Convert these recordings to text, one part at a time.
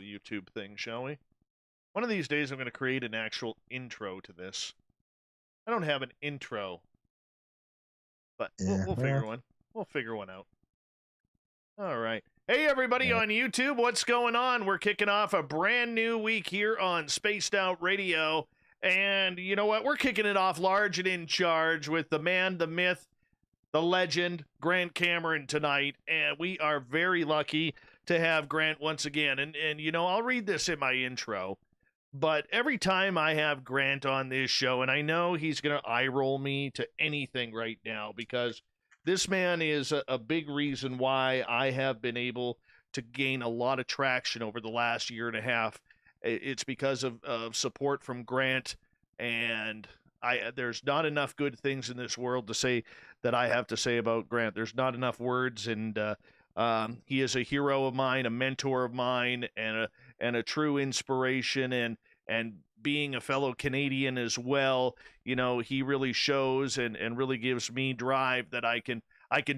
YouTube thing, shall we? One of these days I'm going to create an actual intro to this. I don't have an intro, but we'll figure one. We'll figure one out. All right. Hey, everybody on YouTube, what's going on? We're kicking off a brand new week here on Spaced Out Radio. And you know what? We're kicking it off large and in charge with the man, the myth, the legend, Grant Cameron tonight. And we are very lucky to have Grant once again. And you know, I'll read this in my intro. But every time I have Grant on this show, and I know he's going to eye roll me to anything right now because this man is a big reason why I have been able to gain a lot of traction over the last year and a half. It's because of support from Grant, and there's not enough good things in this world to say that I have to say about Grant. There's not enough words, and he is a hero of mine, a mentor of mine, and a true inspiration, and being a fellow Canadian as well, you know, he really shows and really gives me drive that I can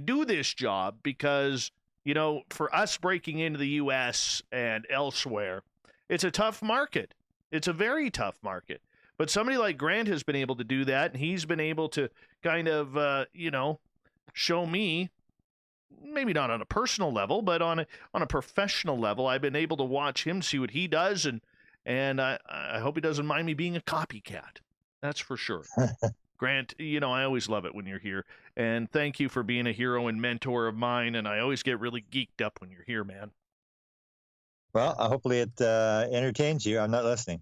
do this job because, you know, for us breaking into the U.S. and elsewhere, it's a tough market. It's a very tough market. But somebody like Grant has been able to do that, and he's been able to kind of, you know, show me, maybe not on a personal level, but on a professional level, I've been able to watch him, see what he does, and I hope he doesn't mind me being a copycat. That's for sure. Grant, you know, I always love it when you're here, and thank you for being a hero and mentor of mine, and I always get really geeked up when you're here, man. Well, hopefully it entertains you. I'm not listening.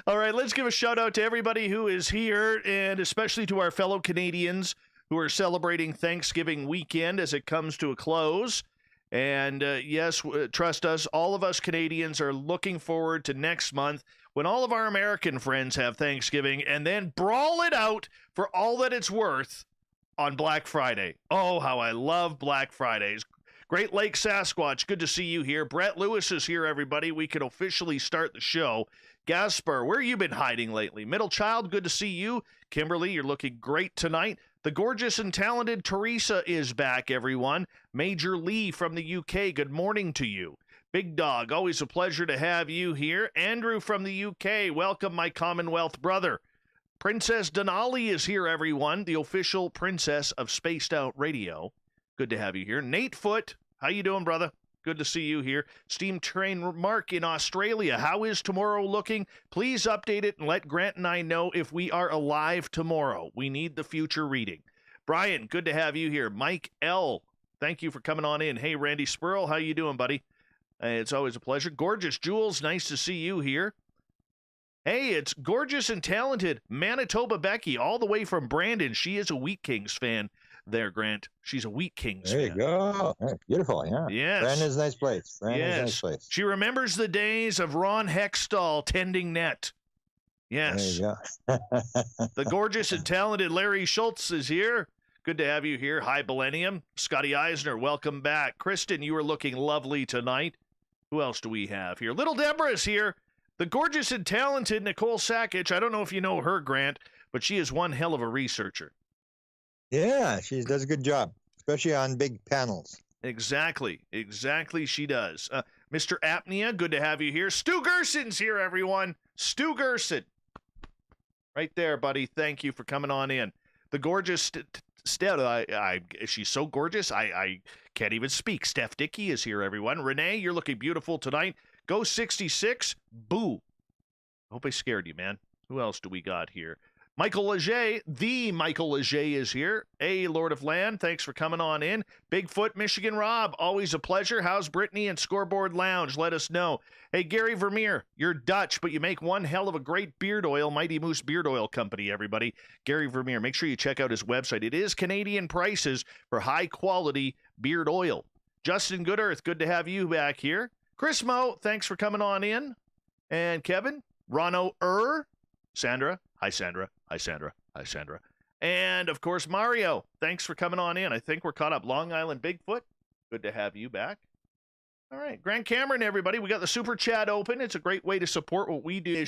All right, let's give a shout out to everybody who is here, and especially to our fellow Canadians who are celebrating Thanksgiving weekend as it comes to a close. And yes, trust us, all of us Canadians are looking forward to next month when all of our American friends have Thanksgiving and then brawl it out for all that it's worth on Black Friday. Oh, how I love Black Fridays. Great Lake Sasquatch, good to see you here. Brett Lewis is here, everybody. We can officially start the show. Gaspar, where you been hiding lately? Middle Child, good to see you. Kimberly, you're looking great tonight. The gorgeous and talented Teresa is back, everyone. Major Lee from the UK, good morning to you. Big Dog, always a pleasure to have you here. Andrew from the UK, welcome, my Commonwealth brother. Princess Denali is here, everyone, the official princess of Spaced Out Radio. Good to have you here. Nate Foote, how you doing, brother? Good to see you here. Steam Train Mark in Australia, how is tomorrow looking? Please update it and let Grant and I know if we are alive tomorrow. We need the future reading. Brian, good to have you here. Mike L., thank you for coming on in. Hey, Randy Spurl, how you doing, buddy? It's always a pleasure. Gorgeous Jules, nice to see you here. Hey, it's gorgeous and talented Manitoba Becky, all the way from Brandon. She is a Wheat Kings fan. There, Grant. She's a Wheat Kings fan. There you go. Beautiful, yeah. Yes. Brandon's a nice place. Brandon's a nice place. She remembers the days of Ron Hextall tending net. Yes. There you go. The gorgeous and talented Larry Schultz is here. Good to have you here. Hi, Millennium. Scotty Eisner, welcome back. Kristen, you are looking lovely tonight. Who else do we have here? Little Deborah is here. The gorgeous and talented Nicole Sakic. I don't know if you know her, Grant, but she is one hell of a researcher. Yeah, she does a good job, especially on big panels. Exactly she does. Mr. Apnea, good to have you here. Stu Gerson's here, everyone. Stu Gerson. Right there, buddy. Thank you for coming on in. The gorgeous she's so gorgeous, I can't even speak. Steph Dickey is here, everyone. Renee, you're looking beautiful tonight. Go 66. Boo. Hope I scared you, man. Who else do we got here? Michael Leger, the Michael Leger is here. Hey, Lord of Land, thanks for coming on in. Bigfoot, Michigan Rob, always a pleasure. How's Brittany and Scoreboard Lounge? Let us know. Hey, Gary Vermeer, you're Dutch, but you make one hell of a great beard oil. Mighty Moose Beard Oil Company, everybody. Gary Vermeer, make sure you check out his website. It is Canadian prices for high-quality beard oil. Justin Goodearth, good to have you back here. Chris Moe, thanks for coming on in. And Kevin, Rono Sandra, hi Sandra. Hi, Sandra. Hi, Sandra. And, of course, Mario, thanks for coming on in. I think we're caught up. Long Island Bigfoot, good to have you back. All right, Grant Cameron, everybody. We got the Super Chat open. It's a great way to support what we do.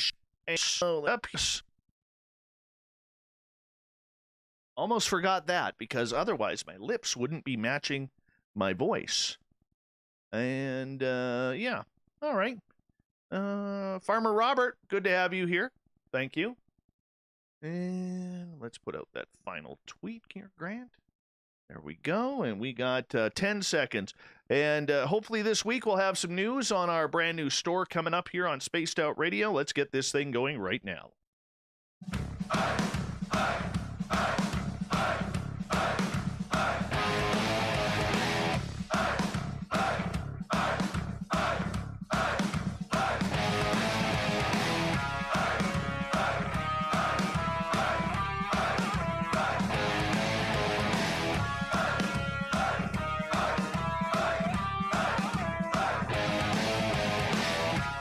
Almost forgot that because otherwise my lips wouldn't be matching my voice. And, yeah. All right. Farmer Robert, good to have you here. Thank you. And let's put out that final tweet here, Grant. There we go. And we got 10 seconds. And hopefully this week we'll have some news on our brand new store coming up here on Spaced Out Radio. Let's get this thing going right now.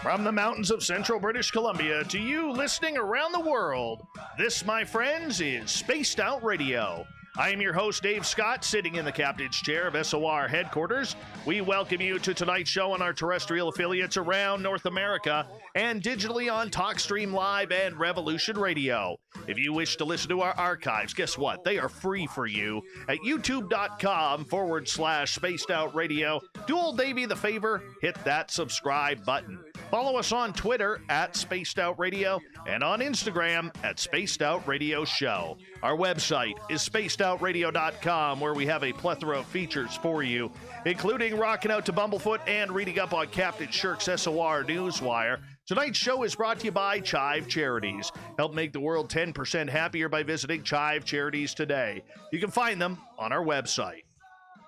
From the mountains of central British Columbia to you listening around the world, this, my friends, is Spaced Out Radio. I am your host, Dave Scott, sitting in the captain's chair of SOR headquarters. We welcome you to tonight's show on our terrestrial affiliates around North America and digitally on TalkStream Live and Revolution Radio. If you wish to listen to our archives, guess what? They are free for you at youtube.com/Spaced Out Radio. Do old Davey the favor, hit that subscribe button. Follow us on Twitter at Spaced Out Radio and on Instagram at Spaced Out Radio Show. Our website is spacedoutradio.com, where we have a plethora of features for you, including rocking out to Bumblefoot and reading up on Captain Shirk's SOR Newswire. Tonight's show is brought to you by Chive Charities. Help make the world 10% happier by visiting Chive Charities today. You can find them on our website.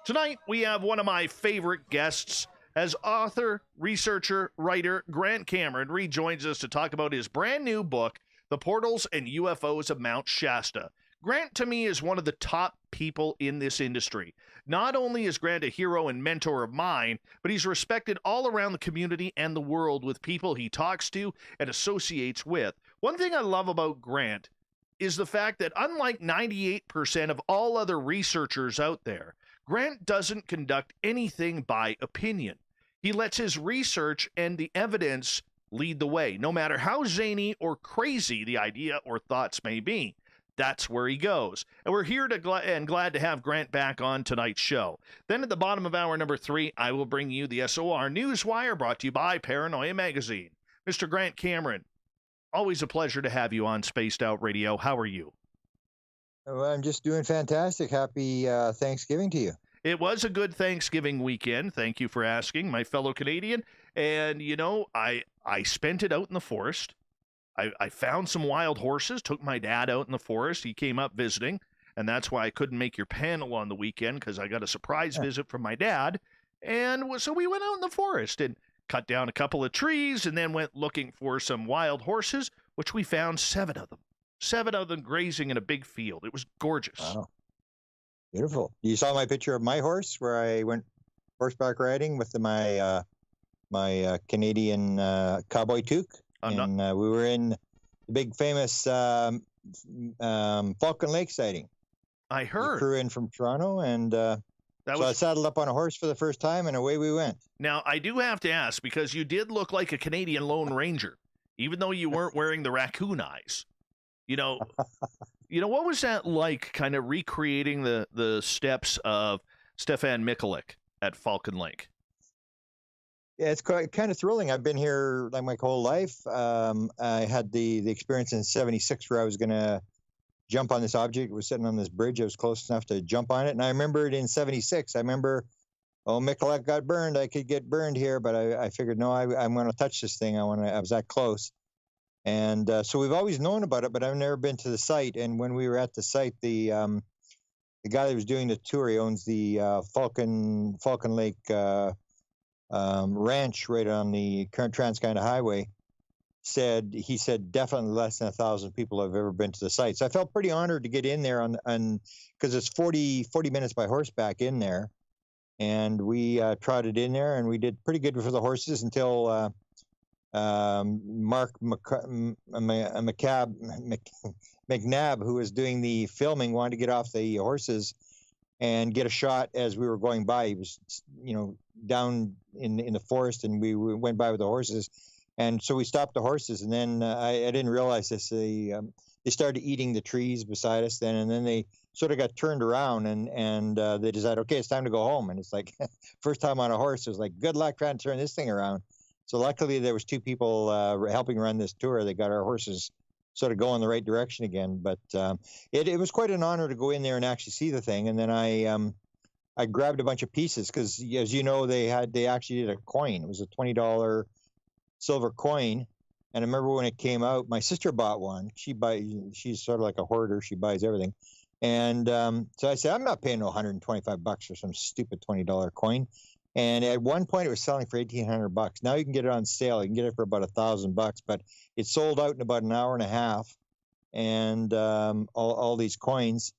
Tonight, we have one of my favorite guests, as author, researcher, writer Grant Cameron rejoins us to talk about his brand new book, The Portals and UFOs of Mount Shasta. Grant, to me, is one of the top people in this industry. Not only is Grant a hero and mentor of mine, but he's respected all around the community and the world with people he talks to and associates with. One thing I love about Grant is the fact that, unlike 98% of all other researchers out there, Grant doesn't conduct anything by opinion. He lets his research and the evidence lead the way, no matter how zany or crazy the idea or thoughts may be. That's where he goes. And we're here to glad to have Grant back on tonight's show. Then at the bottom of hour number 3, I will bring you the SOR Newswire, brought to you by Paranoia Magazine. Mr. Grant Cameron, always a pleasure to have you on Spaced Out Radio. How are you? Well, I'm just doing fantastic. Happy Thanksgiving to you. It was a good Thanksgiving weekend. Thank you for asking, my fellow Canadian. And, you know, I spent it out in the forest. I found some wild horses, took my dad out in the forest. He came up visiting, and that's why I couldn't make your panel on the weekend, because I got a surprise visit from my dad. And so we went out in the forest and cut down a couple of trees and then went looking for some wild horses, which we found 7 of them. 7 of them grazing in a big field. It was gorgeous. Wow. Beautiful. You saw my picture of my horse where I went horseback riding with my Canadian cowboy toque. We were in the big famous Falcon Lake sighting. I heard. We flew in from Toronto, and I saddled up on a horse for the first time, and away we went. Now, I do have to ask, because you did look like a Canadian Lone Ranger, even though you weren't wearing the raccoon eyes. You know, what was that like, kind of recreating the steps of Stefan Mikulik at Falcon Lake? Yeah, it's kind of thrilling. I've been here like my whole life. I had the experience in '76 where I was going to jump on this object. It was sitting on this bridge. I was close enough to jump on it. And I remember it in '76. I remember, Mikulik got burned. I could get burned here, but I figured, no, I'm going to touch this thing. I was that close. And so we've always known about it, but I've never been to the site. And when we were at the site, the guy that was doing the tour, he owns the Falcon Lake ranch right on the Trans-Canada Highway. He said definitely less than 1,000 people have ever been to the site. So I felt pretty honored to get in there because it's 40 minutes by horseback in there. And we trotted in there, and we did pretty good for the horses until Mark McNabb, who was doing the filming, wanted to get off the horses and get a shot as we were going by. He was, down in the forest, and we went by with the horses. And so we stopped the horses, and then I didn't realize this. they started eating the trees beside us then, and then they sort of got turned around and they decided, okay, it's time to go home. And it's like, first time on a horse, it was like, good luck trying to turn this thing around. So luckily there was two people helping run this tour. They got our horses sort of going the right direction again. But it was quite an honor to go in there and actually see the thing. And then I grabbed a bunch of pieces because, as you know, they actually did a coin. It was a $20 silver coin. And I remember when it came out, my sister bought one. She's sort of like a hoarder. She buys everything. And so I said, I'm not paying no $125 for some stupid $20 coin. And at one point it was selling for $1,800. Now you can get it on sale. You can get it for about $1,000, but it sold out in about an hour and a half. And all these coins.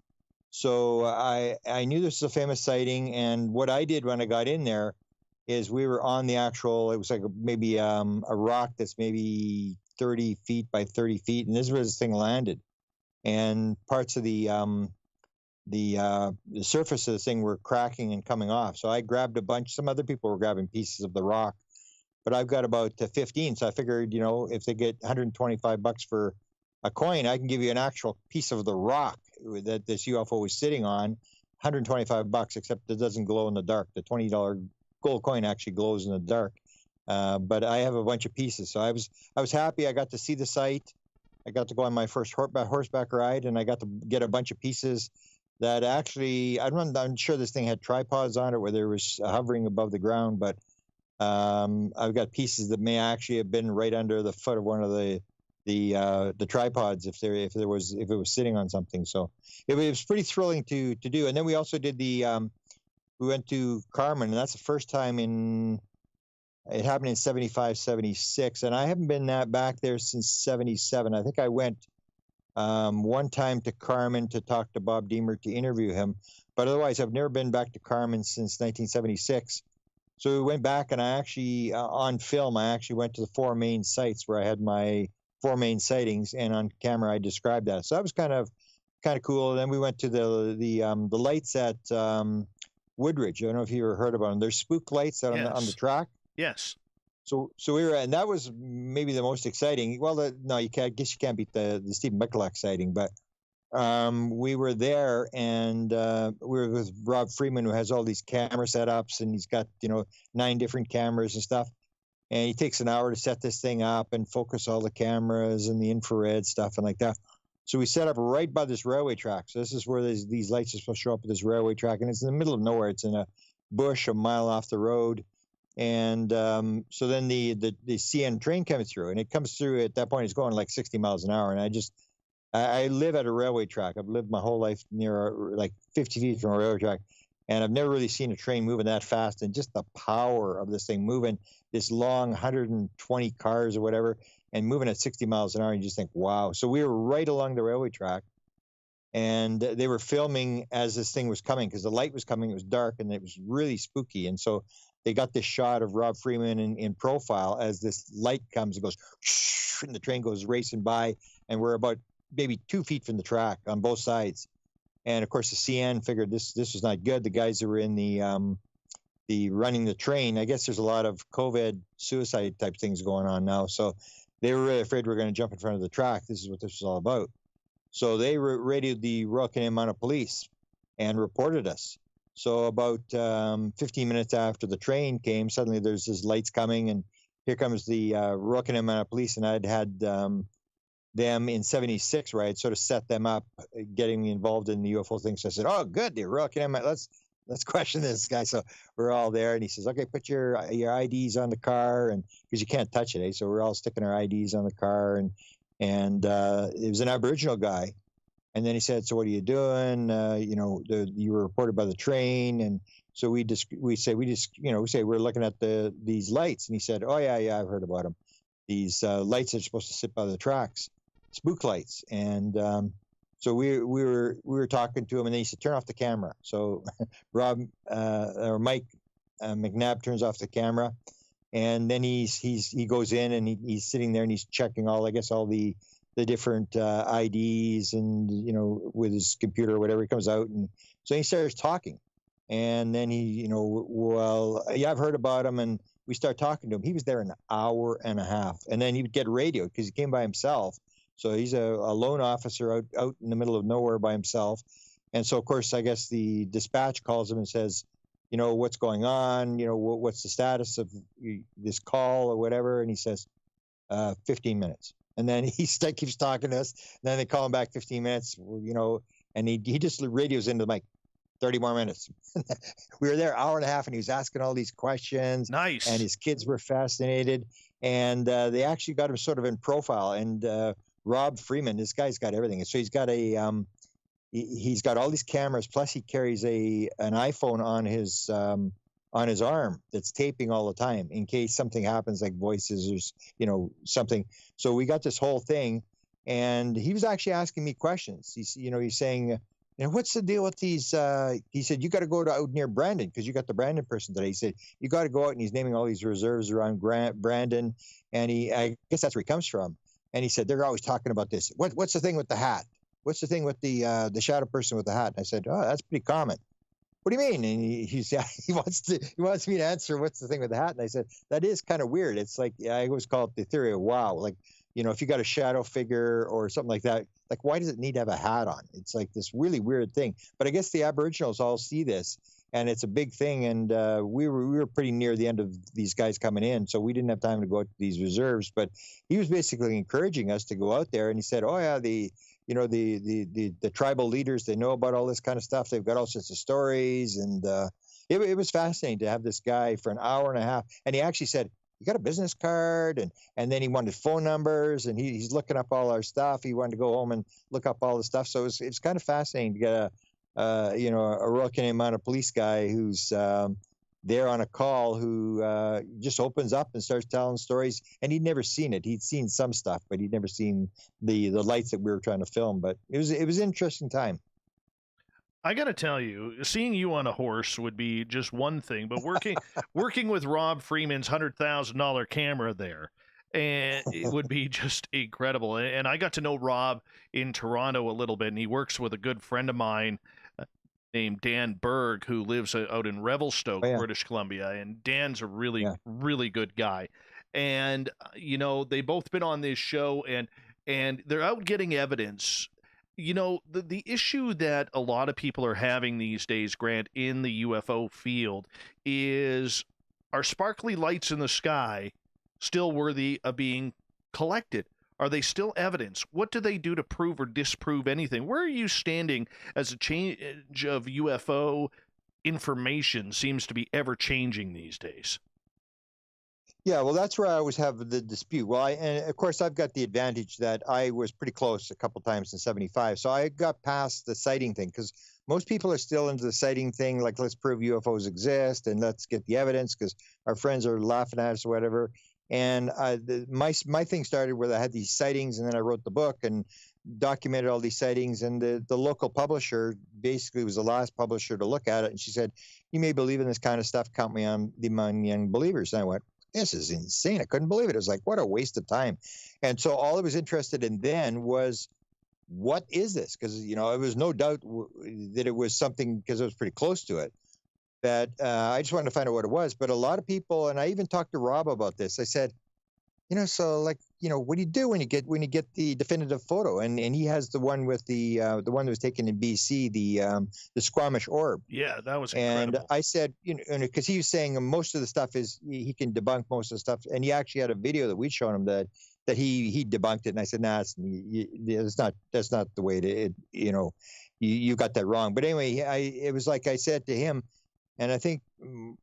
So I knew this was a famous sighting. And what I did when I got in there is we were on the actual, it was like maybe a rock that's maybe 30 feet by 30 feet. And this is where this thing landed. And parts of the surface of the thing were cracking and coming off. So I grabbed a bunch. Some other people were grabbing pieces of the rock, but I've got about 15. So I figured, if they get $125 for a coin, I can give you an actual piece of the rock that this UFO was sitting on, $125, except it doesn't glow in the dark. The $20 gold coin actually glows in the dark. But I have a bunch of pieces. So I was happy. I got to see the site. I got to go on my first horseback ride, and I got to get a bunch of pieces that actually, I'm sure this thing had tripods on it where there was hovering above the ground, but I've got pieces that may actually have been right under the foot of one of the tripods if it was sitting on something. So it was pretty thrilling to do. And then we also did we went to Carmen, and that's the first time it happened in 75, 76. And I haven't been back there since 77. I think I went one time to Carmen to talk to Bob Deemer to interview him. But otherwise, I've never been back to Carmen since 1976. So we went back, and I actually, on film, I actually went to the four main sites where I had my four main sightings, and on camera I described that. So that was kind of cool. And then we went to the lights at Woodridge. I don't know if you ever heard about them. There's spook lights out on the track. Yes. So we were, and that was maybe the most exciting. Well, no, I guess you can't beat the Stephen Michalak sighting, but we were there, and we were with Rob Freeman, who has all these camera setups, and he's got 9 different cameras and stuff. And he takes an hour to set this thing up and focus all the cameras and the infrared stuff and like that. So we set up right by this railway track. So this is where these lights are supposed to show up at this railway track, and it's in the middle of nowhere. It's in a bush a mile off the road. And so then the CN train comes through, and it comes through at that point. It's going like 60 miles an hour. And I live at a railway track. I've lived my whole life near like 50 feet from a railway track. And I've never really seen a train moving that fast, and just the power of this thing moving this long 120 cars or whatever and moving at 60 miles an hour. And you just think, wow. So we were right along the railway track, and they were filming as this thing was coming because the light was coming. It was dark, and it was really spooky. And so they got this shot of Rob Freeman in profile as this light comes and goes, and the train goes racing by, and we're about maybe 2 feet from the track on both sides. And of course, the CN figured this was not good. The guys that were in the running the train, I guess there's a lot of COVID suicide type things going on now. So they were really afraid we're going to jump in front of the track. This is what this was all about. So they radioed the Royal Canadian Mounted Police and reported us. So about 15 minutes after the train came, suddenly there's this lights coming, and here comes the Royal Canadian Mounted Police, and I'd had them in 76, where I'd sort of set them up, getting me involved in the UFO thing. So I said, oh, good, the Royal Canadian, let's question this guy. So we're all there, and he says, okay, put your IDs on the car, and because you can't touch it, eh? So we're all sticking our IDs on the car, and it was an Aboriginal guy. And then he said, so what are you doing? You were reported by the train. And so we say we're looking at these lights. And he said, oh yeah, I've heard about them. These lights are supposed to sit by the tracks, spook lights. And so we were talking to him, and then he said, turn off the camera. So Mike McNabb turns off the camera, and then he goes in, and he's sitting there, and he's checking all the different IDs, and with his computer or whatever, he comes out, and so he starts talking, and then I've heard about him, and we start talking to him. He was there an hour and a half, and then he would get radioed because he came by himself, So he's a lone officer out in the middle of nowhere by himself. And so, of course, I guess the dispatch calls him and says, what's going on? What's the status of this call or whatever? And he says, 15 minutes. And then he keeps talking to us. And then they call him back 15 minutes, and he just radios into the mic, 30 more minutes. We were there an hour and a half, and he was asking all these questions. Nice. And his kids were fascinated. And they actually got him sort of in profile. And Rob Freeman, this guy's got everything. So he's got he's got all these cameras, plus he carries an iPhone on his arm that's taping all the time in case something happens, like voices or something. So we got this whole thing, and he was actually asking me questions. He's saying, what's the deal with these? He said, you got to go out near Brandon because you got the Brandon person today. He said, you got to go out, and he's naming all these reserves around Brandon, and I guess that's where he comes from. And he said, they're always talking about this. What's the thing with the hat? What's the thing with the shadow person with the hat? And I said, oh, that's pretty common. What do you mean? And he wants me to answer what's the thing with the hat. And I said, that is kind of weird. It's like, I always call it the theory of wow. Like, if you got a shadow figure or something like that, like, why does it need to have a hat on? It's like this really weird thing. But I guess the Aboriginals all see this, and it's a big thing. And we were pretty near the end of these guys coming in, so we didn't have time to go out to these reserves. But he was basically encouraging us to go out there, and he said, oh yeah, the tribal leaders, they know about all this kind of stuff. They've got all sorts of stories. And it was fascinating to have this guy for an hour and a half. And he actually said, you got a business card? And then he wanted phone numbers, and he's looking up all our stuff. He wanted to go home and look up all the stuff. So it's kind of fascinating to get a Royal Canadian Mounted Police guy who's there on a call who just opens up and starts telling stories. And he'd never seen it. He'd seen some stuff, but he'd never seen the lights that we were trying to film. But it was an interesting time. I got to tell you, seeing you on a horse would be just one thing, but working with Rob Freeman's $100,000 camera there, and it would be just incredible. And I got to know Rob in Toronto a little bit, and he works with a good friend of mine named Dan Berg, who lives out in Revelstoke, British Columbia. And Dan's a really, really good guy. And, they've both been on this show, and they're out getting evidence. The issue that a lot of people are having these days, Grant, in the UFO field is, are sparkly lights in the sky still worthy of being collected? Are they still evidence? What do they do to prove or disprove anything? Where are you standing as a change of UFO information seems to be ever changing these days? Yeah, well, that's where I always have the dispute. Well, and of course, I've got the advantage that I was pretty close a couple times in '75. So I got past the sighting thing, because most people are still into the sighting thing, like, let's prove UFOs exist and let's get the evidence because our friends are laughing at us or whatever. And my thing started where I had these sightings, and then I wrote the book and documented all these sightings. And the local publisher basically was the last publisher to look at it. And she said, you may believe in this kind of stuff, count me on the among young believers. And I went, this is insane. I couldn't believe it. It was like, what a waste of time. And so all I was interested in then was, what is this? Because, it was no doubt that it was something, because I was pretty close to it, that I just wanted to find out what it was. But a lot of people, and I even talked to Rob about this, I said, so like, what do you do when you get the definitive photo? And he has the one with the one that was taken in BC, the Squamish orb. Yeah, that was incredible. And I said, because he was saying most of the stuff is, he can debunk most of the stuff. And he actually had a video that we'd shown him that he debunked it. And I said, nah, that's not the way you got that wrong. But anyway, it was like I said to him, and I think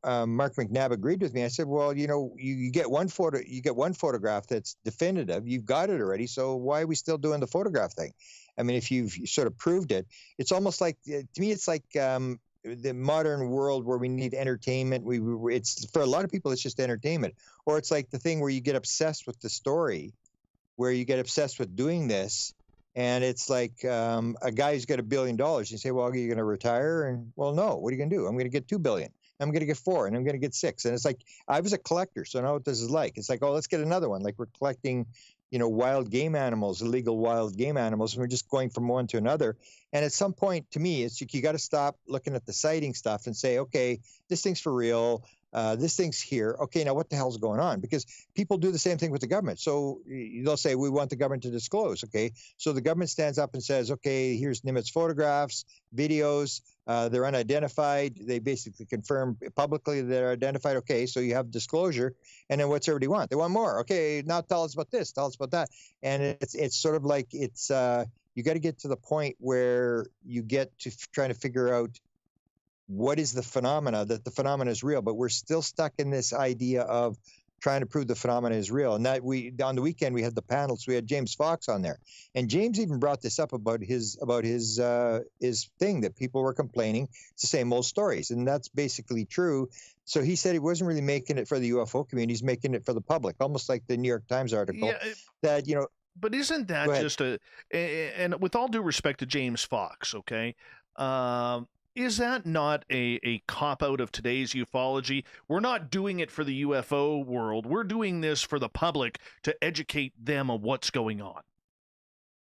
Mark McNabb agreed with me. I said, well, you get one photograph that's definitive. You've got it already. So why are we still doing the photograph thing? I mean, if you've sort of proved it, it's almost like, to me, it's like the modern world where we need entertainment. It's for a lot of people, it's just entertainment. Or it's like the thing where you get obsessed with the story, where you get obsessed with doing this. And it's like a guy who's got $1 billion. You say, well, are you going to retire? And, well, no. What are you going to do? I'm going to get $2 billion. I'm going to get 4, and I'm going to get 6. And it's like, I was a collector, so I know what this is like. It's like, oh, let's get another one. Like, we're collecting, wild game animals, illegal wild game animals, and we're just going from one to another. And at some point, to me, it's like, you got to stop looking at the sighting stuff and say, okay, this thing's for real. This thing's here. Okay, now what the hell's going on? Because people do the same thing with the government. So they'll say, we want the government to disclose. Okay, so the government stands up and says, okay, here's Nimitz photographs, videos. They're unidentified. They basically confirm publicly they're identified. Okay, so you have disclosure. And then what's everybody want? They want more. Okay, now tell us about this. Tell us about that. And it's sort of like it's you got to get to the point where you get to trying to figure out what is the phenomena, that the phenomena is real, but we're still stuck in this idea of trying to prove the phenomena is real. And that on the weekend, we had the panels, we had James Fox on there. And James even brought this up about his thing that people were complaining. It's the same old stories. And that's basically true. So he said he wasn't really making it for the UFO community. He's making it for the public, almost like the New York Times article that, but isn't that just and with all due respect to James Fox, okay, is that not a cop-out of today's ufology? We're not doing it for the UFO world. We're doing this for the public to educate them on what's going on.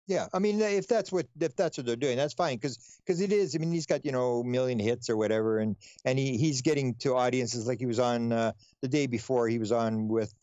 Yeah, I mean, if that's what they're doing, that's fine, because it is. I mean, he's got a million hits or whatever, and he's getting to audiences like he was on the day before. He was on with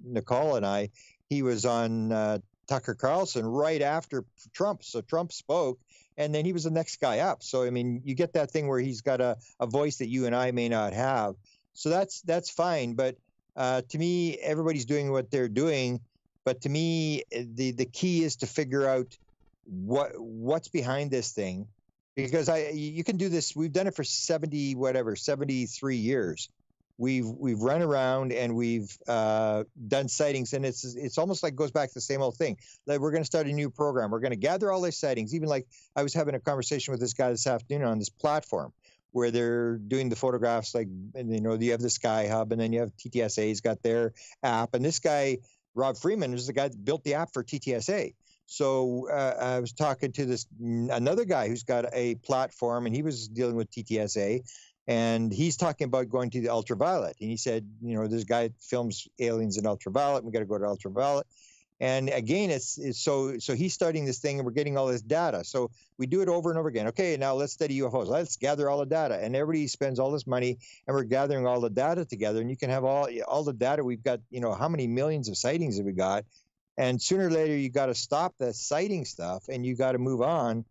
Nicole and I. He was on Tucker Carlson right after Trump. So Trump spoke. And then he was the next guy up. So, I mean, you get that thing where he's got a voice that you and I may not have. So that's fine. But to me, everybody's doing what they're doing. But to me, the key is to figure out what's behind this thing. Because you can do this. We've done it for 73 years. We've run around and we've done sightings, and it's almost like goes back to the same old thing. Like we're going to start a new program. We're going to gather all these sightings. Even like I was having a conversation with this guy this afternoon on this platform where they're doing the photographs. Like, you have the Sky Hub, and then you have TTSA's got their app, and this guy Rob Freeman is the guy that built the app for TTSA. So I was talking to another guy who's got a platform, and he was dealing with TTSA. And he's talking about going to the ultraviolet. And he said, this guy films aliens in ultraviolet. We got to go to ultraviolet. And again, it's so he's starting this thing and we're getting all this data. So we do it over and over again. Okay, now let's study UFOs. Let's gather all the data. And everybody spends all this money and we're gathering all the data together. And you can have all the data. We've got, how many millions of sightings have we got? And sooner or later, you got to stop the sighting stuff and you got to move on.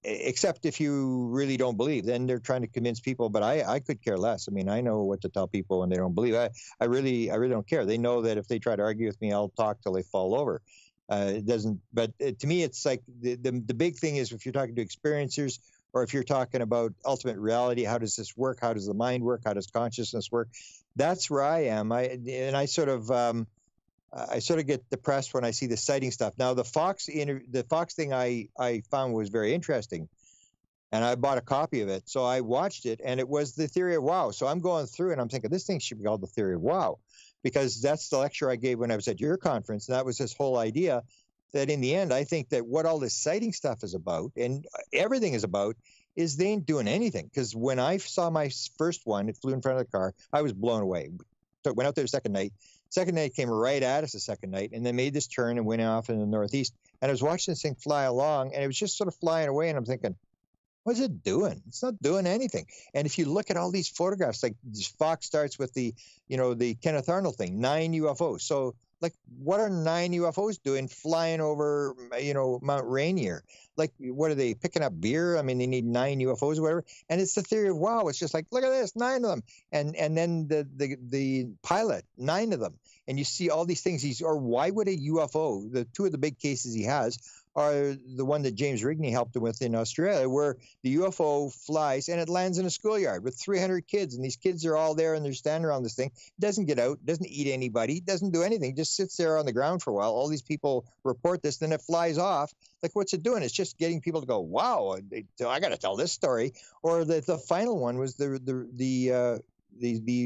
Except if you really don't believe, then they're trying to convince people. But I could care less. I mean, I know what to tell people when they don't believe. I really don't care. They know that if they try to argue with me, I'll talk till they fall over. It doesn't. But to me, it's like the big thing is if you're talking to experiencers or if you're talking about ultimate reality, how does this work? How does the mind work? How does consciousness work? That's where I am. I sort of get depressed when I see the sighting stuff. Now, the Fox thing I found was very interesting, and I bought a copy of it. So I watched it, and it was the theory of wow. So I'm going through, and I'm thinking this thing should be called the theory of wow, because that's the lecture I gave when I was at your conference, and that was this whole idea that in the end, I think that what all this sighting stuff is about, and everything is about, is they ain't doing anything. Because when I saw my first one, it flew in front of the car, I was blown away. So I went out there the second night. Second night came right at us the second night, and then made this turn and went off in the northeast. And I was watching this thing fly along, and it was just sort of flying away. And I'm thinking, what's it doing? It's not doing anything. And if you look at all these photographs, like Fox starts with the Kenneth Arnold thing, 9 UFOs. So like, what are 9 UFOs doing flying over, Mount Rainier? Like, what are they picking up beer? I mean, they need 9 UFOs or whatever. And it's the theory of wow. It's just like, look at this, 9 of them. And then the pilot, 9 of them. And you see all these things. Or why would a UFO? The two of the big cases he has are the one that James Rigney helped him with in Australia, where the UFO flies and it lands in a schoolyard with 300 kids, and these kids are all there and they're standing around this thing. It doesn't get out, doesn't eat anybody, doesn't do anything, just sits there on the ground for a while. All these people report this, then it flies off. Like, what's it doing? It's just getting people to go, wow, I got to tell this story. Or the final one was the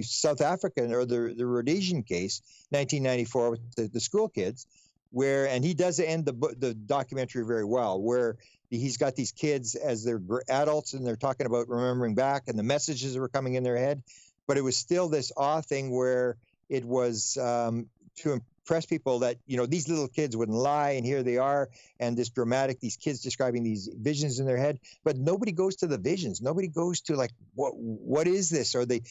South African or the Rhodesian case, 1994, with the school kids. And he does end the documentary very well, where he's got these kids as they're adults and they're talking about remembering back and the messages that were coming in their head. But it was still this awe thing where it was to impress people that, you know, these little kids wouldn't lie, and here they are, and this dramatic, these kids describing these visions in their head, but nobody goes to the visions. Nobody goes to like, what is this? Or the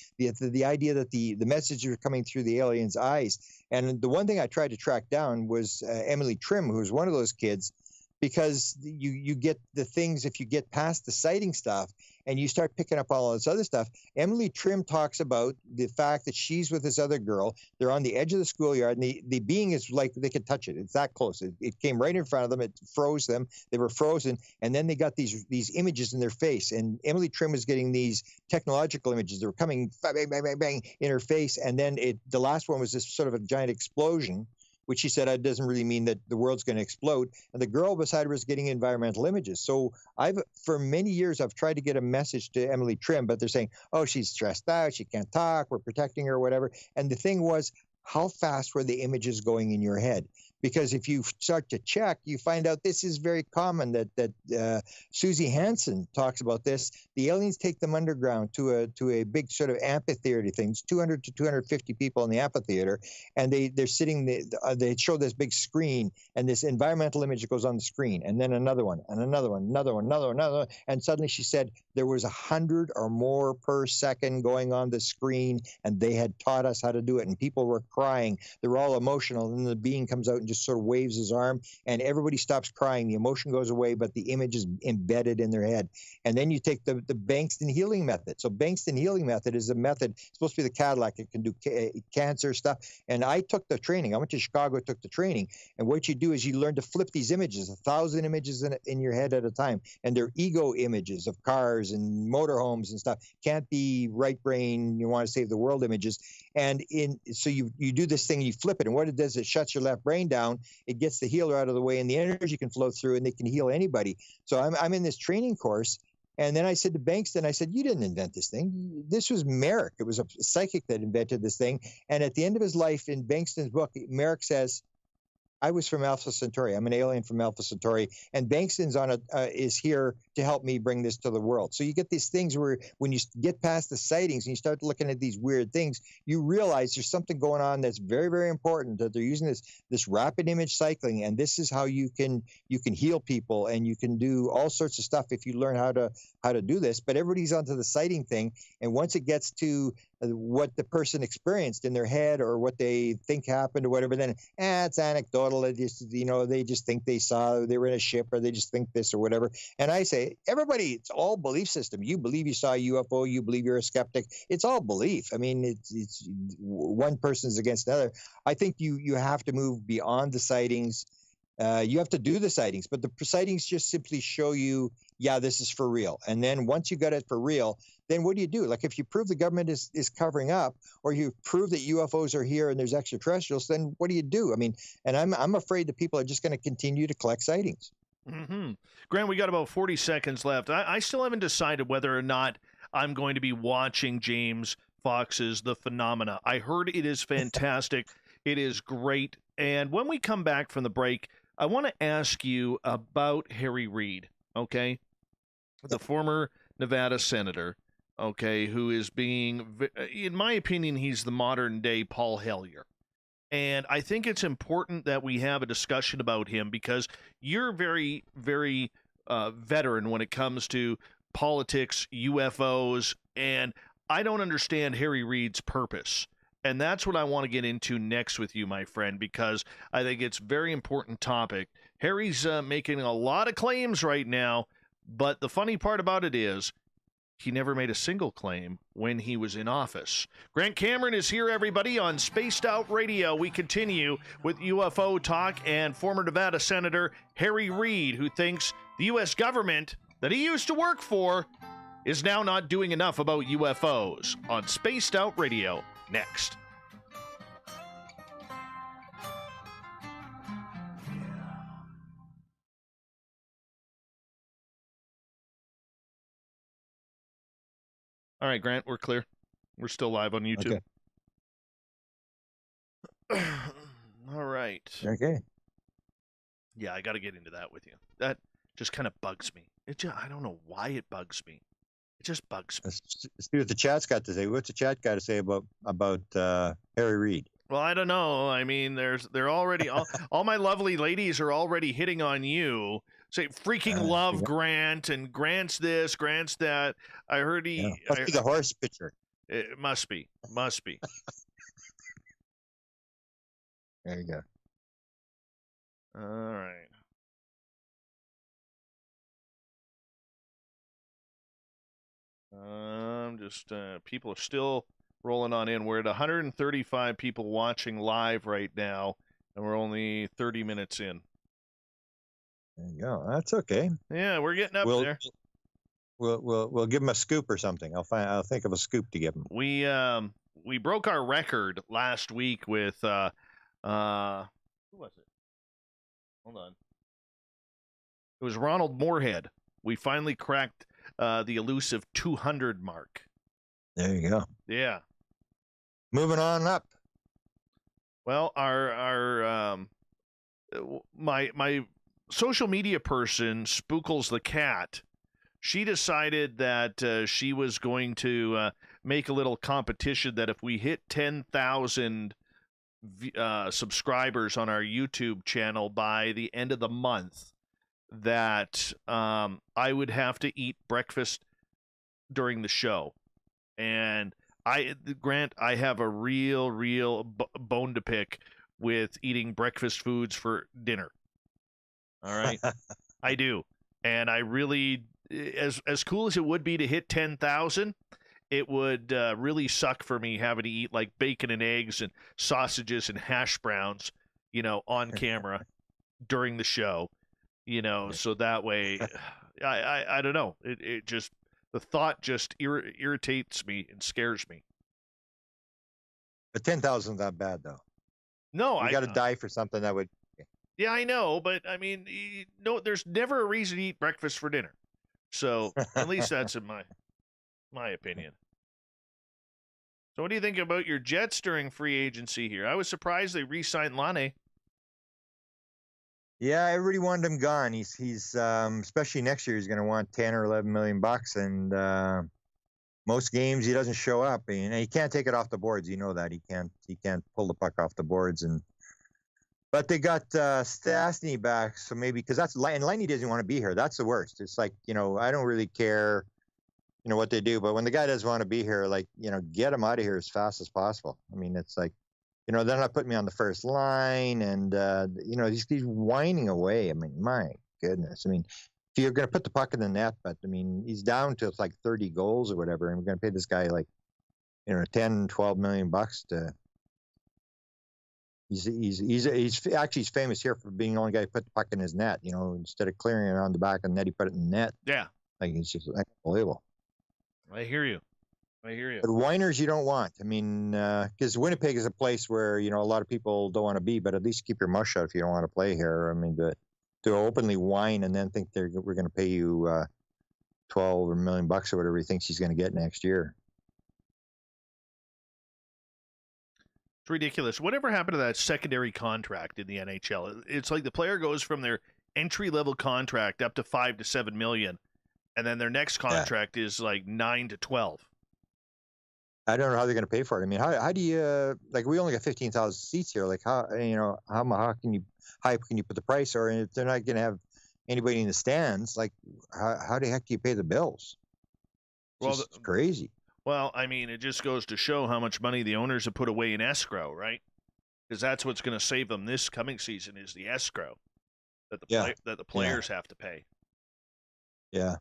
idea that the messages are coming through the aliens' eyes. And the one thing I tried to track down was Emily Trim, who's one of those kids, because you get the things, if you get past the sighting stuff and you start picking up all this other stuff. Emily Trim talks about the fact that she's with this other girl. They're on the edge of the schoolyard, and the being is like they could touch it. It's that close. It came right in front of them. It froze them. They were frozen, and then they got these images in their face. And Emily Trim was getting these technological images. They were coming bang, bang, bang, bang in her face, and then the last one was this sort of a giant explosion, which she said it doesn't really mean that the world's going to explode. And the girl beside her was getting environmental images. So for many years, I've tried to get a message to Emily Trim, but they're saying, oh, she's stressed out, she can't talk, we're protecting her or whatever. And the thing was, how fast were the images going in your head? Because if you start to check, you find out this is very common, that Susie Hansen talks about this. The aliens take them underground to a big sort of amphitheater things, 200 to 250 people in the amphitheater, and they're sitting, they show this big screen, and this environmental image goes on the screen, and then another one, and another one, another one, another one, another one, and suddenly she said there was 100 or more per second going on the screen, and they had taught us how to do it, and people were crying. They were all emotional, and then the being comes out and just sort of waves his arm, and everybody stops crying. The emotion goes away, but the image is embedded in their head. And then you take the Bankston healing method. So Bankston healing method is a method, it's supposed to be the Cadillac. It can do cancer stuff. And I took the training. I went to Chicago, took the training. And what you do is you learn to flip these images, 1,000 images in your head at a time. And they're ego images of cars and motorhomes and stuff. Can't be right brain, you want to save the world images. And so you do this thing, you flip it. And what it does, it shuts your left brain down. It gets the healer out of the way, and the energy can flow through, and they can heal anybody. So I'm in this training course, and then I said to Bankston, I said, you didn't invent this thing. This was Merrick. It was a psychic that invented this thing. And at the end of his life, in Bankston's book, Merrick says, I was from Alpha Centauri. I'm an alien from Alpha Centauri, and Bankston's is here to help me bring this to the world. So you get these things where when you get past the sightings and you start looking at these weird things, you realize there's something going on that's very, very important, that they're using this rapid image cycling, and this is how you can heal people, and you can do all sorts of stuff if you learn how to do this. But everybody's onto the sighting thing, and once it gets to what the person experienced in their head or what they think happened or whatever, then it's anecdotal. It just, they just think they were in a ship, or they just think this or whatever. And I say, everybody, it's all belief system. You believe you saw a UFO, you believe you're a skeptic. It's all belief. I mean, it's one person's against another. I think you have to move beyond the sightings. You have to do the sightings, but the sightings just simply show you, yeah, this is for real. And then once you got it for real, then what do you do? Like if you prove the government is covering up, or you prove that UFOs are here and there's extraterrestrials, then what do you do? I mean, and I'm afraid that people are just going to continue to collect sightings. Mm-hmm. Grant, we got about 40 seconds left. I still haven't decided whether or not I'm going to be watching James Fox's The Phenomena. I heard it is fantastic. It is great. And when we come back from the break, I want to ask you about Harry Reid, okay? The former Nevada senator, okay, who is being, in my opinion, he's the modern-day Paul Hellyer. And I think it's important that we have a discussion about him, because you're very, very veteran when it comes to politics, UFOs, and I don't understand Harry Reid's purpose. And that's what I want to get into next with you, my friend, because I think it's a very important topic. Harry's making a lot of claims right now, but the funny part about it is he never made a single claim when he was in office. Grant Cameron is here, everybody, on Spaced Out Radio. We continue with UFO talk and former Nevada Senator Harry Reid, who thinks the U.S. government that he used to work for is now not doing enough about UFOs. On Spaced Out Radio, next. All right, Grant, we're clear. We're still live on YouTube. Okay. All right. Okay. Yeah, I got to get into that with you. That just kind of bugs me. I don't know why it bugs me. It just bugs me. Let's see what the chat's got to say. What's the chat got to say about Harry Reid? Well, I don't know. I mean, they're already all my lovely ladies are already hitting on you. Say freaking love Grant, and Grant's this, Grant's that. I heard he must be the horse picture. It must be. There you go. All right. Just people are still rolling on in. We're at 135 people watching live right now, and we're only 30 minutes in. There you go. That's okay. Yeah, we're getting up there. We'll give him a scoop or something. I'll think of a scoop to give him. We broke our record last week with who was it? Hold on. It was Ronald Moorhead. We finally cracked the elusive 200 mark. There you go. Yeah. Moving on up. Well, my social media person, Spookles the Cat, she decided that she was going to make a little competition that if we hit 10,000 subscribers on our YouTube channel by the end of the month, that I would have to eat breakfast during the show. And Grant, I have a real bone to pick with eating breakfast foods for dinner. All right. I do. And I really, as cool as it would be to hit 10,000, it would really suck for me having to eat like bacon and eggs and sausages and hash browns, on camera during the show, so that way, I don't know. It just, the thought just irritates me and scares me. But 10,000 is not bad, though. No, you got to die for something that would. Yeah, I know, but I mean, no, there's never a reason to eat breakfast for dinner. So at least that's in my opinion. So what do you think about your Jets during free agency here? I was surprised they re-signed Lane. Yeah, everybody wanted him gone. He's especially next year, he's going to want 10 or 11 million bucks, and most games he doesn't show up. And he can't take it off the boards. You know that he can't pull the puck off the boards. But they got Stastny back, so maybe because and Lenny doesn't want to be here. That's the worst. It's like, I don't really care, what they do, but when the guy doesn't want to be here, like, get him out of here as fast as possible. I mean, it's like, they're not putting me on the first line, and he's whining away. I mean, my goodness. I mean, if you're going to put the puck in the net, but I mean, he's down to like 30 goals or whatever, and we're going to pay this guy like, 10, 12 million bucks to. He's actually famous here for being the only guy who put the puck in his net. Instead of clearing it on the back of the net, he put it in the net. Yeah, like it's just unbelievable. I hear you. But whiners you don't want. I mean, because Winnipeg is a place where a lot of people don't want to be, but at least keep your mouth shut if you don't want to play here. I mean, to openly whine and then think we're going to pay you 12 million bucks or whatever he thinks he's going to get next year. It's ridiculous. Whatever happened to that secondary contract in the NHL? It's like the player goes from their entry-level contract up to 5 to 7 million, and then their next contract is like 9 to 12. I don't know how they're going to pay for it. I mean, how do you we only got 15,000 seats here. Like how can you put the price, or if they're not going to have anybody in the stands, like how the heck do you pay the bills? It's crazy. Well, I mean, it just goes to show how much money the owners have put away in escrow, right? Because that's what's going to save them this coming season is the escrow that the players have to pay. Yeah,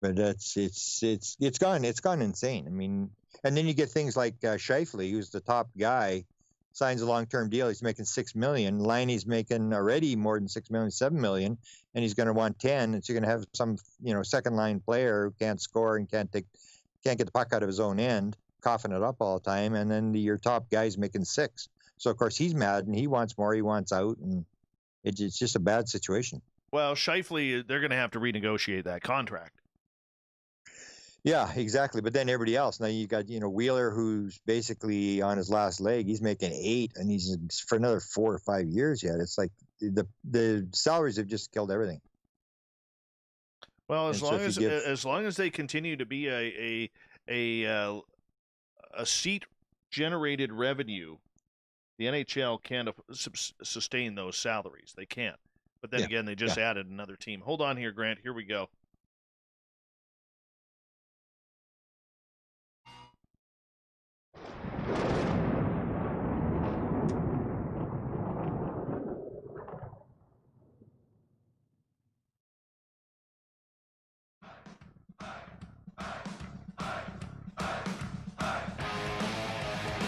but it's gone insane. I mean, and then you get things like Scheifele, who's the top guy, signs a long-term deal. He's making $6 million. Liney's making already more than $6 million, $7 million, and he's going to want 10. And so you're going to have some second-line player who can't score and can't get the puck out of his own end, coughing it up all the time, and then your top guy's making 6. So of course he's mad and he wants more. He wants out, and it's just a bad situation. Well, Scheifele, they're going to have to renegotiate that contract. Yeah, exactly. But then everybody else. Now you got Wheeler, who's basically on his last leg. He's making 8, and he's for another 4 or 5 years yet. It's like the salaries have just killed everything. Well, as long as they continue to be a, a seat generated revenue The NHL can't sustain those salaries. They can't. But then again, they just added another team. Hold on here, Grant. Here we go.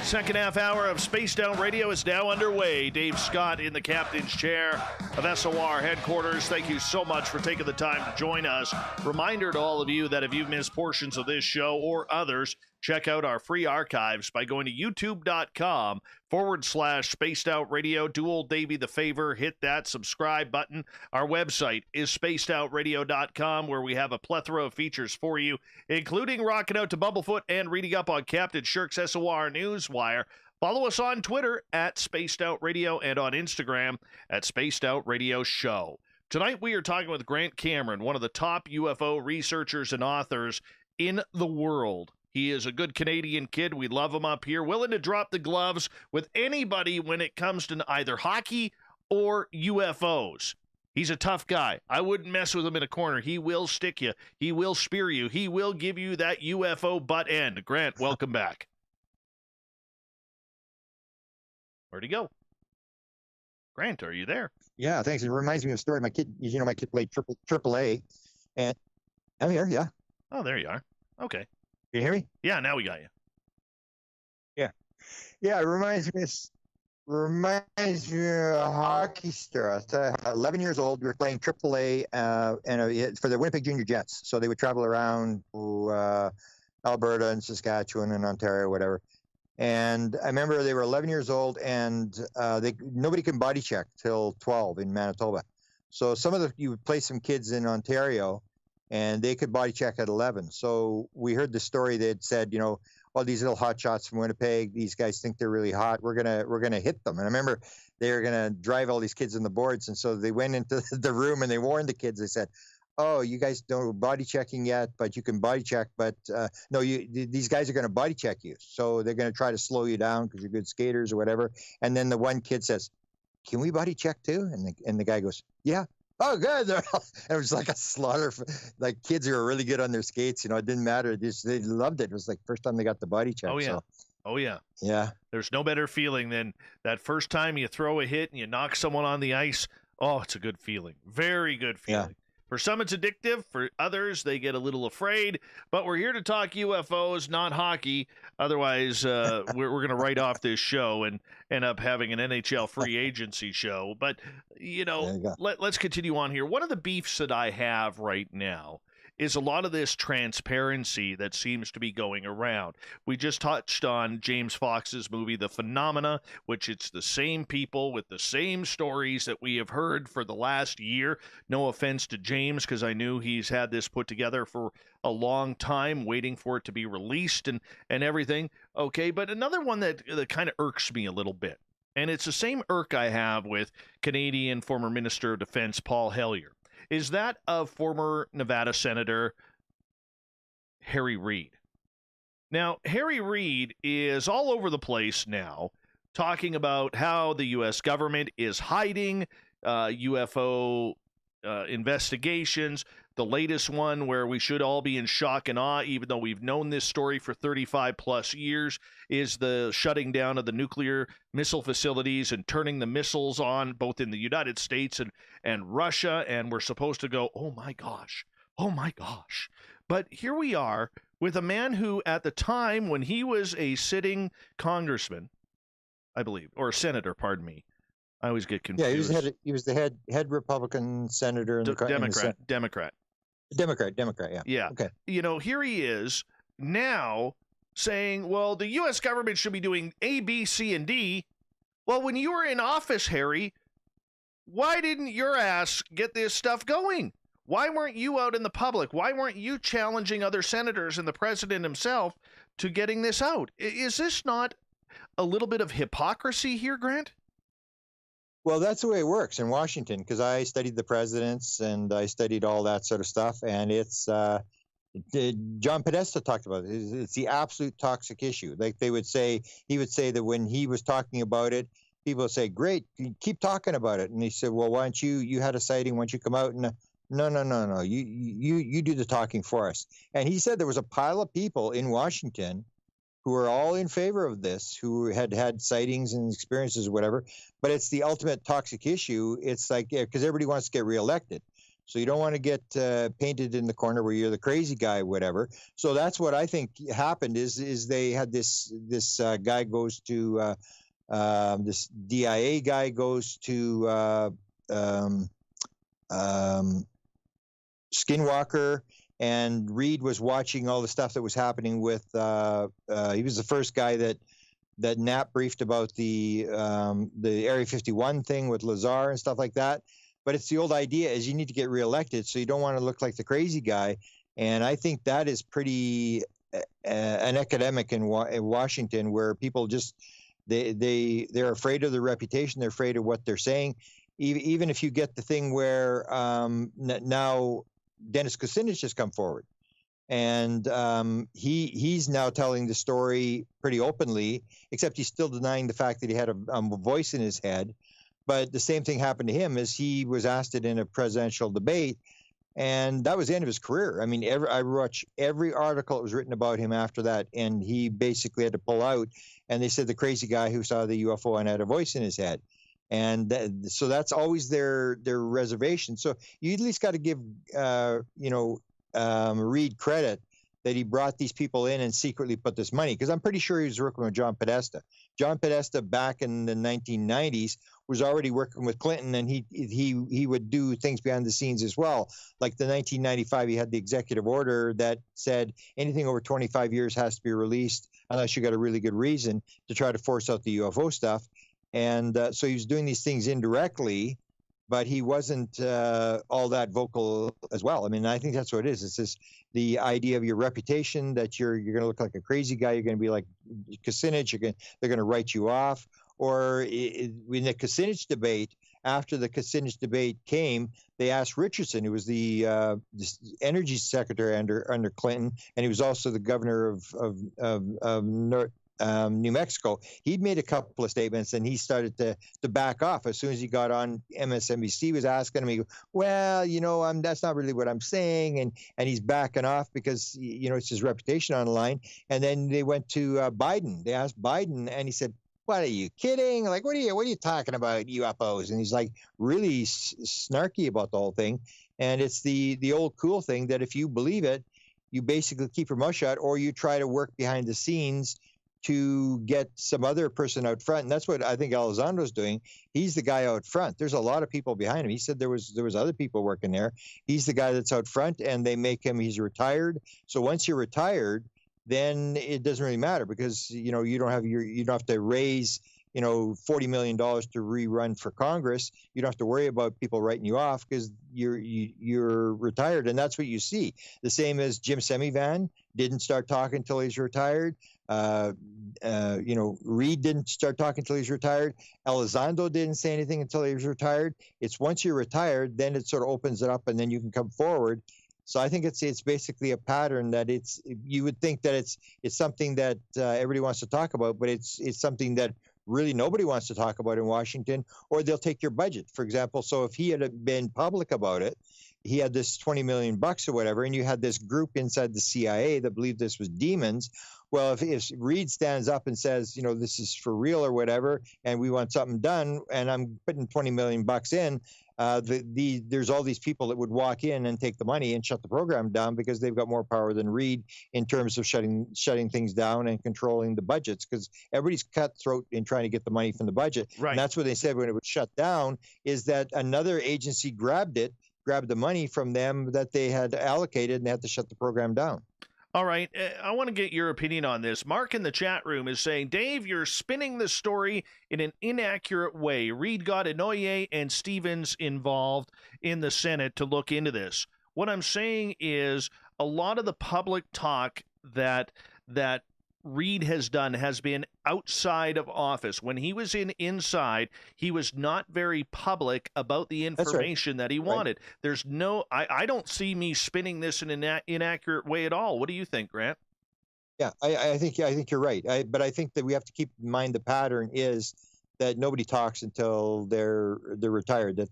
Second half hour of Spaced Out Radio is now underway. Dave Scott in the captain's chair of SOR headquarters. Thank you so much for taking the time to join us. Reminder to all of you that if you've missed portions of this show or others, check out our free archives by going to youtube.com/Spaced Out Radio. Do old Davey the favor, hit that subscribe button. Our website is spacedoutradio.com, where we have a plethora of features for you, including rocking out to Bumblefoot and reading up on Captain Shirk's SOR Newswire. Follow us on Twitter at Spaced Out Radio and on Instagram at Spaced Out Radio Show. Tonight we are talking with Grant Cameron, one of the top UFO researchers and authors in the world. He is a good Canadian kid. We love him up here, willing to drop the gloves with anybody when it comes to either hockey or UFOs. He's a tough guy. I wouldn't mess with him in a corner. He will stick you. He will spear you. He will give you that UFO butt end. Grant, welcome back. Where'd he go? Grant, are you there? Yeah, thanks. It reminds me of a story. My kid played triple A, and I'm here. Yeah. Oh, there you are. Okay. Can you hear me? Yeah, now we got you. Yeah. It reminds me of a hockey star. 11 years old. We were playing AAA for the Winnipeg Junior Jets. So they would travel around to Alberta and Saskatchewan and Ontario, whatever. And I remember they were 11 years old, and nobody can body check till 12 in Manitoba. So you would play some kids in Ontario, and they could body check at 11. So we heard the story that said, all these little hot shots from Winnipeg, these guys think they're really hot. We're gonna hit them. And I remember they were gonna drive all these kids in the boards, and so they went into the room and they warned the kids. They said, "Oh, you guys don't body checking yet, but you can body check. But no, these guys are gonna body check you. So they're gonna try to slow you down because you're good skaters or whatever." And then the one kid says, "Can we body check too?" And the guy goes, "Yeah." Oh, good. And it was like a slaughter. Like kids who were really good on their skates, it didn't matter. They loved it. It was like first time they got the body check. Oh, yeah. So. Oh, yeah. Yeah. There's no better feeling than that first time you throw a hit and you knock someone on the ice. Oh, it's a good feeling. Very good feeling. Yeah. For some, it's addictive. For others, they get a little afraid. But we're here to talk UFOs, not hockey. Otherwise, we're going to write off this show and end up having an NHL free agency show. But, let's continue on here. One of the beefs that I have right now is a lot of this transparency that seems to be going around. We just touched on James Fox's movie, The Phenomena, which it's the same people with the same stories that we have heard for the last year. No offense to James, because I knew he's had this put together for a long time, waiting for it to be released and everything. Okay, but another one that kind of irks me a little bit, and it's the same irk I have with Canadian former Minister of Defense Paul Hellyer, is that of former Nevada Senator Harry Reid. Now, Harry Reid is all over the place now, talking about how the U.S. government is hiding UFO investigations. The latest one, where we should all be in shock and awe, even though we've known this story for 35 plus years, is the shutting down of the nuclear missile facilities and turning the missiles on both in the United States and Russia. And we're supposed to go, oh my gosh. But here we are with a man who, at the time when he was a sitting congressman, I believe, or senator, pardon me, I always get confused. Yeah, he was the head Republican senator in the Democrat. Democrat, yeah. Yeah. Okay. Here he is now saying, well, the U.S. government should be doing A, B, C, and D. Well, when you were in office, Harry, why didn't your ass get this stuff going? Why weren't you out in the public? Why weren't you challenging other senators and the president himself to getting this out? Is this not a little bit of hypocrisy here, Grant? Well, that's the way it works in Washington, because I studied the presidents and I studied all that sort of stuff. And it's John Podesta talked about it. It's the absolute toxic issue. Like he would say that when he was talking about it, people would say, "Great, keep talking about it." And he said, "Well, why don't you had a sighting? Why don't you come out and no. You do the talking for us." And he said there was a pile of people in Washington who are all in favor of this, who had sightings and experiences or whatever. But it's the ultimate toxic issue. It's like, because everybody wants to get reelected. So you don't want to get painted in the corner where you're the crazy guy, whatever. So that's what I think happened is they had this guy goes to this DIA guy goes to Skinwalker, and Reed was watching all the stuff that was happening with. He was the first guy that Knapp briefed about the Area 51 thing with Lazar and stuff like that. But it's the old idea is you need to get reelected, so you don't want to look like the crazy guy. And I think that is pretty an academic in Washington, where people just they're afraid of their reputation, they're afraid of what they're saying. Even if you get the thing where now Dennis Kucinich has come forward, and he's now telling the story pretty openly, except he's still denying the fact that he had a voice in his head. But the same thing happened to him as he was asked it in a presidential debate, and that was the end of his career. I mean, I watched every article that was written about him after that, and he basically had to pull out. And they said the crazy guy who saw the UFO and had a voice in his head. And so that's always their reservation. So you at least got to give Reed credit that he brought these people in and secretly put this money, because I'm pretty sure he was working with John Podesta. John Podesta back in the 1990s was already working with Clinton, and he would do things behind the scenes as well. Like the 1995, he had the executive order that said anything over 25 years has to be released unless you got a really good reason, to try to force out the UFO stuff. And so he was doing these things indirectly, but he wasn't all that vocal as well. I mean, I think that's what it is. It's this the idea of your reputation, that you're going to look like a crazy guy. You're going to be like Kucinich. They're going to write you off. Or in the Kucinich debate, after the Kucinich debate came, they asked Richardson, who was the energy secretary under Clinton, and he was also the governor of New Mexico. He'd made a couple of statements, and he started to back off as soon as he got on MSNBC. He was asking him, well, that's not really what I'm saying, and he's backing off because it's his reputation on the line. And then they went to Biden. They asked Biden, and he said, "What are you kidding? Like, what are you talking about UFOs?" And he's like really snarky about the whole thing. And it's the old cool thing that if you believe it, you basically keep your mouth shut, or you try to work behind the scenes to get some other person out front. And that's what I think Elizondo's doing. He's the guy out front. There's a lot of people behind him. He said there was other people working there. He's the guy that's out front, and they make him, he's retired. So once you're retired, then it doesn't really matter, because you don't have to raise $40 million to rerun for Congress. You don't have to worry about people writing you off because you're retired. And that's what you see. The same as Jim Semivan didn't start talking until he's retired. Reed didn't start talking until he's retired. Elizondo didn't say anything until he was retired. It's once you're retired, then it sort of opens it up, and then you can come forward. So I think it's basically a pattern that you would think that it's something that everybody wants to talk about, but it's something that really nobody wants to talk about in Washington, or they'll take your budget. For example, so if he had been public about it, he had this $20 million or whatever, and you had this group inside the CIA that believed this was demons. Well, if Reed stands up and says, this is for real or whatever, and we want something done, and I'm putting $20 million in, there's all these people that would walk in and take the money and shut the program down, because they've got more power than Reed in terms of shutting things down and controlling the budgets, because everybody's cutthroat in trying to get the money from the budget. Right. And that's what they said when it was shut down, is that another agency grabbed the money from them that they had allocated, and they had to shut the program down. All right, I want to get your opinion on this. Mark in the chat room is saying, Dave, you're spinning the story in an inaccurate way. Reed got Inouye and Stevens involved in the Senate to look into this. What I'm saying is a lot of the public talk that Reid has done has been outside of office. When he was inside, he was not very public about the information that he wanted. There's no, I don't see me spinning this in an inaccurate way at all. What do you think, Grant? Yeah, I think you're right. But I think that we have to keep in mind the pattern is that nobody talks until they're retired. That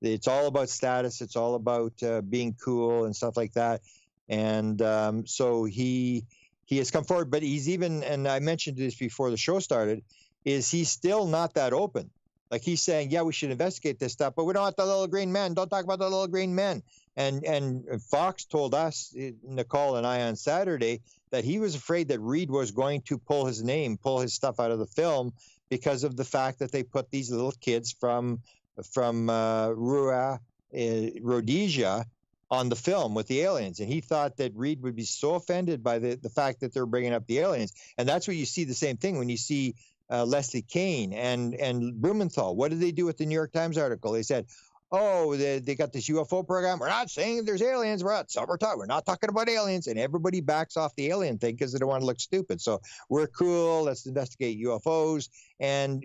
it's all about status. It's all about being cool and stuff like that. And so he has come forward, but he's even, and I mentioned this before the show started, is he's still not that open. Like he's saying, yeah, we should investigate this stuff, but we don't want the little green men. Don't talk about the little green men. And Fox told us, Nicole and I, on Saturday, that he was afraid that Reid was going to pull his stuff out of the film because of the fact that they put these little kids from Rhodesia on the film with the aliens. And he thought that Reid would be so offended by the fact that they're bringing up the aliens. And that's what you see the same thing when you see Leslie Kean and Blumenthal. What did they do with the New York Times article? They said, oh, they got this UFO program. We're not saying there's aliens. We're not talking about aliens. And everybody backs off the alien thing because they don't want to look stupid. So we're cool. Let's investigate UFOs. And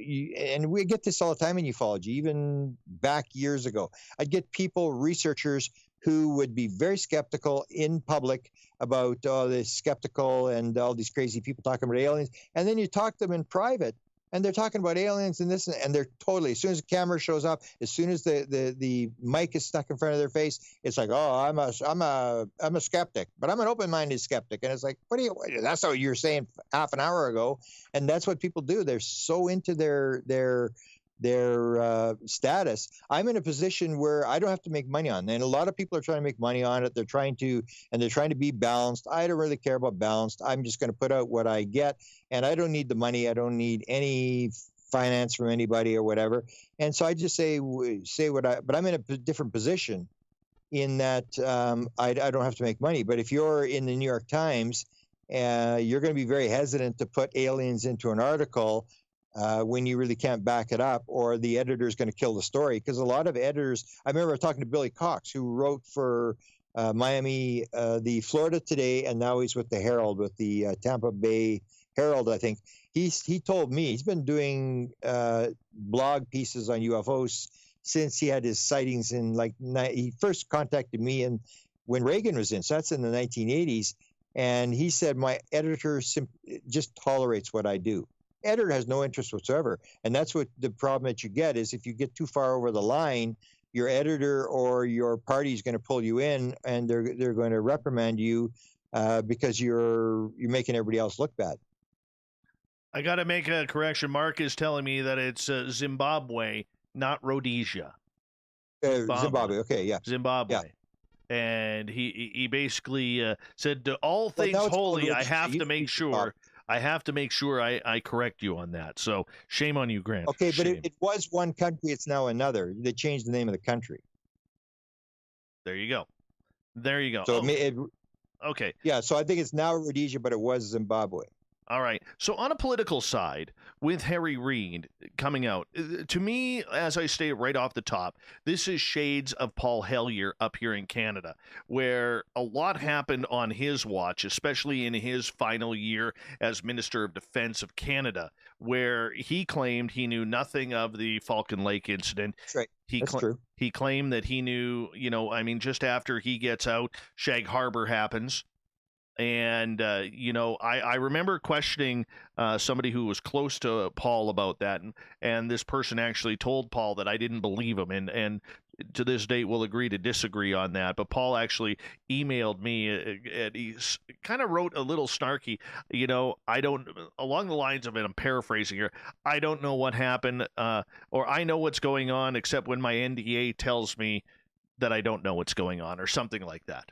we get this all the time in ufology, even back years ago. I'd get people, researchers, who would be very skeptical in public about this skeptical and all these crazy people talking about aliens. And then you talk to them in private, and they're talking about aliens and this, and they're totally, as soon as the camera shows up, as soon as the mic is stuck in front of their face, it's like, oh, I'm a skeptic, but I'm an open-minded skeptic. And it's like, that's what you were saying half an hour ago. And that's what people do. They're so into their status. I'm in a position where I don't have to make money on it. And a lot of people are trying to make money on it. They're trying to be balanced. I don't really care about balanced. I'm just going to put out what I get, and I don't need the money. I don't need any finance from anybody or whatever. And so I just say but I'm in a different position in that I don't have to make money. But if you're in the New York Times, you're going to be very hesitant to put aliens into an article when you really can't back it up, or the editor is going to kill the story. Because a lot of editors, I remember talking to Billy Cox, who wrote for Miami, the Florida Today, and now he's with the Herald, with the Tampa Bay Herald, I think. He told me he's been doing blog pieces on UFOs since he had his sightings he first contacted me when Reagan was in, so that's in the 1980s. And he said, my editor just tolerates what I do. Editor has no interest whatsoever. And that's what the problem that you get is, if you get too far over the line, your editor or your party is going to pull you in, and they're going to reprimand you because you're making everybody else look bad. I got to make a correction. Mark is telling me that it's Zimbabwe, not Rhodesia. Zimbabwe. Okay, yeah. Zimbabwe. Yeah. And he basically said, to all things holy, I have to make sure. I correct you on that. So shame on you, Grant. Okay, but it was one country. It's now another. They changed the name of the country. There you go. So okay. Yeah, so I think it's now Rhodesia, but it was Zimbabwe. All right. So on a political side, with Harry Reid coming out, to me, as I state right off the top, this is shades of Paul Hellyer up here in Canada, where a lot happened on his watch, especially in his final year as Minister of Defense of Canada, where he claimed he knew nothing of the Falcon Lake incident. That's right. That's true. He claimed that he knew, just after he gets out, Shag Harbor happens. And, I remember questioning somebody who was close to Paul about that. And this person actually told Paul that I didn't believe him. And to this date, we'll agree to disagree on that. But Paul actually emailed me, and he kind of wrote a little snarky, along the lines of it, I'm paraphrasing here, I don't know what happened, or I know what's going on, except when my NDA tells me that I don't know what's going on, or something like that.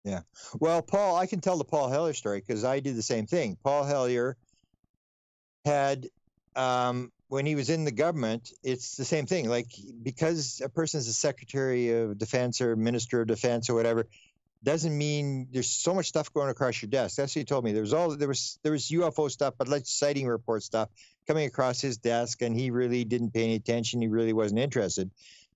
Yeah. Well, Paul, I can tell the Paul Hellyer story because I did the same thing. Paul Hellyer had, when he was in the government, it's the same thing. Like, because a person's a Secretary of Defense or Minister of Defense or whatever, doesn't mean there's so much stuff going across your desk. That's what he told me. There was UFO stuff, but like sighting report stuff coming across his desk, and he really didn't pay any attention. He really wasn't interested.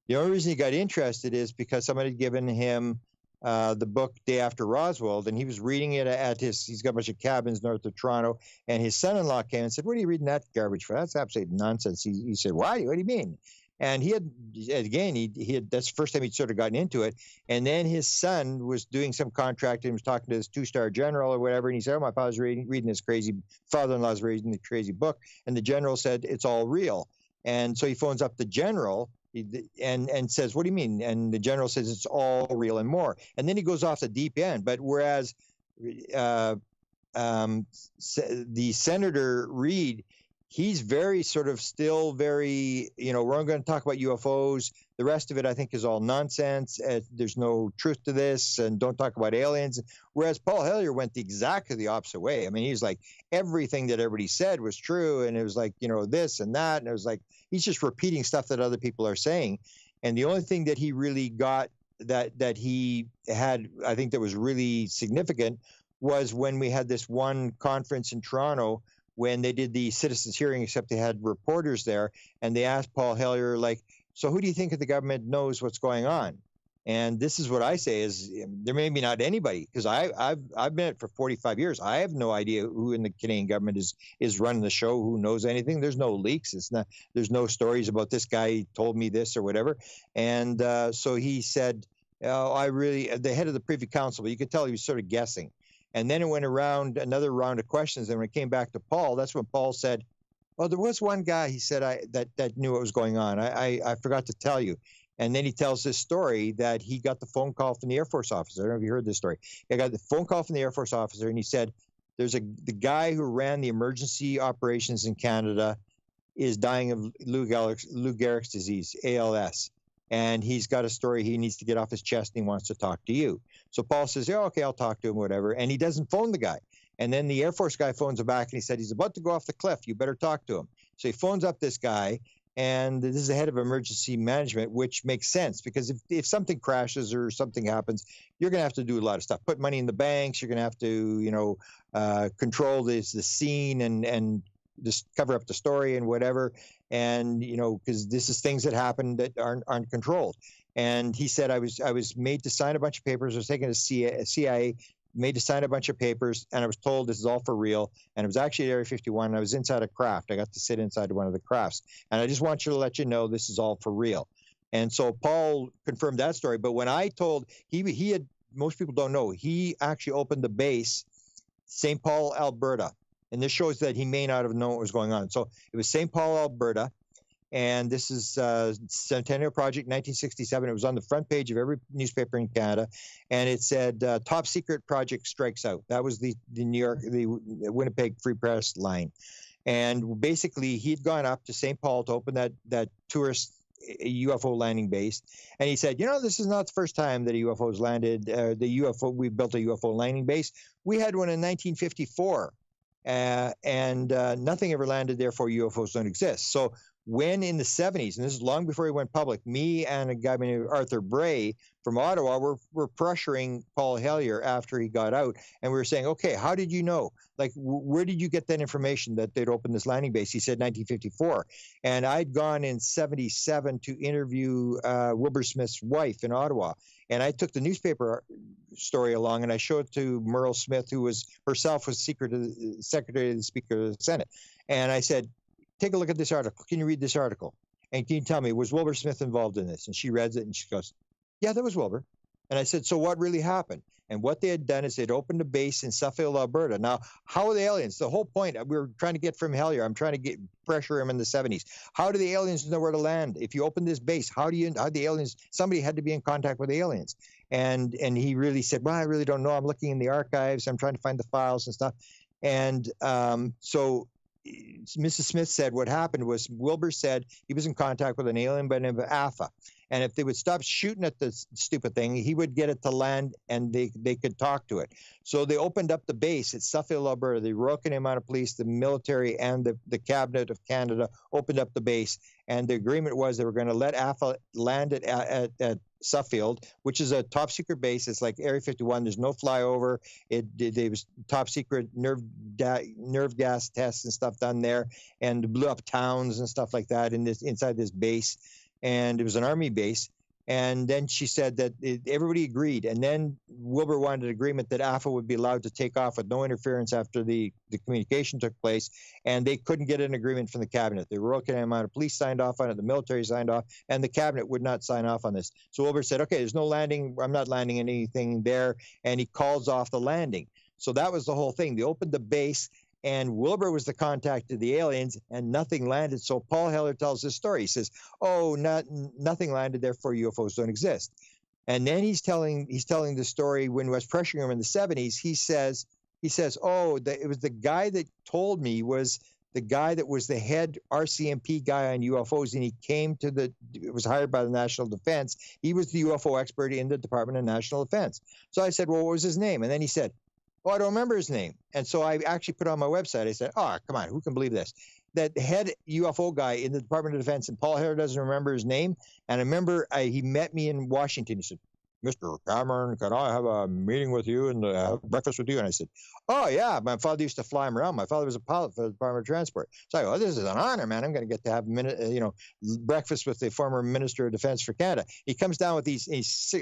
The only reason he got interested is because somebody had given him the book Day After Roswell, and he was reading it he's got a bunch of cabins north of Toronto, and his son-in-law came and said, "What are you reading that garbage for? That's absolute nonsense." He said, "Why? What do you mean?" And he had that's the first time he'd sort of gotten into it. And then his son was doing some contract and was talking to this 2-star general or whatever. And he said, "Oh, my father's reading this crazy, father-in-law's reading the crazy book." And the general said, "It's all real." And so he phones up the general and says, "What do you mean?" And the general says, "It's all real and more." And then he goes off the deep end. But whereas the Senator Reid, he's very sort of still very, we're going to talk about UFOs. The rest of it, I think, is all nonsense. There's no truth to this, and don't talk about aliens. Whereas Paul Hellyer went exactly the opposite way. I mean, he's like, everything that everybody said was true, and it was like, this and that, and it was like, he's just repeating stuff that other people are saying. And the only thing that he really got that he had, I think, that was really significant was when we had this one conference in Toronto when they did the citizens hearing, except they had reporters there, and they asked Paul Hellyer, like, "So who do you think of the government knows what's going on?" And this is what I say is, there may be not anybody, because I've been it for 45 years. I have no idea who in the Canadian government is running the show, who knows anything. There's no leaks. There's no stories about this guy told me this or whatever. And so he said, the head of the Privy Council, but you could tell he was sort of guessing. And then it went around another round of questions. And when it came back to Paul, that's when Paul said, "Oh, there was one guy," he said, that knew what was going on. I forgot to tell you." And then he tells this story that he got the phone call from the Air Force officer. I don't know if you heard this story. He got the phone call from the Air Force officer, and he said, the guy who ran the emergency operations in Canada is dying of Lou Gehrig's disease, ALS. And he's got a story he needs to get off his chest, and he wants to talk to you. So Paul says, "Yeah, okay, I'll talk to him, whatever." And he doesn't phone the guy. And then the Air Force guy phones him back, and he said, "He's about to go off the cliff. You better talk to him." So he phones up this guy, and this is the head of emergency management, which makes sense, because if something crashes or something happens, you're going to have to do a lot of stuff. Put money in the banks. You're going to have to, control the scene and just cover up the story and whatever. And, because this is things that happen that aren't controlled. And he said, I was made to sign a bunch of papers. I was taken to CIA, made to sign a bunch of papers, and I was told this is all for real. And it was actually at Area 51. And I was inside a craft. I got to sit inside one of the crafts. And I just want you to let you know this is all for real. And so Paul confirmed that story. But when I told, he had, most people don't know, he actually opened the base, St. Paul, Alberta. And this shows that he may not have known what was going on. So it was St. Paul, Alberta. And this is Centennial Project, 1967. It was on the front page of every newspaper in Canada. And it said, "Top secret project strikes out." That was the Winnipeg Free Press line. And basically, he'd gone up to St. Paul to open that tourist UFO landing base. And he said, "This is not the first time that a UFO's landed. We built a UFO landing base. We had one in 1954. And nothing ever landed, therefore UFOs don't exist." So when in the 70s, and this is long before he went public, me and a guy named Arthur Bray from Ottawa were pressuring Paul Hellyer after he got out, and we were saying, "Okay, how did you know? Like, where did you get that information that they'd opened this landing base?" He said 1954. And I'd gone in 77 to interview Wilbert Smith's wife in Ottawa. And I took the newspaper story along, and I showed it to Merle Smith, who was Secretary of the Speaker of the Senate. And I said, "Take a look at this article. Can you read this article? And can you tell me, was Wilbert Smith involved in this?" And she read it, and she goes, "Yeah, that was Wilbur." And I said, "So what really happened?" And what they had done is they'd opened a base in Suffield, Alberta. Now, how are the aliens? The whole point we were trying to get from Hellyer, I'm trying to pressure him in the 70s. How do the aliens know where to land? If you open this base, how the aliens, somebody had to be in contact with aliens. And he really said, "Well, I really don't know. I'm looking in the archives. I'm trying to find the files and stuff." And so Mrs. Smith said what happened was Wilbur said he was in contact with an alien by the name of Alpha. And if they would stop shooting at this stupid thing, he would get it to land, and they could talk to it. So they opened up the base at Suffield, Alberta. The Royal Canadian Mounted Police, the military, and the Cabinet of Canada opened up the base. And the agreement was they were going to let Alpha land at Suffield, which is a top secret base. It's like Area 51. There's no flyover. It was top secret nerve gas tests and stuff done there, and blew up towns and stuff like that inside this base. And it was an army base. And then she said that everybody agreed. And then Wilbur wanted an agreement that AFA would be allowed to take off with no interference after the communication took place. And they couldn't get an agreement from the cabinet. The Royal Canadian Mounted Police signed off on it, the military signed off, and the cabinet would not sign off on this. So Wilbur said, okay, there's no landing. I'm not landing anything there. And he calls off the landing. So that was the whole thing. They opened the base, and Wilbur was the contact to the aliens, and nothing landed. So Paul Heller tells this story. He says, "Oh, nothing landed, therefore UFOs don't exist." And then he's telling the story when West pressuring him in the 70s. He says, "Oh, it was the guy that told me was the guy that was the head RCMP guy on UFOs, and he came to was hired by the National Defense. He was the UFO expert in the Department of National Defense." So I said, "Well, what was his name?" And then he said, "Oh, I don't remember his name." And so I actually put on my website, I said, "Oh, come on, who can believe this?" That head UFO guy in the Department of Defense, and Paul Heller doesn't remember his name. And I remember he met me in Washington. He said, "Mr. Cameron, can I have a meeting with you and have breakfast with you?" And I said, "Oh, yeah, my father used to fly him around. My father was a pilot for the Department of Transport." So I go, "Oh, this is an honor, man. I'm going to get to have breakfast with the former Minister of Defense for Canada." He comes down with he's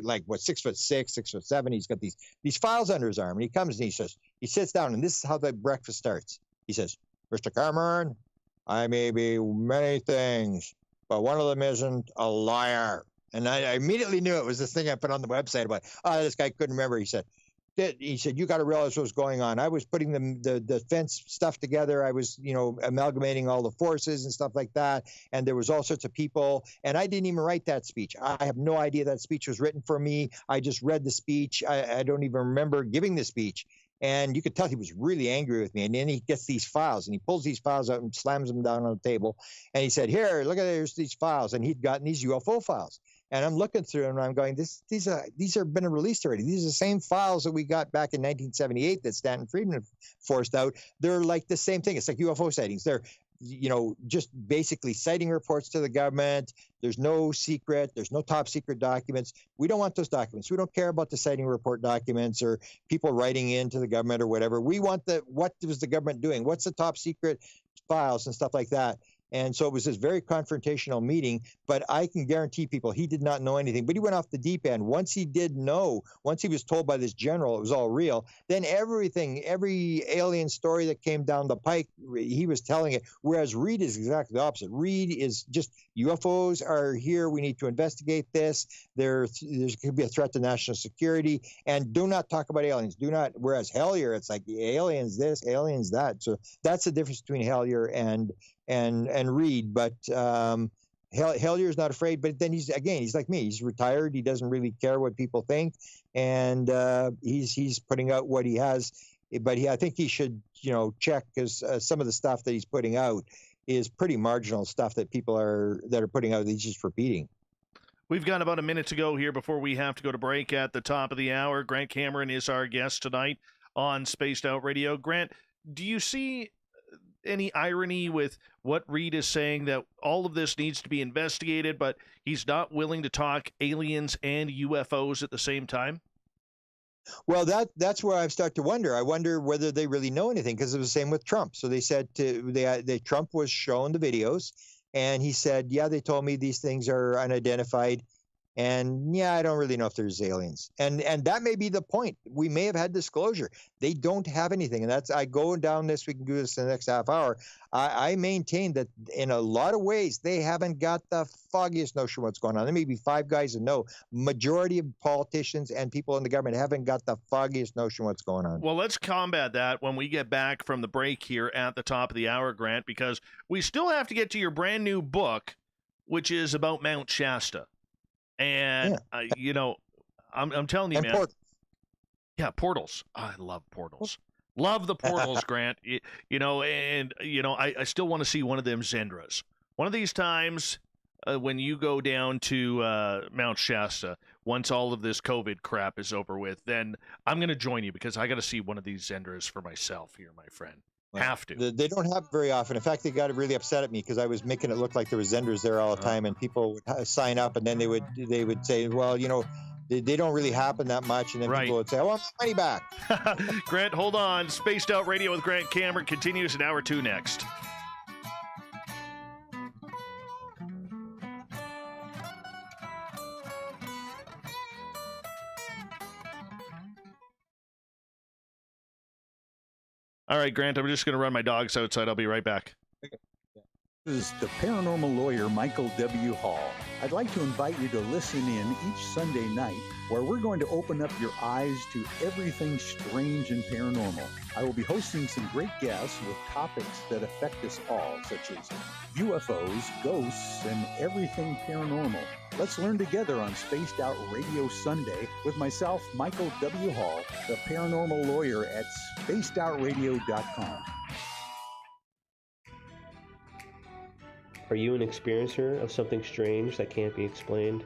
like, 6'6", 6'7". He's got these files under his arm. And he comes and he sits down, and this is how the breakfast starts. He says, "Mr. Cameron, I may be many things, but one of them isn't a liar." And I immediately knew it was this thing I put on the website about, this guy couldn't remember. He said, "You got to realize what was going on. I was putting the defense stuff together. I was, amalgamating all the forces and stuff like that. And there was all sorts of people. And I didn't even write that speech. I have no idea that speech was written for me. I just read the speech. I don't even remember giving the speech." And you could tell he was really angry with me. And then he gets these files, and he pulls these files out and slams them down on the table. And he said, "Here, look at there's these files." And he'd gotten these UFO files. And I'm looking through them, and I'm going, these are been released already. These are the same files that we got back in 1978 that Stanton Friedman forced out. They're like the same thing. It's like UFO sightings. They're, just basically citing reports to the government. There's no secret. There's no top secret documents. We don't want those documents. We don't care about the sighting report documents or people writing into the government or whatever. We want what was the government doing? What's the top secret files and stuff like that? And so it was this very confrontational meeting, but I can guarantee people he did not know anything. But he went off the deep end. Once he was told by this general it was all real, then every alien story that came down the pike, he was telling it. Whereas Reed is exactly the opposite. Reed is just, UFOs are here. We need to investigate this. There could be a threat to national security. And do not talk about aliens. Do not. Whereas Hellier, it's like aliens this, aliens that. So that's the difference between Hellier and Reed. But Hellier's not afraid, but then he's like me. He's retired. He doesn't really care what people think, and he's putting out what he has. But I think he should, check, because some of the stuff that he's putting out is pretty marginal stuff that people are putting out. He's just repeating. We've got about a minute to go here before we have to go to break at the top of the hour. Grant Cameron is our guest tonight on Spaced Out Radio. Grant, do you see any irony with what Reed is saying, that all of this needs to be investigated, but he's not willing to talk aliens and UFOs at the same time? Well, that's where I've started to wonder. I wonder whether they really know anything, because it was the same with Trump. So they said Trump was shown the videos, and he said, "Yeah, they told me these things are unidentified. And yeah, I don't really know if there's aliens." And that may be the point. We may have had disclosure. They don't have anything. And I go down this, we can do this in the next half hour. I maintain that in a lot of ways, they haven't got the foggiest notion what's going on. There may be 5 guys that know. Majority of politicians and people in the government haven't got the foggiest notion what's going on. Well, let's combat that when we get back from the break here at the top of the hour, Grant, because we still have to get to your brand new book, which is about Mount Shasta. And, I'm telling you, man. Yeah, portals. I love portals. Love the portals, Grant. I still want to see one of them Zendras. One of these times when you go down to Mount Shasta, once all of this COVID crap is over with, then I'm going to join you, because I got to see one of these Zendras for myself here, my friend. Well, have to. They don't happen very often. In fact, they got really upset at me because I was making it look like there were Zenders there all the time, and people would sign up, and then they would say, "Well, they don't really happen that much," and then people would say, "I want my money back." Grant, hold on. Spaced Out Radio with Grant Cameron continues in hour 2 next. All right, Grant, I'm just going to run my dogs outside. I'll be right back. This is the paranormal lawyer, Michael W. Hall. I'd like to invite you to listen in each Sunday night where we're going to open up your eyes to everything strange and paranormal. I will be hosting some great guests with topics that affect us all, such as UFOs, ghosts, and everything paranormal. Let's learn together on Spaced Out Radio Sunday with myself, Michael W. Hall, the paranormal lawyer at spacedoutradio.com. Are you an experiencer of something strange that can't be explained?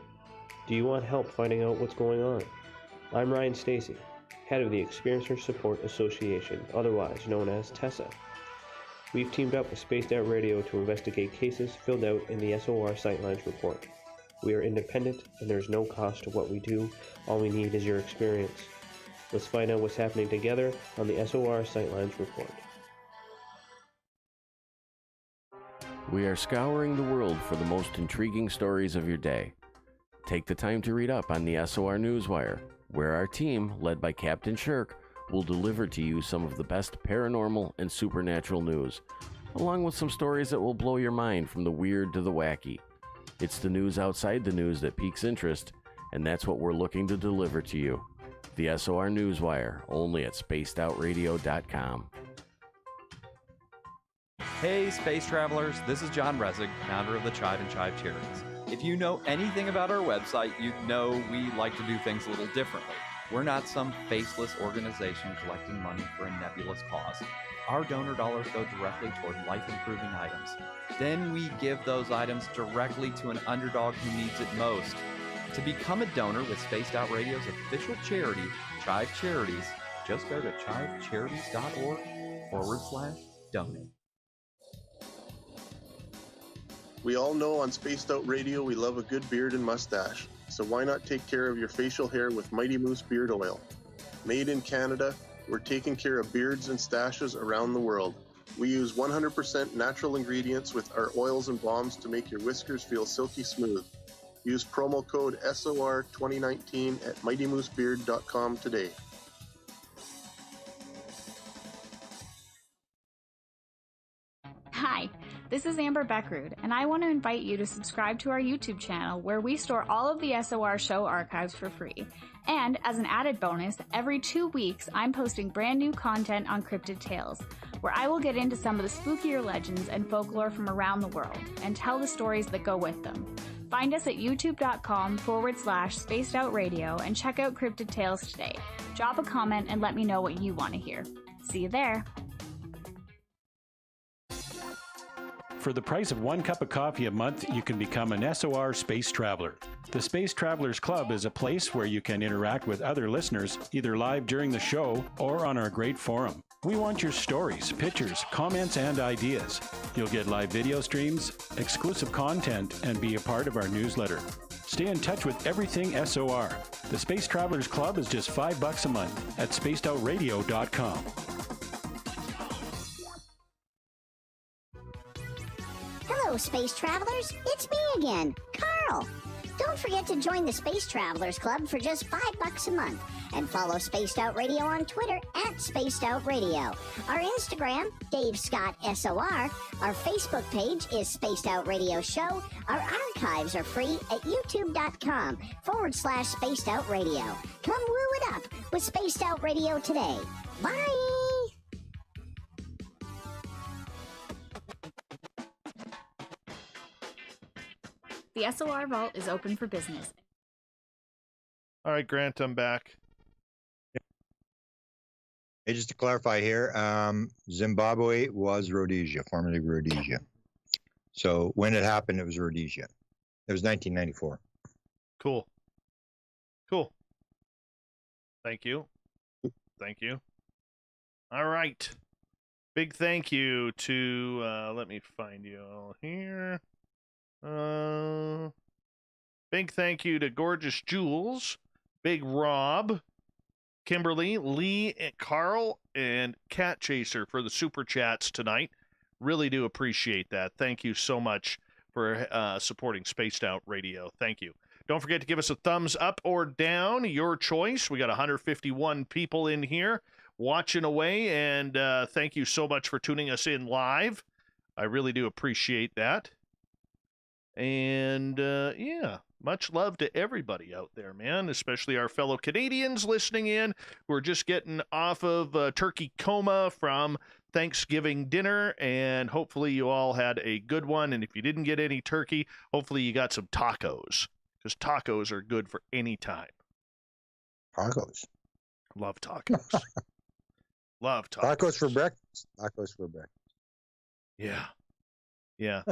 Do you want help finding out what's going on? I'm Ryan Stacy, head of the Experiencer Support Association, otherwise known as TESSA. We've teamed up with Spaced Out Radio to investigate cases filled out in the SOR Sightlines report. We are independent and there's no cost to what we do. All we need is your experience. Let's find out what's happening together on the SOR Sightlines report. We are scouring the world for the most intriguing stories of your day. Take the time to read up on the SOR Newswire, where our team, led by Captain Shirk, will deliver to you some of the best paranormal and supernatural news, along with some stories that will blow your mind from the weird to the wacky. It's the news outside the news that piques interest, and that's what we're looking to deliver to you. The SOR Newswire, only at spacedoutradio.com. Hey space travelers, this is John Resig, founder of the Chive and Chive Charities. If you know anything about our website, you know we like to do things a little differently. We're not some faceless organization collecting money for a nebulous cause. Our donor dollars go directly toward life-improving items. Then we give those items directly to an underdog who needs it most. To become a donor with Spaced Out Radio's official charity, Chive Charities, just go to chivecharities.org/donate. We all know on Spaced Out Radio we love a good beard and mustache, so why not take care of your facial hair with Mighty Moose Beard Oil? Made in Canada, we're taking care of beards and stashes around the world. We use 100% natural ingredients with our oils and balms to make your whiskers feel silky smooth. Use promo code SOR2019 at mightymoosebeard.com today. Hi, this is Amber Beckrud, and I want to invite you to subscribe to our YouTube channel where we store all of the SOR show archives for free. And as an added bonus, every 2 weeks I'm posting brand new content on Cryptid Tales, where I will get into some of the spookier legends and folklore from around the world and tell the stories that go with them. Find us at youtube.com/spacedoutradio and check out Cryptid Tales today. Drop a comment and let me know what you want to hear. See you there. For the price of 1 cup of coffee a month, you can become an SOR Space Traveler. The Space Travelers Club is a place where you can interact with other listeners, either live during the show or on our great forum. We want your stories, pictures, comments, and ideas. You'll get live video streams, exclusive content, and be a part of our newsletter. Stay in touch with everything SOR. The Space Travelers Club is just $5 a month at spacedoutradio.com. Hello, Space Travelers. It's me again, Carl. Don't forget to join the Space Travelers Club for just $5 a month and follow Spaced Out Radio on Twitter at Spaced Out Radio. Our Instagram, Dave Scott SOR. Our Facebook page is Spaced Out Radio Show. Our archives are free at youtube.com/Spaced Out Radio. Come woo it up with Spaced Out Radio today. Bye! The SOR Vault is open for business. All right, Grant, I'm back. Hey, just to clarify here, Zimbabwe was Rhodesia, formerly Rhodesia. So when it happened, it was Rhodesia. It was 1994. Cool. Thank you. All right. Big thank you to, let me find you all here. Big thank you to Gorgeous Jules, Big Rob, Kimberly, Lee, and Carl, and Cat Chaser for the super chats tonight. Really do appreciate that. Thank you so much for supporting Spaced Out Radio. Thank you. Don't forget to give us a thumbs up or down, your choice. We got 151 people in here. watching away, and thank you so much for tuning us in live. I really do appreciate that. And, yeah, much love to everybody out there, man, especially our fellow Canadians listening in who are just getting off of turkey coma from Thanksgiving dinner, and hopefully you all had a good one. And if you didn't get any turkey, hopefully you got some tacos, because tacos are good for any time. Tacos. Love tacos. Love tacos. Tacos for breakfast. Tacos for breakfast. Yeah. Yeah.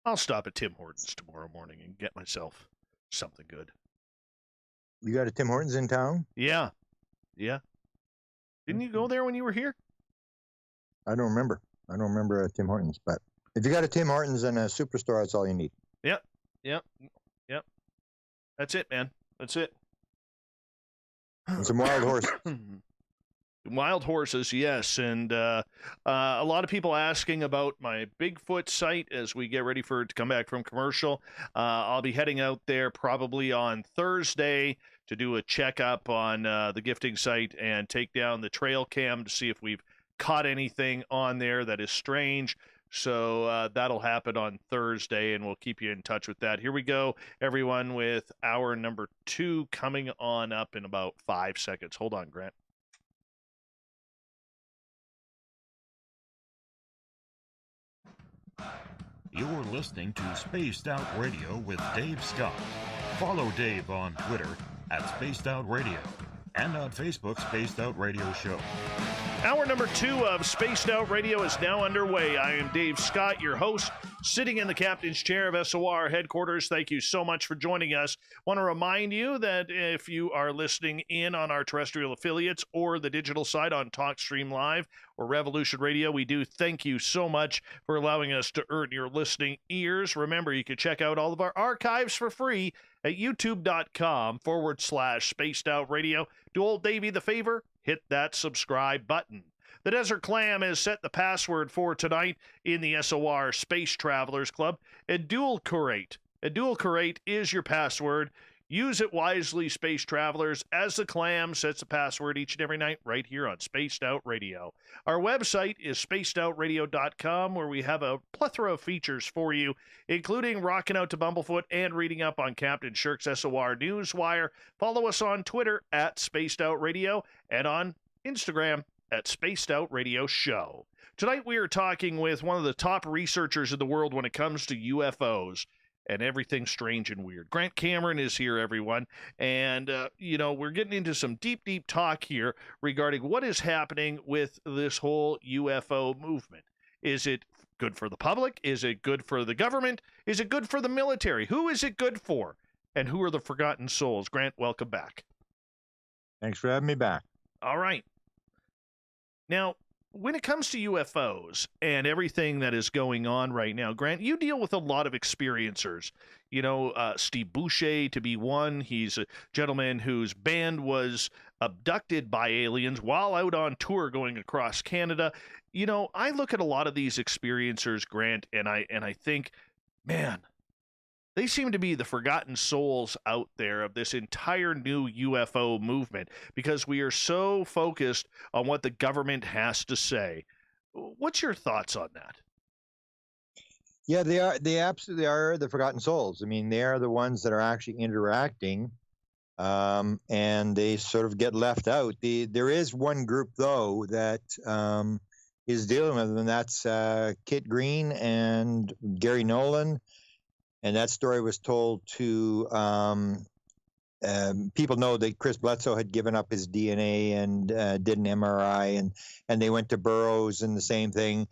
I'll stop at Tim Hortons tomorrow morning and get myself something good. You got a Tim Hortons in town? Yeah. Yeah. Didn't you go there when you were here? I don't remember. I don't remember a Tim Hortons, but if you got a Tim Hortons and a Superstore, that's all you need. Yep. Yep. Yep. That's it, man. That's it. And some wild horses. Wild horses, yes. And a lot of people asking about my Bigfoot site as we get ready for it to come back from commercial. I'll be heading out there probably on Thursday to do a checkup on the gifting site and take down the trail cam to see if we've caught anything on there that is strange. So that'll happen on Thursday, and we'll keep you in touch with that. Here we go, everyone, with hour number 2 coming on up in about 5 seconds. Hold on, Grant. You're listening to Spaced Out Radio with Dave Scott. Follow Dave on Twitter at Spaced Out Radio and on Facebook, Spaced Out Radio Show. Hour number 2 of Spaced Out Radio is now underway. I am Dave Scott, your host, sitting in the captain's chair of SOR headquarters. Thank you so much for joining us. Want to remind you that if you are listening in on our terrestrial affiliates or the digital side on TalkStream Live or Revolution Radio, we do thank you so much for allowing us to earn your listening ears. Remember, you can check out all of our archives for free at youtube.com/Spaced Out Radio. Do old Davey the favor, hit that subscribe button. The Desert Clam has set the password for tonight in the SOR Space Travelers Club. Edulcorate. Edulcorate is your password. Use it wisely, Space Travelers, as the Clam sets the password each and every night right here on Spaced Out Radio. Our website is spacedoutradio.com, where we have a plethora of features for you, including rocking out to Bumblefoot and reading up on Captain Shirk's SOR Newswire. Follow us on Twitter at Spaced Out Radio and on Instagram at Spaced Out Radio Show. Tonight we are talking with one of the top researchers in the world when it comes to UFOs and everything strange and weird. Grant Cameron is here, everyone. And, we're getting into some deep talk here regarding what is happening with this whole UFO movement. Is it good for the public? Is it good for the government? Is it good for the military? Who is it good for? And who are the forgotten souls? Grant, welcome back. Thanks for having me back. All right. Now, when it comes to UFOs and everything that is going on right now, Grant, you deal with a lot of experiencers. Steve Boucher to be one. He's a gentleman whose band was abducted by aliens while out on tour going across Canada. I look at a lot of these experiencers, Grant, and I think, man, they seem to be the forgotten souls out there of this entire new UFO movement because we are so focused on what the government has to say. What's your thoughts on that? Yeah, they are. They absolutely are the forgotten souls. I mean, they are the ones that are actually interacting, and they sort of get left out. There is one group, though, that is dealing with them, and that's Kit Green and Gary Nolan. And that story was told to people know that Chris Bledsoe had given up his DNA and did an MRI, and they went to Burroughs and the same thing.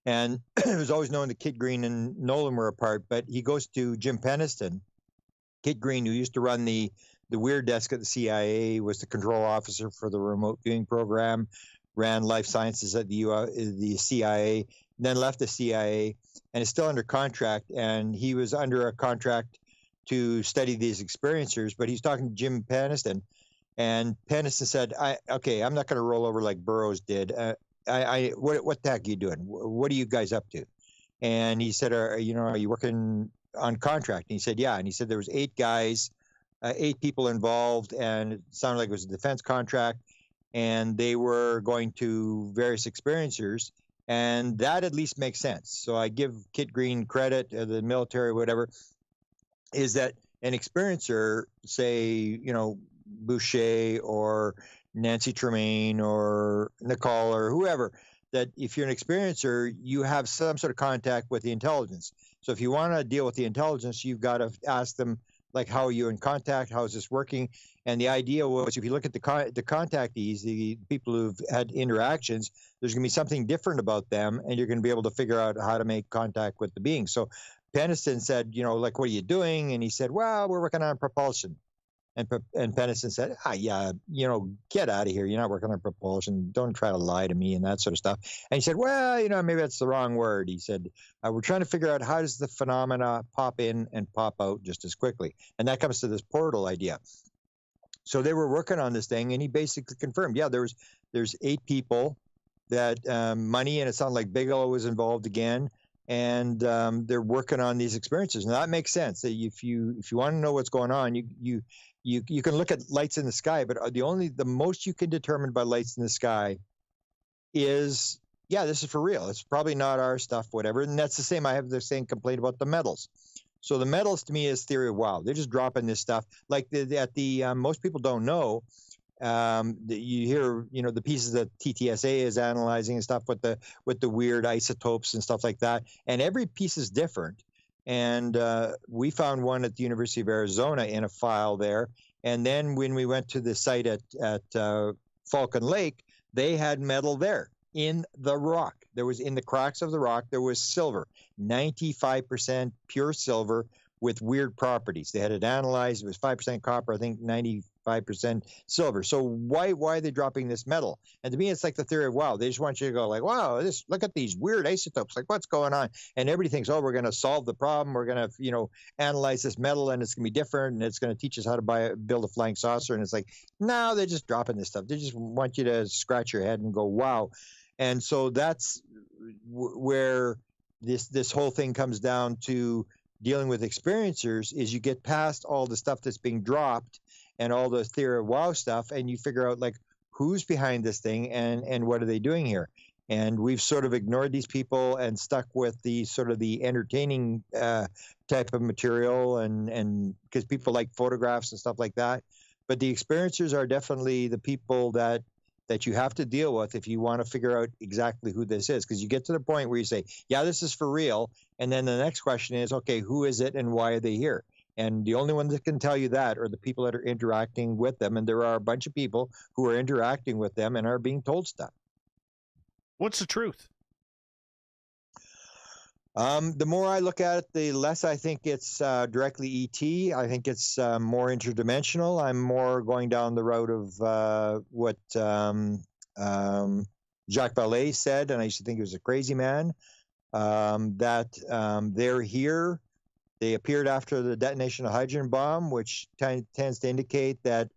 And it was always known that Kit Green and Nolan were apart, but he goes to Jim Peniston. Kit Green, who used to run the weird desk at the CIA, was the control officer for the remote viewing program, ran life sciences at the CIA, then left the CIA, and is still under contract. And he was under a contract to study these experiencers, but he's talking to Jim Peniston, and Peniston said, I'm not going to roll over like Burroughs did. What the heck are you doing? What are you guys up to? And he said, are you working on contract? And he said, yeah. And he said there was 8 guys, 8 people involved, and it sounded like it was a defense contract. and they were going to various experiencers, and that at least makes sense. So I give Kit Green credit, the military, whatever, is that an experiencer, say, Boucher or Nancy Tremaine or Nicole or whoever, that if you're an experiencer, you have some sort of contact with the intelligence. So if you want to deal with the intelligence, you've got to ask them, like, how are you in contact? How is this working? And the idea was, if you look at the contactees, the people who've had interactions, there's going to be something different about them, and you're going to be able to figure out how to make contact with the being. So Peniston said, like, what are you doing? And he said, well, we're working on propulsion. And Peniston said, yeah, get out of here. You're not working on propulsion. Don't try to lie to me and that sort of stuff. And he said, well, maybe that's the wrong word. He said, we're trying to figure out how does the phenomena pop in and pop out just as quickly. And that comes to this portal idea. So they were working on this thing, and he basically confirmed, yeah, there's 8 people that money, and it sounded like Bigelow was involved again. And they're working on these experiences. Now that makes sense. That if you want to know what's going on, you can look at lights in the sky, but the most you can determine by lights in the sky is, yeah, this is for real. It's probably not our stuff, whatever. And that's the same. I have the same complaint about the metals. So the metals to me is theory of wow. They're just dropping this stuff. Like most people don't know. You hear, the pieces that TTSA is analyzing and stuff with the weird isotopes and stuff like that. And every piece is different. And we found one at the University of Arizona in a file there. And then when we went to the site at Falcon Lake, they had metal there in the rock. There was, in the cracks of the rock, there was silver, 95% pure silver with weird properties. They had it analyzed. It was 5% copper, I think 95% silver. So why are they dropping this metal? And to me, it's like the theory of wow. They just want you to go like, wow, look at these weird isotopes. Like, what's going on? And everybody thinks, oh, we're going to solve the problem. We're going to, analyze this metal, and it's going to be different, and it's going to teach us how to build a flying saucer. And it's like, no, they're just dropping this stuff. They just want you to scratch your head and go, wow. And so that's where this whole thing comes down to dealing with experiencers, is you get past all the stuff that's being dropped and all the theory of wow stuff, and you figure out, like, who's behind this thing and what are they doing here. And we've sort of ignored these people and stuck with the sort of the entertaining type of material, and because people like photographs and stuff like that. But the experiencers are definitely the people that you have to deal with if you want to figure out exactly who this is, because you get to the point where you say, yeah, this is for real. And then the next question is, okay, who is it and why are they here? And the only ones that can tell you that are the people that are interacting with them. And there are a bunch of people who are interacting with them and are being told stuff. What's the truth? The more I look at it, the less I think it's directly ET. I think it's more interdimensional. I'm more going down the road of what Jacques Vallée said, and I used to think he was a crazy man, that they're here. They appeared after the detonation of the hydrogen bomb, which tends to indicate that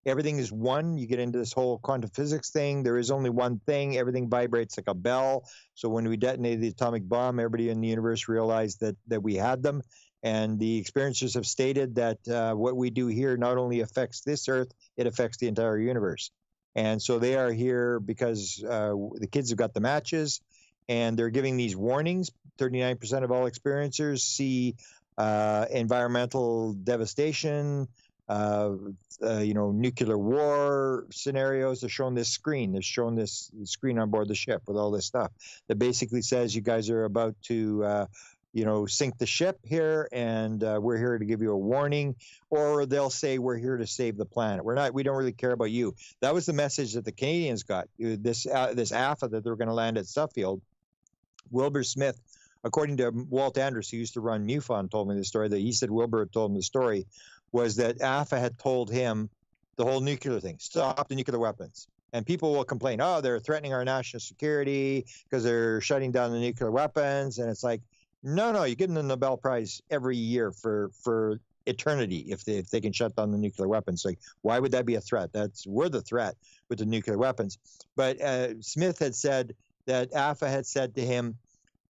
everything is one. You get into this whole quantum physics thing. There is only one thing. Everything vibrates like a bell. So when we detonated the atomic bomb, everybody in the universe realized that we had them. And the experiencers have stated that what we do here not only affects this Earth, it affects the entire universe. And so they are here because the kids have got the matches, and they're giving these warnings. 39% of all experiencers see environmental devastation, nuclear war scenarios. They're showing this screen. They're showing this screen on board the ship with all this stuff that basically says you guys are about to, sink the ship here, and we're here to give you a warning. Or they'll say we're here to save the planet. We don't really care about you. That was the message that the Canadians got. This AFA that they were going to land at Suffield. Wilbert Smith, according to Walt Andrus, who used to run MUFON, told me the story, that he said Wilbert told him the story, was that AFA had told him the whole nuclear thing, stop the nuclear weapons. And people will complain, oh, they're threatening our national security because they're shutting down the nuclear weapons. And it's like, no, you give them the Nobel Prize every year for eternity if they can shut down the nuclear weapons. Like, why would that be a threat? We're the threat with the nuclear weapons. But Smith had said that AFA had said to him,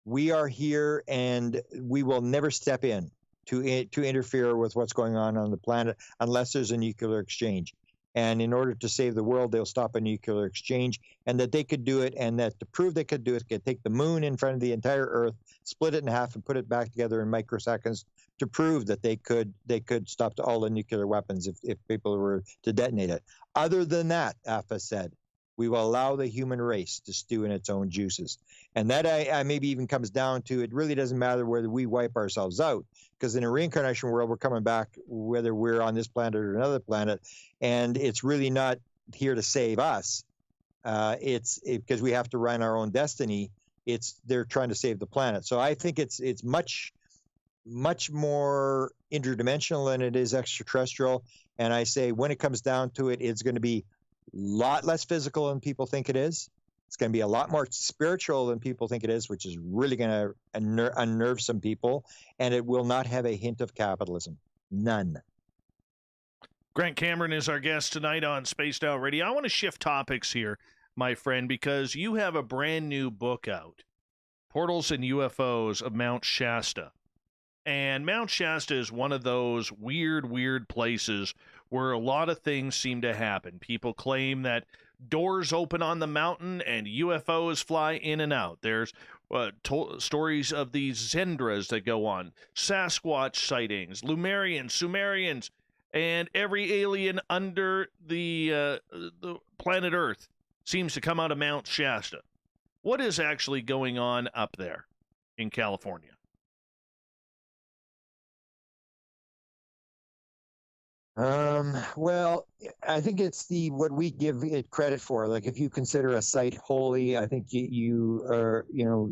we are here and we will never step in to interfere with what's going on the planet unless there's a nuclear exchange. And in order to save the world, they'll stop a nuclear exchange, and that they could do it, and that to prove they could do it, could take the moon in front of the entire Earth, split it in half, and put it back together in microseconds to prove that they could stop all the nuclear weapons if people were to detonate it. Other than that, AFA said, we will allow the human race to stew in its own juices. And that I maybe even comes down to, it really doesn't matter whether we wipe ourselves out, because in a reincarnation world, we're coming back, whether we're on this planet or another planet, and it's really not here to save us. It's because we have to run our own destiny. They're trying to save the planet. So I think it's much more interdimensional than it is extraterrestrial. And I say, when it comes down to it, it's going to be a lot less physical than people think it is. It's going to be a lot more spiritual than people think it is, which is really going to unnerve some people. And it will not have a hint of capitalism. None. Grant Cameron is our guest tonight on Spaced Out Radio. I want to shift topics here, my friend, because you have a brand new book out, Portals and UFOs of Mount Shasta. And Mount Shasta is one of those weird places where a lot of things seem to happen. People claim that doors open on the mountain and UFOs fly in and out. There's stories of these Zendras that go on, Sasquatch sightings, Lumerians, Sumerians, and every alien under the planet Earth seems to come out of Mount Shasta. What is actually going on up there in California? Well, I think it's what we give it credit for. Like, if you consider a site holy, I think you are,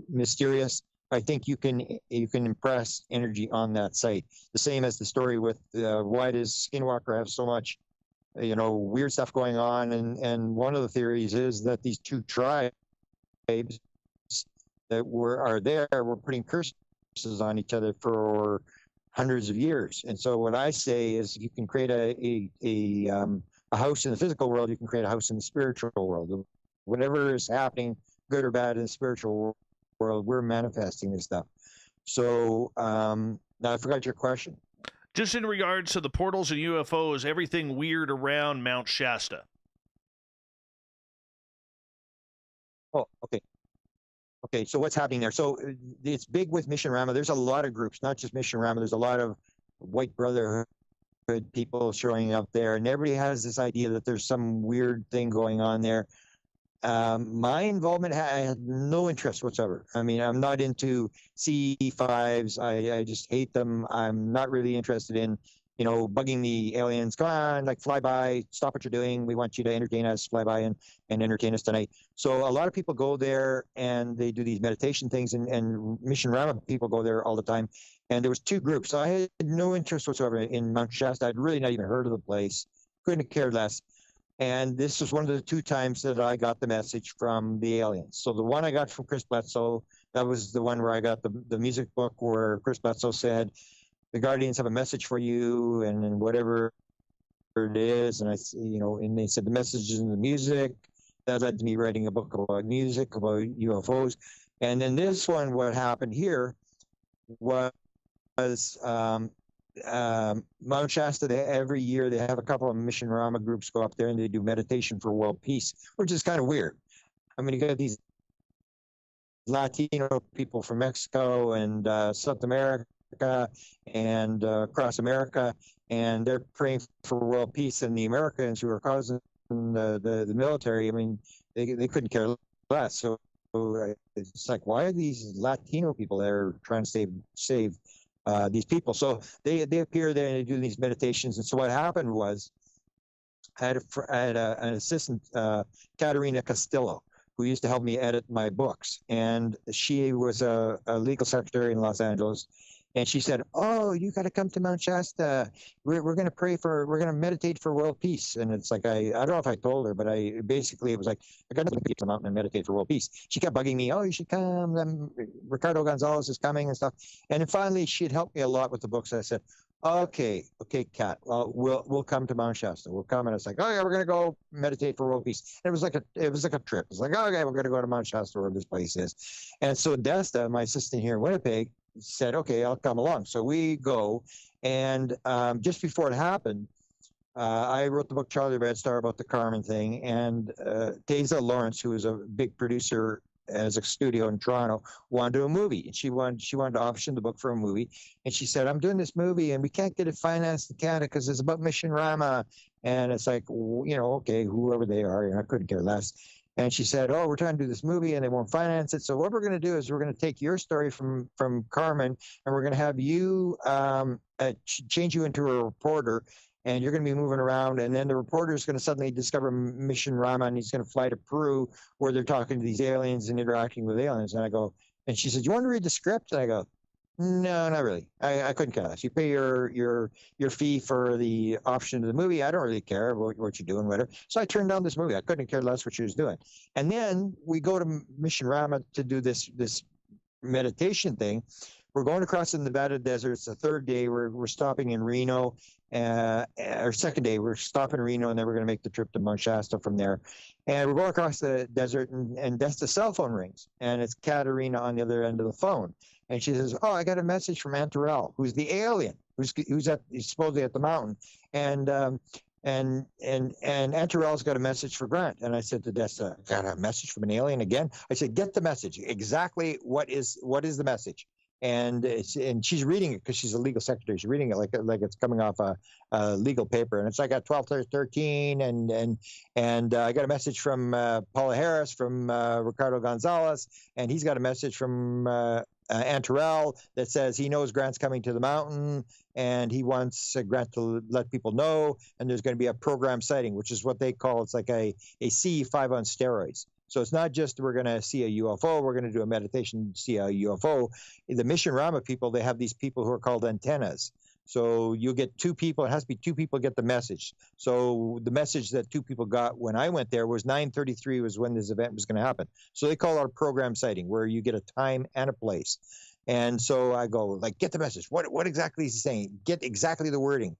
mysterious. I think you can impress energy on that site. The same as the story with why does Skinwalker have so much, weird stuff going on? And one of the theories is that these two tribes that are there were putting curses on each other for hundreds of years. And so what I say is, you can create a house in the physical world, you can create a house in the spiritual world. Whatever is happening, good or bad, in the spiritual world, we're manifesting this stuff. So now I forgot your question. Just in regards to the portals and UFOs, everything weird around Mount Shasta. Oh, okay. Okay, so what's happening there? So it's big with Mission Rama. There's a lot of groups, not just Mission Rama. There's a lot of White Brotherhood people showing up there, and everybody has this idea that there's some weird thing going on there. My involvement, I had no interest whatsoever. I mean, I'm not into C5s. I just hate them. I'm not really interested in, bugging the aliens. Come on, like, fly by, stop what you're doing. We want you to entertain us, fly by and entertain us tonight. So a lot of people go there and they do these meditation things, and Mission Rama people go there all the time. And there was two groups. So I had no interest whatsoever in Mount Shasta. I'd really not even heard of the place. Couldn't care less. And this was one of the two times that I got the message from the aliens. So the one I got from Chris Bledsoe, that was the one where I got the music book where Chris Bledsoe said, the Guardians have a message for you, and whatever it is. And and they said the message is in the music. That led to me writing a book about music, about UFOs. And then this one, what happened here was Mount Shasta. Every year they have a couple of Mission Rama groups go up there and they do meditation for world peace, which is kind of weird. I mean, you got these Latino people from Mexico and South America and across America, and they're praying for world peace. And the Americans who are causing the military, I mean, they couldn't care less. So it's like, why are these Latino people there trying to save these people? So they appear there and they do these meditations. And so what happened was, I had an assistant, Katerina Castillo, who used to help me edit my books, and she was a legal secretary in Los Angeles. And she said, "Oh, you got to come to Mount Shasta. We're going to meditate for world peace." And it's like, I don't know if I told her, but it was like, I got to come out and meditate for world peace. She kept bugging me, "Oh, you should come. Ricardo Gonzalez is coming," and stuff. And then finally, she'd helped me a lot with the books. I said, "Okay, Kat. Well, we'll come to Mount Shasta. We'll come." And it's like, "Oh yeah, we're going to go meditate for world peace." And it was like a trip. It's like, "Okay, we're going to go to Mount Shasta, where this place is." And so Desta, my assistant here in Winnipeg, said, "Okay, I'll come along." So we go, and just before it happened, I wrote the book Charlie Red Star about the Carmen thing, and Daisy Lawrence, who was a big producer as a studio in Toronto, wanted to do a movie, and she wanted to option the book for a movie. And she said, "I'm doing this movie, and we can't get it financed in Canada because it's about Mission Rama." And it's like, okay, whoever they are, I couldn't care less. And she said, "Oh, we're trying to do this movie, and they won't finance it. So what we're going to do is we're going to take your story from Carmen, and we're going to have you change you into a reporter." And you're going to be moving around, and then the reporter is going to suddenly discover Mission Rama, and he's going to fly to Peru where they're talking to these aliens and interacting with aliens. And I go, and she said, "You want to read the script?" And I go, "No, not really. I couldn't care less. You pay your fee for the option of the movie. I don't really care what you're doing, whatever." So I turned down this movie. I couldn't care less what she was doing. And then we go to Mission Rama to do this meditation thing. We're going across the Nevada desert. It's the third day. We're stopping in Reno. Our second day, we're stopping in Reno, and then we're going to make the trip to Mount Shasta from there. And we're going across the desert, and that's the cell phone rings, and it's Katerina on the other end of the phone. And she says, "Oh, I got a message from Aunt Terrell, who's the alien, who's supposedly at the mountain." And Aunt Terrell's got a message for Grant. And I said to Desta, "Got a message from an alien again?" I said, "Get the message. Exactly what is the message?" And she's reading it because she's a legal secretary. She's reading it like it's coming off a legal paper, and it's like at 12:13, and I got a message from Paula Harris, from Ricardo Gonzalez, and he's got a message from Aunt Terrell that says he knows Grant's coming to the mountain, and he wants Grant to let people know, and there's going to be a program sighting, which is what they call, it's like a C5 on steroids. So it's not just we're going to see a UFO, we're going to do a meditation, see a UFO. The Mission Rama people, they have these people who are called antennas. So you'll get two people, it has to be two people get the message. So the message that two people got when I went there was 9:33 was when this event was going to happen. So they call it a program sighting, where you get a time and a place. And so I go, like, get the message. What exactly is he saying? Get exactly the wording.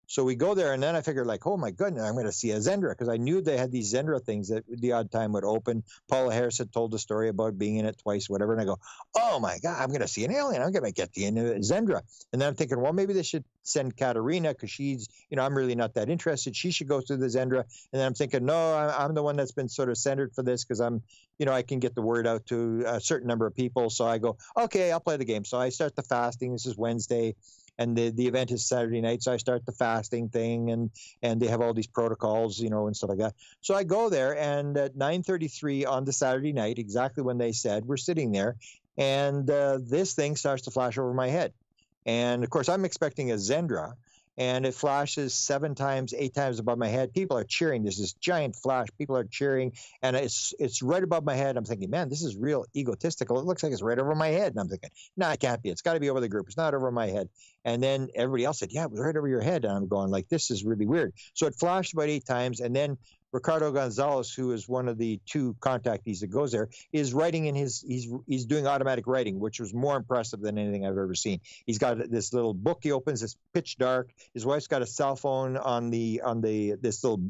So we go there, and then I figured, like, oh my goodness, I'm going to see a Zendra, because I knew they had these Zendra things that the odd time would open. Paula Harris had told the story about being in it twice, whatever. And I go, oh my God, I'm going to see an alien. I'm going to get the Zendra. And then I'm thinking, well, maybe they should send Katerina, because she's, I'm really not that interested. She should go through the Zendra. And then I'm thinking, no, I'm the one that's been sort of centered for this, because I'm, I can get the word out to a certain number of people. So I go, okay, I'll play the game. So I start the fasting. This is Wednesday. And the event is Saturday night, so I start the fasting thing, and they have all these protocols, and stuff like that. So I go there, and at 9:33 on the Saturday night, exactly when they said, we're sitting there, and this thing starts to flash over my head. And, of course, I'm expecting a Zendra, and it flashes 7 times, 8 times above my head. People are cheering. There's this giant flash. People are cheering, and it's right above my head. I'm thinking, man, this is real egotistical. It looks like it's right over my head. And I'm thinking, no, it can't be. It's got to be over the group. It's not over my head. And then everybody else said, yeah, it was right over your head. And I'm going, like, this is really weird. So it flashed about 8 times, and then Ricardo Gonzalez, who is one of the 2 contactees that goes there, is writing in he's doing automatic writing, which was more impressive than anything I've ever seen. He's got this little book he opens, it's pitch dark. His wife's got a cell phone on this little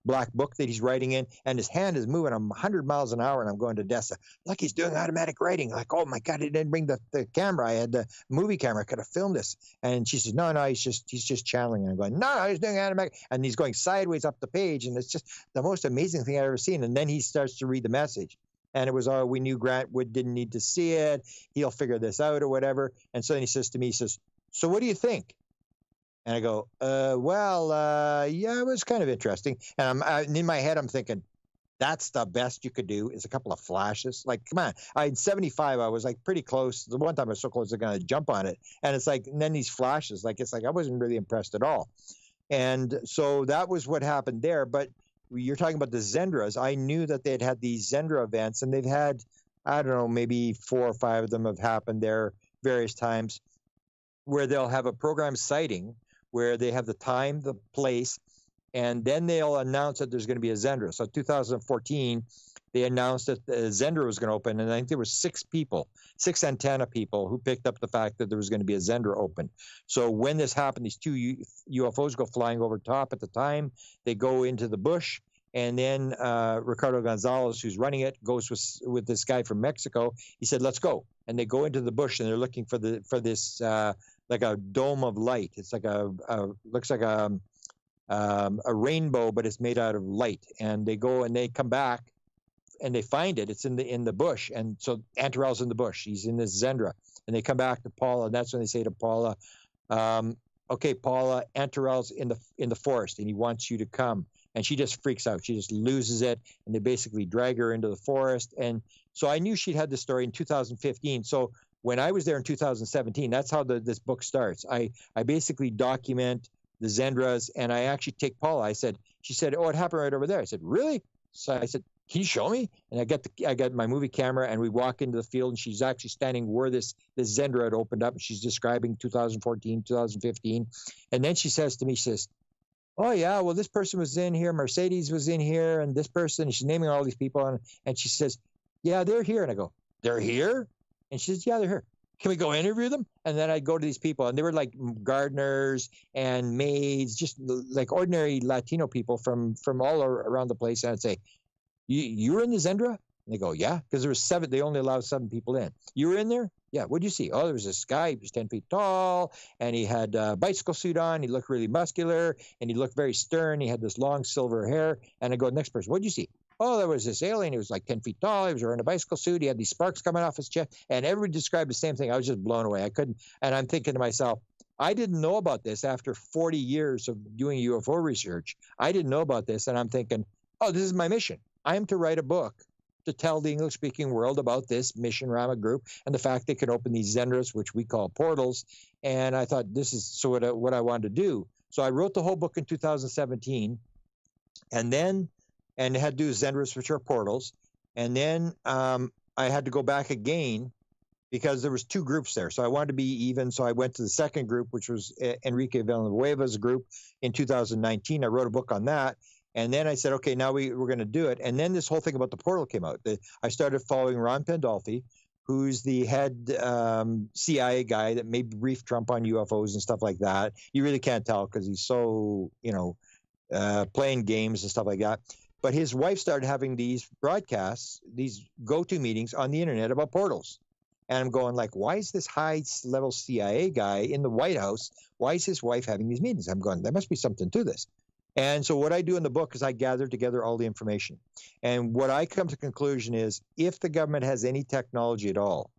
black book that he's writing in, and his hand is moving 100 miles an hour, and I'm going to Dessa, like he's doing automatic writing. Like, oh my God, he didn't bring the camera. I had the movie camera. I could have filmed this. And she says, no, he's just channeling. And I'm going, no, he's doing automatic. And he's going sideways up the page, and it's just the most amazing thing I've ever seen. And then he starts to read the message. And it was, we knew Grant didn't need to see it. He'll figure this out or whatever. And so then he says to me, so what do you think? And I go, yeah, it was kind of interesting. And in my head, I'm thinking, that's the best you could do is a couple of flashes. Like, come on. I had 75. I was like pretty close. The one time I was so close, they're going to jump on it. And it's like, and then these flashes, like, it's like, I wasn't really impressed at all. And so that was what happened there. But you're talking about the Zendras. I knew that they'd had these Zendra events, and they've had, I don't know, maybe 4 or 5 of them have happened there various times, where they'll have a program sighting where they have the time, the place, and then they'll announce that there's going to be a Zendra. So 2014, they announced that the Zendra was going to open, and I think there were 6 antenna people who picked up the fact that there was going to be a Zendra open. So when this happened, these 2 UFOs go flying over top at the time. They go into the bush, and then Ricardo Gonzalez, who's running it, goes with this guy from Mexico. He said, let's go. And they go into the bush, and they're looking for this like a dome of light. It's like looks like a a rainbow, but it's made out of light. And they go and they come back and they find it. It's in the bush. And so Antarel's in the bush. He's in this Zendra. And they come back to Paula, and that's when they say to Paula, okay, Paula, Antarel's in the forest, and he wants you to come. And she just freaks out. She just loses it, and they basically drag her into the forest. And so I knew she'd had this story in 2015. So when I was there in 2017, that's how this book starts. I basically document the Zendras, and I actually take Paula. She said, oh, it happened right over there. I said, really? So I said, can you show me? And I got my movie camera, and we walk into the field, and she's actually standing where this Zendra had opened up, and she's describing 2014, 2015. And then she says to me, she says, oh, yeah, well, this person was in here. Mercedes was in here, and this person. And she's naming all these people. And she says, yeah, they're here. And I go, they're here? And she says, yeah, they're here. Can we go interview them? And then I go to these people, and they were like gardeners and maids, just like ordinary Latino people from all around the place. And I'd say, you were in the Zendra? And they go, yeah, because there was 7. They only allowed 7 people in. You were in there? Yeah. What'd you see? Oh, there was this guy. He was 10 feet tall, and he had a bicycle suit on. He looked really muscular, and he looked very stern. He had this long silver hair. And I go, next person, what'd you see? Oh, there was this alien. He was like 10 feet tall. He was wearing a bicycle suit. He had these sparks coming off his chest. And everybody described the same thing. I was just blown away. I couldn't. And I'm thinking to myself, I didn't know about this after 40 years of doing UFO research. I didn't know about this. And I'm thinking, oh, this is my mission. I am to write a book to tell the English-speaking world about this Mission Rama group and the fact they can open these Zendras, which we call portals. And I thought, this is sort of what I wanted to do. So I wrote the whole book in 2017, and it had to do with Zendras, which are portals. And then I had to go back again because there was 2 groups there. So I wanted to be even. So I went to the second group, which was Enrique Villanueva's group in 2019. I wrote a book on that. And then I said, okay, now we're going to do it. And then this whole thing about the portal came out. I started following Ron Pandolfi, who's the head CIA guy that maybe briefed Trump on UFOs and stuff like that. You really can't tell because he's so, playing games and stuff like that. But his wife started having these broadcasts, these go-to meetings on the internet about portals. And I'm going like, why is this high-level CIA guy in the White House, why is his wife having these meetings? I'm going, there must be something to this. And so what I do in the book is I gather together all the information. And what I come to the conclusion is if the government has any technology at all,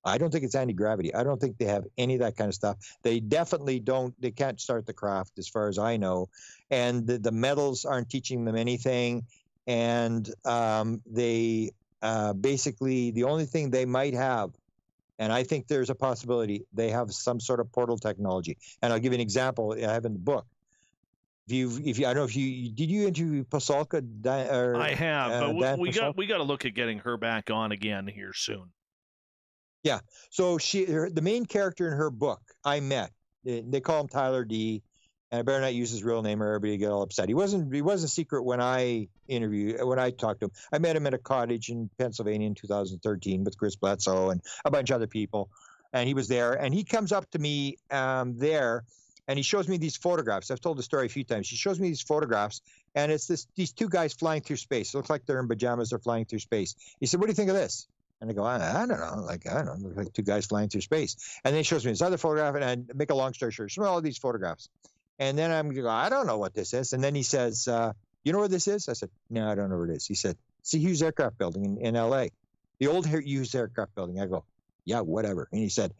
I don't think it's anti-gravity. I don't think they have any of that kind of stuff. They definitely they can't start the craft as far as I know. And the metals aren't teaching them anything. And they basically, the only thing they might have, and I think there's a possibility, they have some sort of portal technology. And I'll give you an example I have in the book. If you, I don't know if you did you interview Pasolka? I have, but we got to look at getting her back on again here soon. Yeah, so the main character in her book I met. They call him Tyler D, and I better not use his real name or everybody get all upset. He wasn't secret when I talked to him. I met him at a cottage in Pennsylvania in 2013 with Chris Bledsoe and a bunch of other people, and he was there. And he comes up to me there. And he shows me these photographs. I've told the story a few times. He shows me these photographs, and it's these 2 guys flying through space. It looks like they're in pajamas. They're flying through space. He said, what do you think of this? And I go, I don't know. Like 2 guys flying through space. And then he shows me this other photograph, and I make a long story short, show me all these photographs. And then I'm going, I don't know what this is. And then he says, you know where this is? I said, no, I don't know where it is. He said, it's the Hughes Aircraft Building in L.A., the old Hughes Aircraft Building. I go, yeah, whatever. And he said,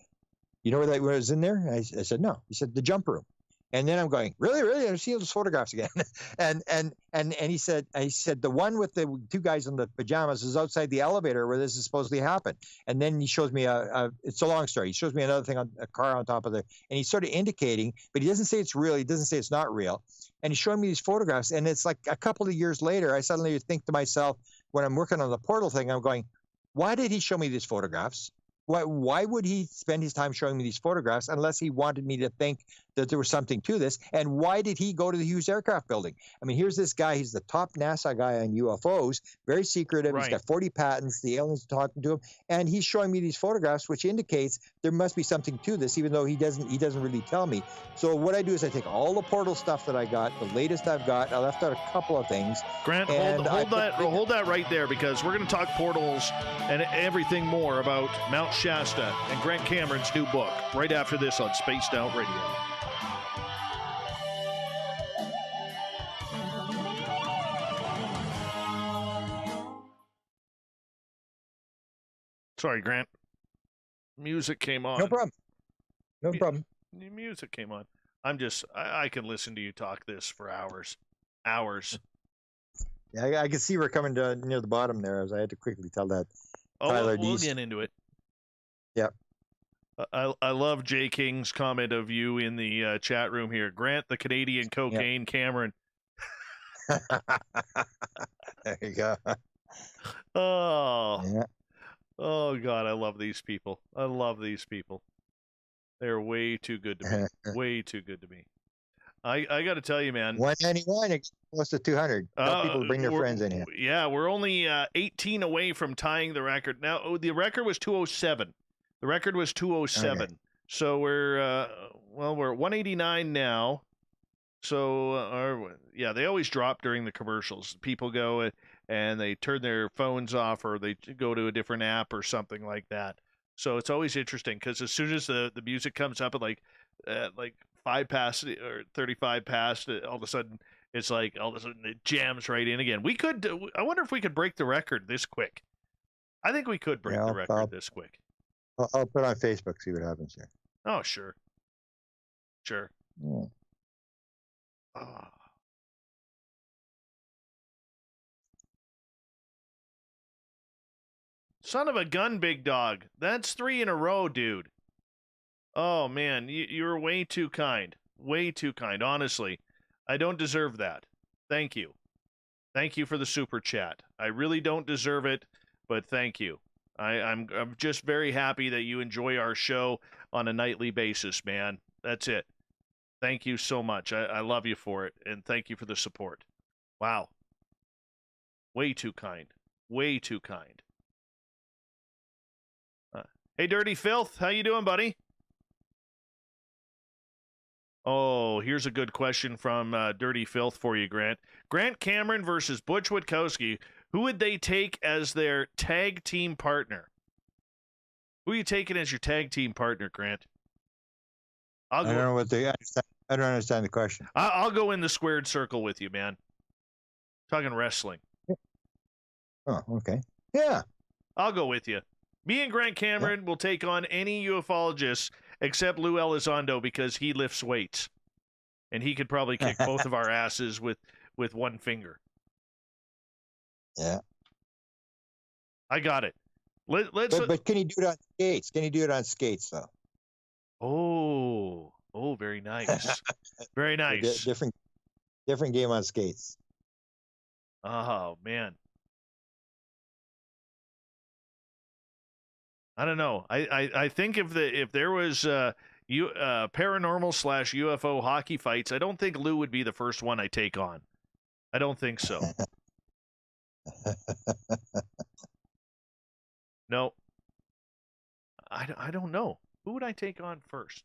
you know where that was in there? I said, no. He said, the jump room. And then I'm going, really? I've seen those photographs again. and he said, the one with the 2 guys in the pajamas is outside the elevator where this is supposedly happened. And then he shows me it's a long story. He shows me another thing on a car on top of there. And he's sort of indicating, but he doesn't say it's real. He doesn't say it's not real. And he's showing me these photographs. And it's like a couple of years later, I suddenly think to myself, when I'm working on the portal thing, I'm going, why did he show me these photographs? Why would he spend his time showing me these photographs unless he wanted me to think that there was something to this? And why did he go to the Hughes Aircraft Building? I mean, here's this guy. He's the top NASA guy on UFOs, very secretive. Right. He's got 40 patents. The aliens are talking to him. And he's showing me these photographs, which indicates there must be something to this, even though he doesn't really tell me. So what I do is I take all the portal stuff that I got, the latest I've got. I left out a couple of things. Grant, hold that right there, because we're going to talk portals and everything more about Mount Shasta and Grant Cameron's new book right after this on Spaced Out Radio. Sorry, Grant. Music came on. No problem. No problem. Music came on. I can listen to you talk this for hours. Hours. Yeah, I can see we're coming to near the bottom there, as I had to quickly tell that. Oh, we'll get into it. Yep. I love Jay King's comment of you in the chat room here. Grant, the Canadian cocaine Cameron. There you go. Oh. Yeah. Oh, God, I love these people. I love these people. They're way too good to me. Way too good to me. I got to tell you, man. 191 close to 200. Tell people to bring their friends in here. Yeah, we're only 18 away from tying the record. Now, the record was 207. The record was 207. Okay. So we're 189 now. So, they always drop during the commercials. People go and they turn their phones off, or they go to a different app or something like that. So it's always interesting, because as soon as the music comes up at like 5 past or 35 past, all of a sudden it jams right in again. I wonder if we could break the record this quick. I think we could break the record this quick. I'll put it on Facebook, see what happens here. Oh, sure. Sure. Yeah. Oh. Son of a gun, big dog. That's 3 in a row, dude. Oh, man, you're way too kind. Way too kind, honestly. I don't deserve that. Thank you. Thank you for the super chat. I really don't deserve it, but thank you. I'm just very happy that you enjoy our show on a nightly basis, man. That's it. Thank you so much. I love you for it, and thank you for the support. Wow. Way too kind. Way too kind. Hey, Dirty Filth, how you doing, buddy? Oh, here's a good question from Dirty Filth for you, Grant. Grant Cameron versus Butch Witkowski. Who would they take as their tag team partner? Who are you taking as your tag team partner, Grant? I don't know what I don't understand the question. I'll go in the squared circle with you, man. Talking wrestling. Oh, okay. Yeah. I'll go with you. Me and Grant Cameron will take on any ufologist except Lou Elizondo, because he lifts weights. And he could probably kick both of our asses with one finger. Yeah. I got it. Let's. But can he do it on skates? Can he do it on skates, though? Oh, very nice. Very nice. Different game on skates. Oh, man. I don't know. I think if there was paranormal / UFO hockey fights, I don't think Lou would be the first one I take on. I don't think so. No. I don't know. Who would I take on first?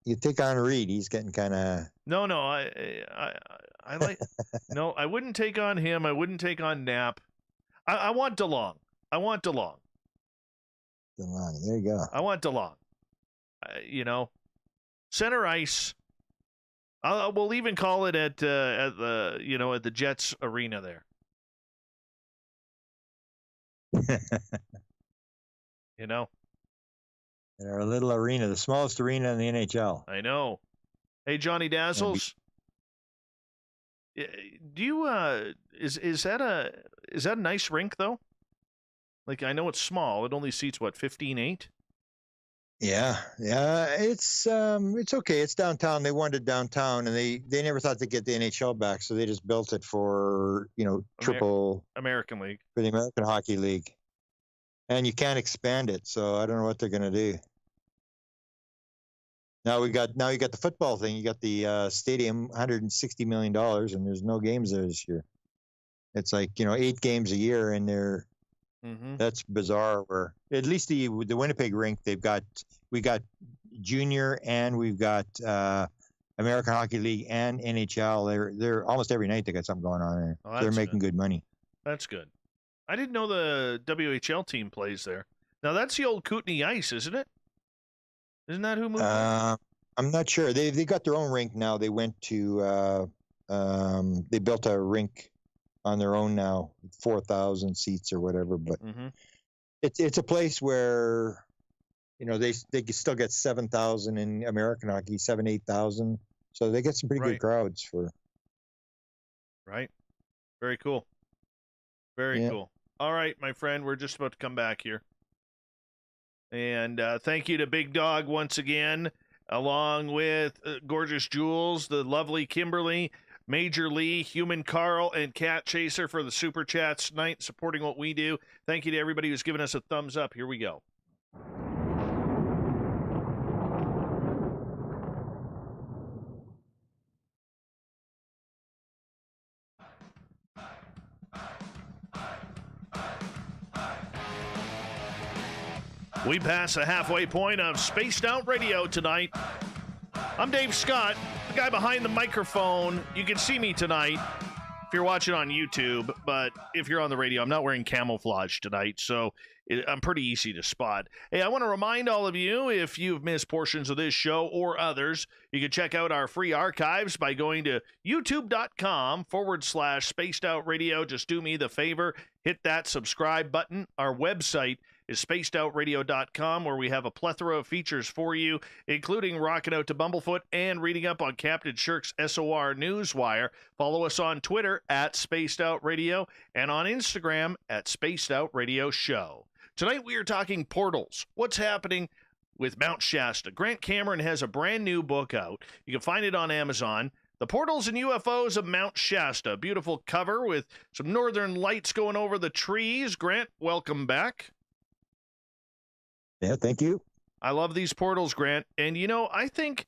You take on Reed. He's getting kind of. No. I like. No, I wouldn't take on him. I wouldn't take on Knapp. I want DeLong. DeLong. There you go. I want DeLong. Center ice. We'll even call it at the Jets arena there. In our little arena, the smallest arena in the NHL. I know. Hey, Johnny Dazzles. Do you is that a nice rink though? Like, I know it's small. It only seats 15-8. Yeah. It's okay. It's downtown. They wanted downtown, and they never thought they'd get the NHL back, so they just built it for triple American League, for the American Hockey League, and you can't expand it. So I don't know what they're gonna do. Now you got the football thing. You got the stadium, $160 million, and there's no games there this year. It's like 8 games a year, and they're that's bizarre. Where at least the Winnipeg rink, we got junior, and we've got American Hockey League and NHL. They're almost every night they got something going on there. Oh, they're making good money. That's good. I didn't know the WHL team plays there. Now that's the old Kootenay Ice, isn't it? Isn't that who moved? I'm not sure. They got their own rink now. They went to they built a rink on their own now, 4,000 seats or whatever. But Mm-hmm. it's a place where, you know, they can still get 7,000 in American hockey, 8,000. So they get some pretty good crowds for. Right. Very cool. Very cool. All right, my friend, we're just about to come back here. And thank you to Big Dog once again, along with Gorgeous Jules, the lovely Kimberly, Major Lee, Human Carl, and Cat Chaser for the Super Chats tonight, supporting what we do. Thank you to everybody who's given us a thumbs up. Here we go. We pass the halfway point of Spaced Out Radio tonight. I'm Dave Scott, the guy behind the microphone. You can see me tonight if you're watching on YouTube, but if you're on the radio, I'm not wearing camouflage tonight, so I'm pretty easy to spot. Hey, I want to remind all of you, if you've missed portions of this show or others, you can check out our free archives by going to youtube.com/Spaced Out Radio. Just do me the favor, hit that subscribe button. Our website is spacedoutradio.com, where we have a plethora of features for you, including rocking out to Bumblefoot and reading up on Captain Shirk's SOR Newswire. Follow us on Twitter at Spaced Out Radio and on Instagram at Spaced Out Radio Show. Tonight we are talking portals. What's happening with Mount Shasta? Grant Cameron has a brand new book out. You can find it on Amazon. The Portals and UFOs of Mount Shasta. Beautiful cover with some northern lights going over the trees. Grant, welcome back. Yeah, thank you. I love these portals, Grant. And, you know, I think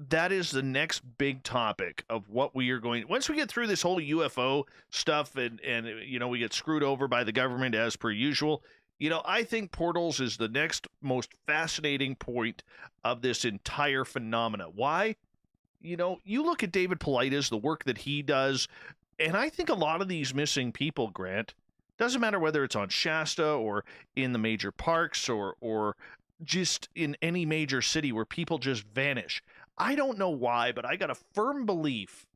that is the next big topic of what we are going. Once we get through this whole UFO stuff and you know, we get screwed over by the government as per usual, you know, I think portals is the next most fascinating point of this entire phenomena. Why? You know, you look at David Paulides, the work that he does, and I think a lot of these missing people, Grant, doesn't matter whether it's on Shasta or in the major parks or just in any major city where people just vanish. I don't know why, but I got a firm belief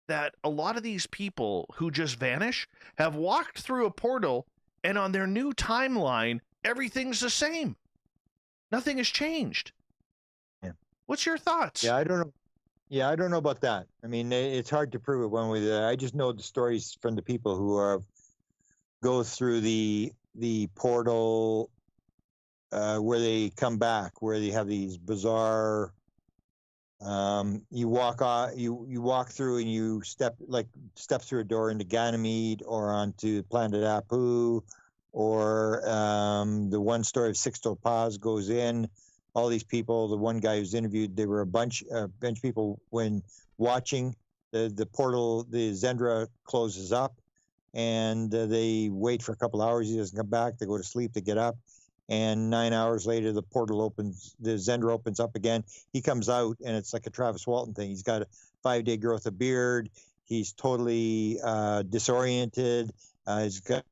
that a lot of these people who just vanish have walked through a portal, and on their new timeline, everything's the same. Nothing has changed. Yeah. What's your thoughts? Yeah, I don't know. Yeah, I don't know about that. I mean, it's hard to prove it one way or the other. I just know the stories from the people who go through the portal where they come back, where they have these bizarre. You walk through and you step through a door into Ganymede or onto planet Apu, or the one story of Sixto Paz goes in. All these people, the one guy who's interviewed, they were a bunch of people when watching the portal. The Zendra closes up, and they wait for a couple hours. He doesn't come back. They go to sleep. They get up, and 9 hours later, the portal opens. The Zendra opens up again. He comes out, and it's like a Travis Walton thing. He's got a 5-day growth of beard. He's totally disoriented. He's got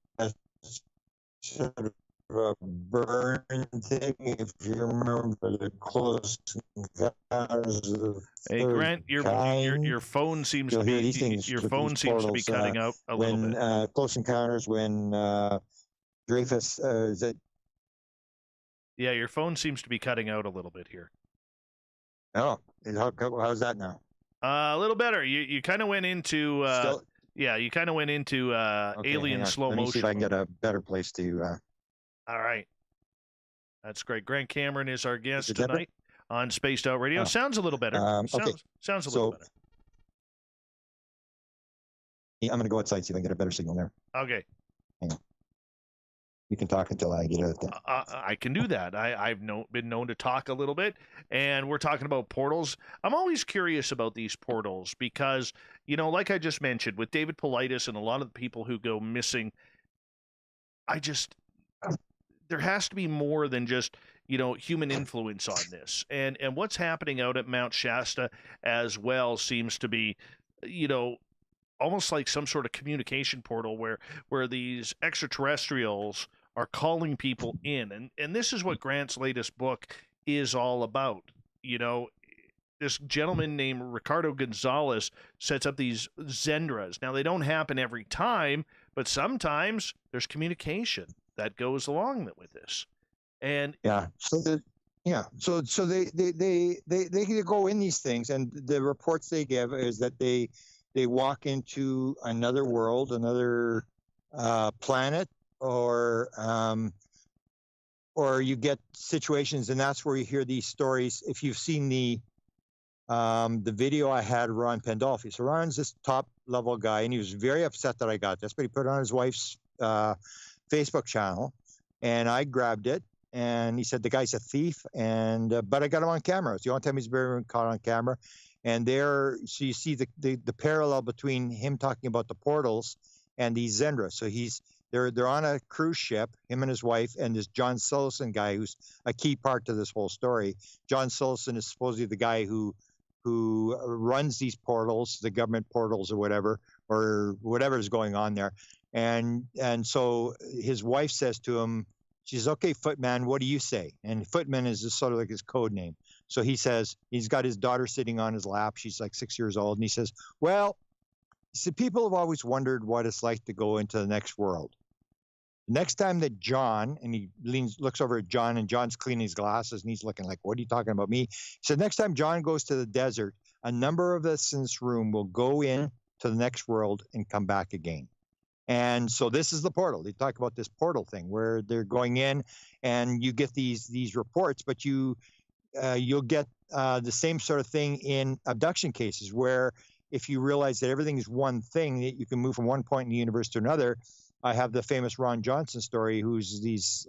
sort of a burn thing, if you remember the Close Encounters of Hey Grant, your phone seems to be cutting out a little bit. Close Encounters, when Dreyfus is it? Yeah, your phone seems to be cutting out a little bit here. Oh, how's that now? A little better. You kind of went into alien slow motion. Let me see if I can get a better place to. All right. That's great. Grant Cameron is our guest tonight on Spaced Out Radio. Sounds a little better. Sounds a little better. Yeah, I'm going to go outside, see if I can get a better signal there. Okay. Hang on. You can talk until I get out there. I can do that. I've been known to talk a little bit, and we're talking about portals. I'm always curious about these portals because, you know, like I just mentioned, with David Paulides and a lot of the people who go missing, there has to be more than just, you know, human influence on this. And what's happening out at Mount Shasta as well seems to be, you know, almost like some sort of communication portal where these extraterrestrials are calling people in. And this is what Grant's latest book is all about. You know, this gentleman named Ricardo Gonzalez sets up these Zendras. Now, they don't happen every time, but sometimes there's communication that goes along with this. And so they go in these things, and the reports they give is that they walk into another world, another planet, or you get situations, and that's where you hear these stories. If you've seen the video I had, Ron Pandolfi. So Ron's this top level guy, and he was very upset that I got this, but he put it on his wife's Facebook channel, and I grabbed it, and he said the guy's a thief, and but I got him on camera. It's the only time he's been caught on camera. And so you see the parallel between him talking about the portals and these Zendras. So they're on a cruise ship, him and his wife, and this John Sullivan guy who's a key part to this whole story. John Sullivan is supposedly the guy who runs these portals, the government portals or whatever is going on there. And so his wife says to him, she's, "Okay, Footman, what do you say?" And Footman is just sort of like his code name. So he says, he's got his daughter sitting on his lap. She's like 6 years old. And he says, "Well, people have always wondered what it's like to go into the next world. Next time that John," and he looks over at John, and John's cleaning his glasses, and he's looking like, "What are you talking about me?" He said, "Next time John goes to the desert, a number of us in this room will go in to the next world and come back again." And so this is the portal. They talk about this portal thing where they're going in, and you get these reports, but you'll get the same sort of thing in abduction cases, where if you realize that everything is one thing, that you can move from one point in the universe to another. I have the famous Ron Johnson story, who's these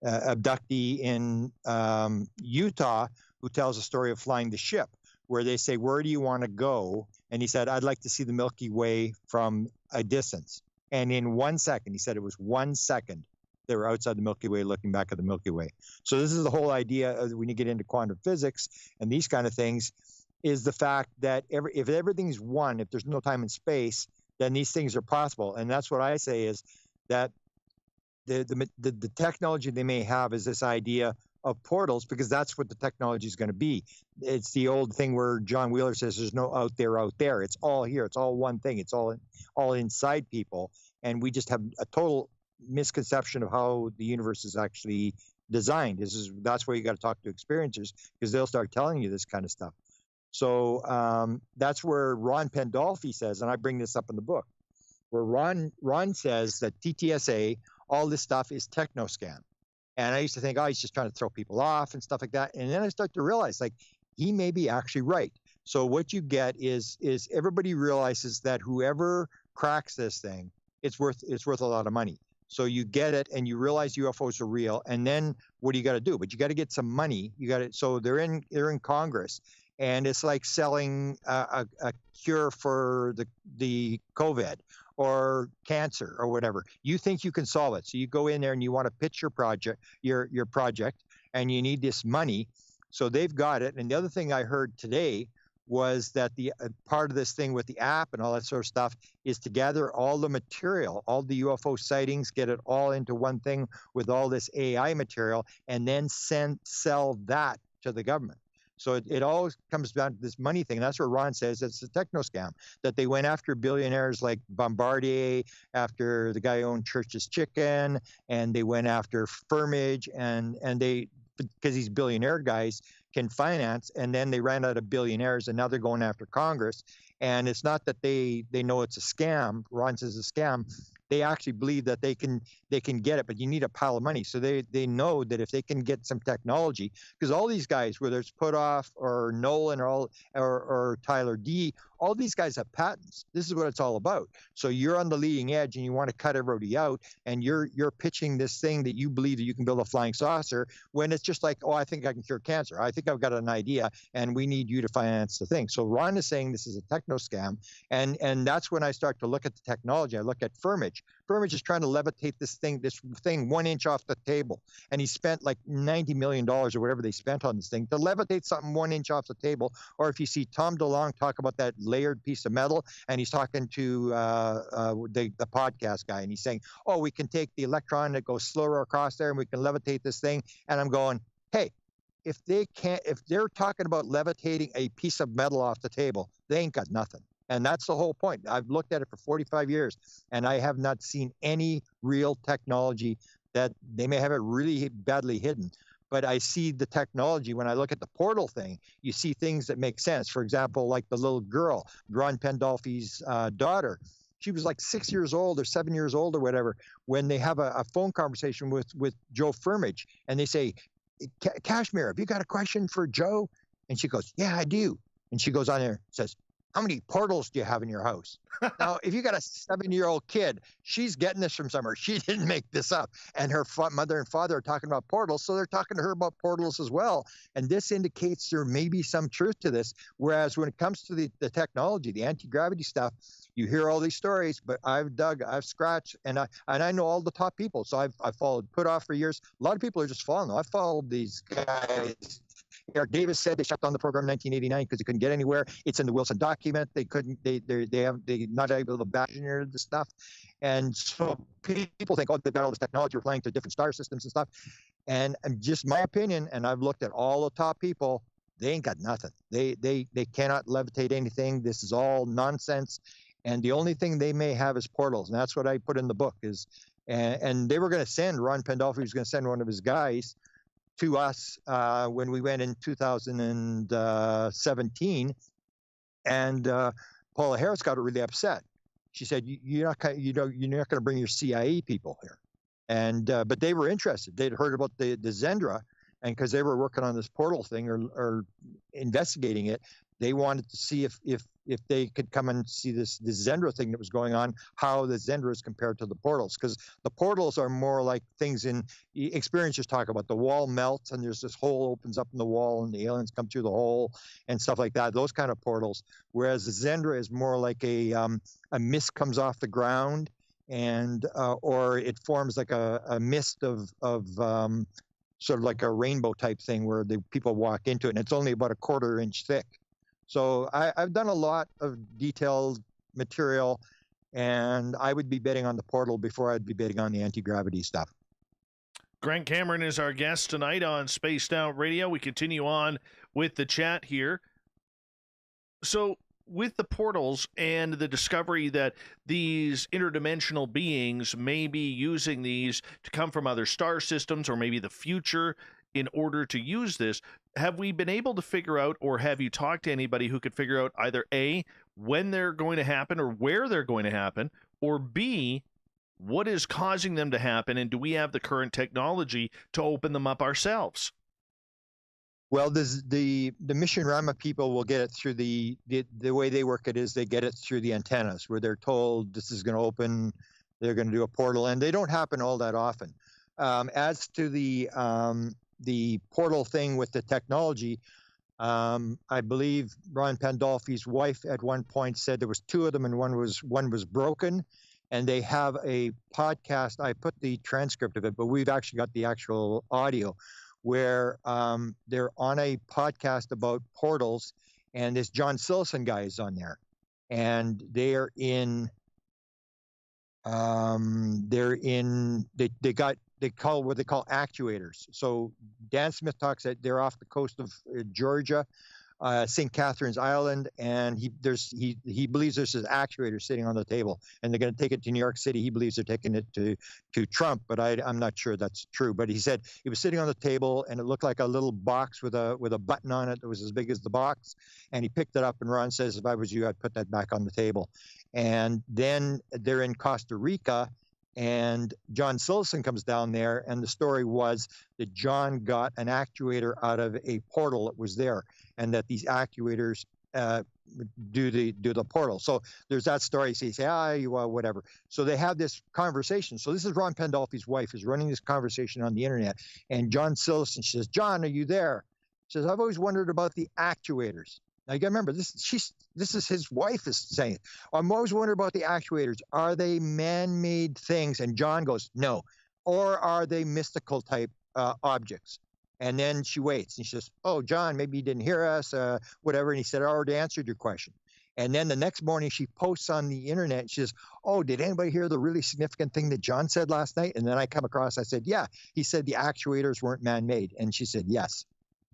abductee in Utah, who tells a story of flying the ship, where they say, "Where do you want to go?" And he said, "I'd like to see the Milky Way from a distance." And in 1 second, he said it was 1 second, they were outside the Milky Way looking back at the Milky Way. So this is the whole idea of, when you get into quantum physics and these kind of things, is the fact that if everything's one, if there's no time and space, then these things are possible. And that's what I say, is that the technology they may have is this idea of portals, because that's what the technology is going to be. It's the old thing where John Wheeler says there's no out there. It's all here. It's all one thing. It's all inside people. And we just have a total misconception of how the universe is actually designed. That's where you got to talk to experiencers, because they'll start telling you this kind of stuff. So that's where Ron Pandolfi says, and I bring this up in the book, where Ron says that TTSA, all this stuff is techno scam. And I used to think, he's just trying to throw people off and stuff like that. And then I start to realize, like, he may be actually right. So what you get is everybody realizes that whoever cracks this thing, it's worth a lot of money. So you get it, and you realize UFOs are real. And then what do you got to do? But you got to get some money. So they're in Congress. And it's like selling a cure for the COVID or cancer or whatever. You think you can solve it. So you go in there and you want to pitch your project, and you need this money. So they've got it. And the other thing I heard today was that the part of this thing with the app and all that sort of stuff is to gather all the material, all the UFO sightings, get it all into one thing with all this AI material, and then sell that to the government. So it always comes down to this money thing. That's what Ron says. It's a techno scam, that they went after billionaires like Bombardier, after the guy who owned Church's Chicken, and they went after Firmage, and they, because these billionaire guys can finance, and then they ran out of billionaires, and now they're going after Congress. And it's not that they know it's a scam. Ron says it's a scam. They actually believe that they can get it, but you need a pile of money. So they know that if they can get some technology, because all these guys, whether it's Putoff or Nolan or Tyler D, all these guys have patents. This is what it's all about. So you're on the leading edge, and you want to cut everybody out, and you're pitching this thing that you believe that you can build a flying saucer, when it's just like, I think I can cure cancer. I think I've got an idea, and we need you to finance the thing. So Ron is saying this is a techno scam, and that's when I start to look at the technology. I look at Firmage. Firmage is trying to levitate this thing 1 inch off the table, and he spent like $90 million or whatever they spent on this thing to levitate something 1 inch off the table. Or if you see Tom DeLonge talk about that layered piece of metal, and he's talking to the podcast guy, and he's saying, we can take the electron that goes slower across there, and we can levitate this thing. And I'm going, hey, if they're talking about levitating a piece of metal off the table, they ain't got nothing. And that's the whole point. I've looked at it for 45 years, and I have not seen any real technology that they may have it really badly hidden. But I see the technology. When I look at the portal thing, you see things that make sense. For example, like the little girl, Ron Pandolfi's daughter. She was like 6 years old or 7 years old or whatever, when they have a phone conversation with Joe Firmage, and they say, Kashmir, have you got a question for Joe? And she goes, yeah, I do. And she goes on there and says, how many portals do you have in your house? Now, if you got a 7-year-old kid, she's getting this from somewhere. She didn't make this up. And her mother and father are talking about portals, so they're talking to her about portals as well. And this indicates there may be some truth to this. Whereas when it comes to the technology, the anti-gravity stuff, you hear all these stories, but I've dug, I've scratched, and I know all the top people. So I've followed Put Off for years. A lot of people are just following them. I followed these guys. Eric Davis said they shut down the program in 1989 because they couldn't get anywhere. It's in the Wilson document. They couldn't. They not able to badge engineer the stuff, and so people think, oh, they've got all this technology. We're flying to different star systems and stuff. And just my opinion, and I've looked at all the top people. They ain't got nothing. They cannot levitate anything. This is all nonsense. And the only thing they may have is portals, and that's what I put in the book. And they were going to send Ron Pandolfi was going to send one of his guys to us when we went in 2017, and Paula Harris got really upset. She said, "You're not going to bring your CIA people here," and but they were interested. They'd heard about the Zendra, and because they were working on this portal thing or investigating it, they wanted to see if they could come and see this Zendra thing that was going on, how the Zendra is compared to the portals. Because the portals are more like things in experiencers talk about. The wall melts and there's this hole opens up in the wall and the aliens come through the hole and stuff like that, those kind of portals. Whereas the Zendra is more like a mist comes off the ground and or it forms like a mist of sort of like a rainbow type thing where the people walk into it, and it's only about a 1/4 inch thick. So I've done a lot of detailed material, and I would be betting on the portal before I'd be betting on the anti-gravity stuff. Grant Cameron is our guest tonight on Spaced Out Radio. We continue on with the chat here. So with the portals and the discovery that these interdimensional beings may be using these to come from other star systems or maybe the future in order to use this, have we been able to figure out, or have you talked to anybody who could figure out either A, when they're going to happen or where they're going to happen, or B, what is causing them to happen, and do we have the current technology to open them up ourselves? Well, the Mission Rama people will get it through the way they work it is they get it through the antennas where they're told this is going to open, they're going to do a portal, and they don't happen all that often. As to the portal thing with the technology, I believe Ron Pandolfi's wife at one point said there was 2 of them and one was broken, and they have a podcast. I put the transcript of it, but we've actually got the actual audio where they're on a podcast about portals, and this John Sillison guy is on there, and they're in they call what they call actuators. So Dan Smith talks that they're off the coast of Georgia, St. Catharines Island, and he believes there's this actuator sitting on the table, and they're going to take it to New York City. He believes they're taking it to Trump, but I'm not sure that's true. But he said it was sitting on the table, and it looked like a little box with a button on it that was as big as the box, and he picked it up, and Ron says, if I was you, I'd put that back on the table. And then they're in Costa Rica, and John Sillison comes down there, and the story was that John got an actuator out of a portal that was there, and that these actuators do the portal. So there's that story. So you say, whatever. So they have this conversation. So this is Ron Pandolfi's wife is running this conversation on the internet, and John Sillison says, John, are you there? She says, I've always wondered about the actuators. Now you got to remember, this is his wife is saying, I'm always wondering about the actuators. Are they man-made things? And John goes, no. Or are they mystical type objects? And then she waits, and she says, oh, John, maybe you didn't hear us, whatever. And he said, I already answered your question. And then the next morning she posts on the internet, and she says, oh, did anybody hear the really significant thing that John said last night? And then I come across, I said, yeah, he said the actuators weren't man-made. And she said, yes.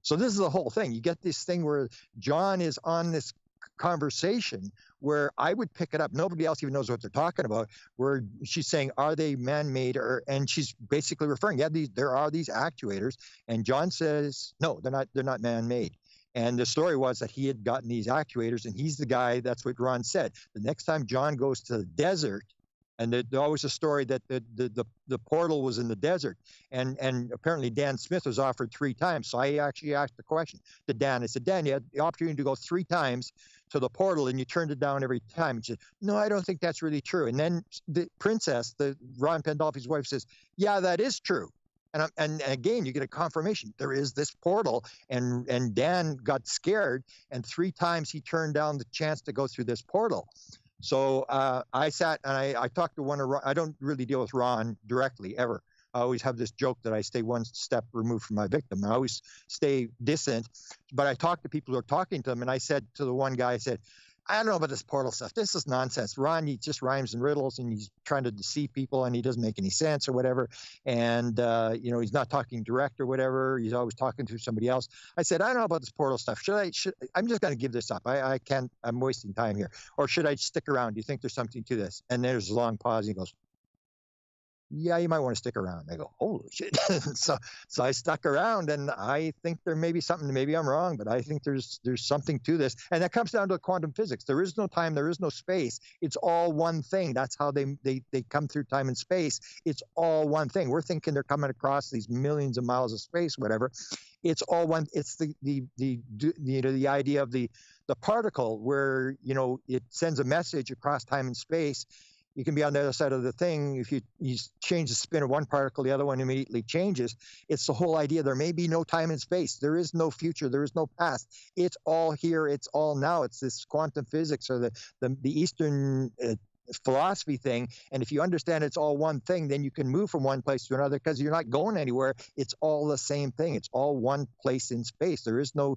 So this is the whole thing. You get this thing where John is on this conversation where I would pick it up. Nobody else even knows what they're talking about, where she's saying, are they man-made? And she's basically referring, there are these actuators. And John says, no, they're not man-made. And the story was that he had gotten these actuators, and he's the guy, that's what Ron said. The next time John goes to the desert, and there's always a story that the portal was in the desert. And apparently Dan Smith was offered 3 times. So I actually asked the question to Dan. I said, Dan, you had the opportunity to go 3 times to the portal, and you turned it down every time. And she said, no, I don't think that's really true. And then the princess, Ron Pandolfi's wife, says, yeah, that is true. And again, you get a confirmation. There is this portal, and Dan got scared, and 3 times he turned down the chance to go through this portal. So I sat and I talked to I don't really deal with Ron directly, ever. I always have this joke that I stay one step removed from my victim. I always stay distant, but I talk to people who are talking to them, and I said to the one guy, I said, I don't know about this portal stuff. This is nonsense. Ron, he just rhymes and riddles, and he's trying to deceive people, and he doesn't make any sense or whatever. And, he's not talking direct or whatever. He's always talking through somebody else. I said, I don't know about this portal stuff. I'm just going to give this up. I can't, I'm wasting time here. Or should I stick around? Do you think there's something to this? And there's a long pause. He goes, yeah, you might want to stick around. I go, holy shit. So I stuck around, and I think there may be something. Maybe I'm wrong, but I think there's something to this. And that comes down to quantum physics. There is no time. There is no space. It's all one thing. That's how they come through time and space. It's all one thing. We're thinking they're coming across these millions of miles of space, whatever. It's all one. It's the idea of the particle where, it sends a message across time and space. You can be on the other side of the thing. If you change the spin of one particle, the other one immediately changes. It's the whole idea. There may be no time and space. There is no future. There is no past. It's all here. It's all now. It's this quantum physics or the Eastern philosophy thing. And if you understand it's all one thing, then you can move from one place to another because you're not going anywhere. It's all the same thing. It's all one place in space. There is no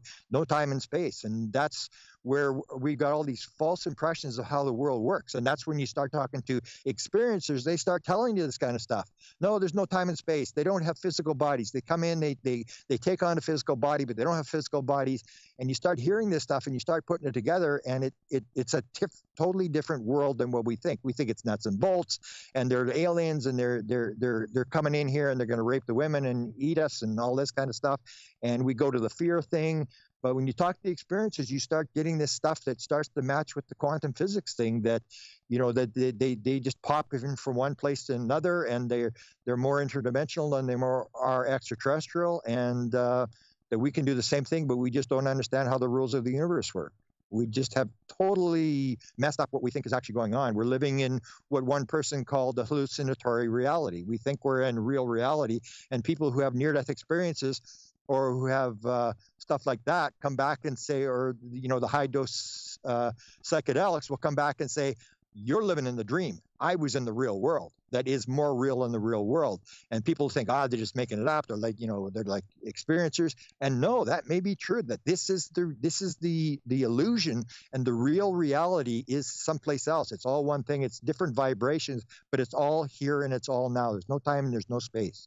time and space. And that's where we got all these false impressions of how the world works. And that's when you start talking to experiencers, they start telling you this kind of stuff. No, there's no time and space. They don't have physical bodies. They come in, they take on a physical body, but they don't have physical bodies. And you start hearing this stuff and you start putting it together, and it's a totally different world than what we think. We think it's nuts and bolts, and they're aliens, and they're coming in here and they're going to rape the women and eat us and all this kind of stuff. And we go to the fear thing. But when you talk to the experiences, you start getting this stuff that starts to match with the quantum physics thing that, that they just pop in from one place to another, and they're more interdimensional than they are extraterrestrial, and that we can do the same thing, but we just don't understand how the rules of the universe work. We just have totally messed up what we think is actually going on. We're living in what one person called the hallucinatory reality. We think we're in real reality, and people who have near-death experiences or who have stuff like that come back and say, or, the high-dose psychedelics will come back and say, you're living in the dream. I was in the real world. That is more real than the real world. And people think, they're just making it up. They're like, they're like experiencers. And no, that may be true, that this is the illusion, and the real reality is someplace else. It's all one thing. It's different vibrations, but it's all here and it's all now. There's no time and there's no space.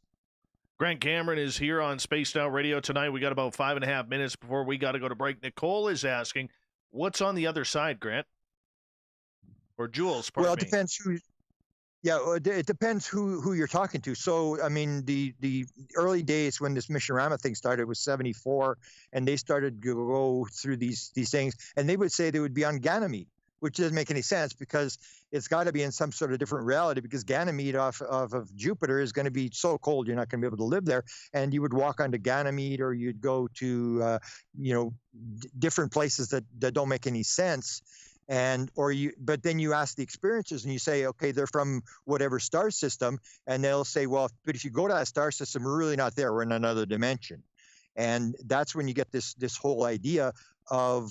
Grant Cameron is here on Spaced Out Radio tonight. We got about 5.5 minutes before we got to go to break. Nicole is asking, what's on the other side, Grant? Or Jules, pardon me. Well, it depends who. Yeah, it depends who you're talking to. So, I mean, the early days when this Mishorama thing started was 1974, and they started to go through these things, and they would say they would be on Ganymede, which doesn't make any sense because it's got to be in some sort of different reality, because Ganymede off of Jupiter is going to be so cold you're not going to be able to live there. And you would walk onto Ganymede, or you'd go to different places that don't make any sense. But then you ask the experiencers and you say, okay, they're from whatever star system, and they'll say, well, but if you go to that star system, we're really not there. We're in another dimension. And that's when you get this whole idea of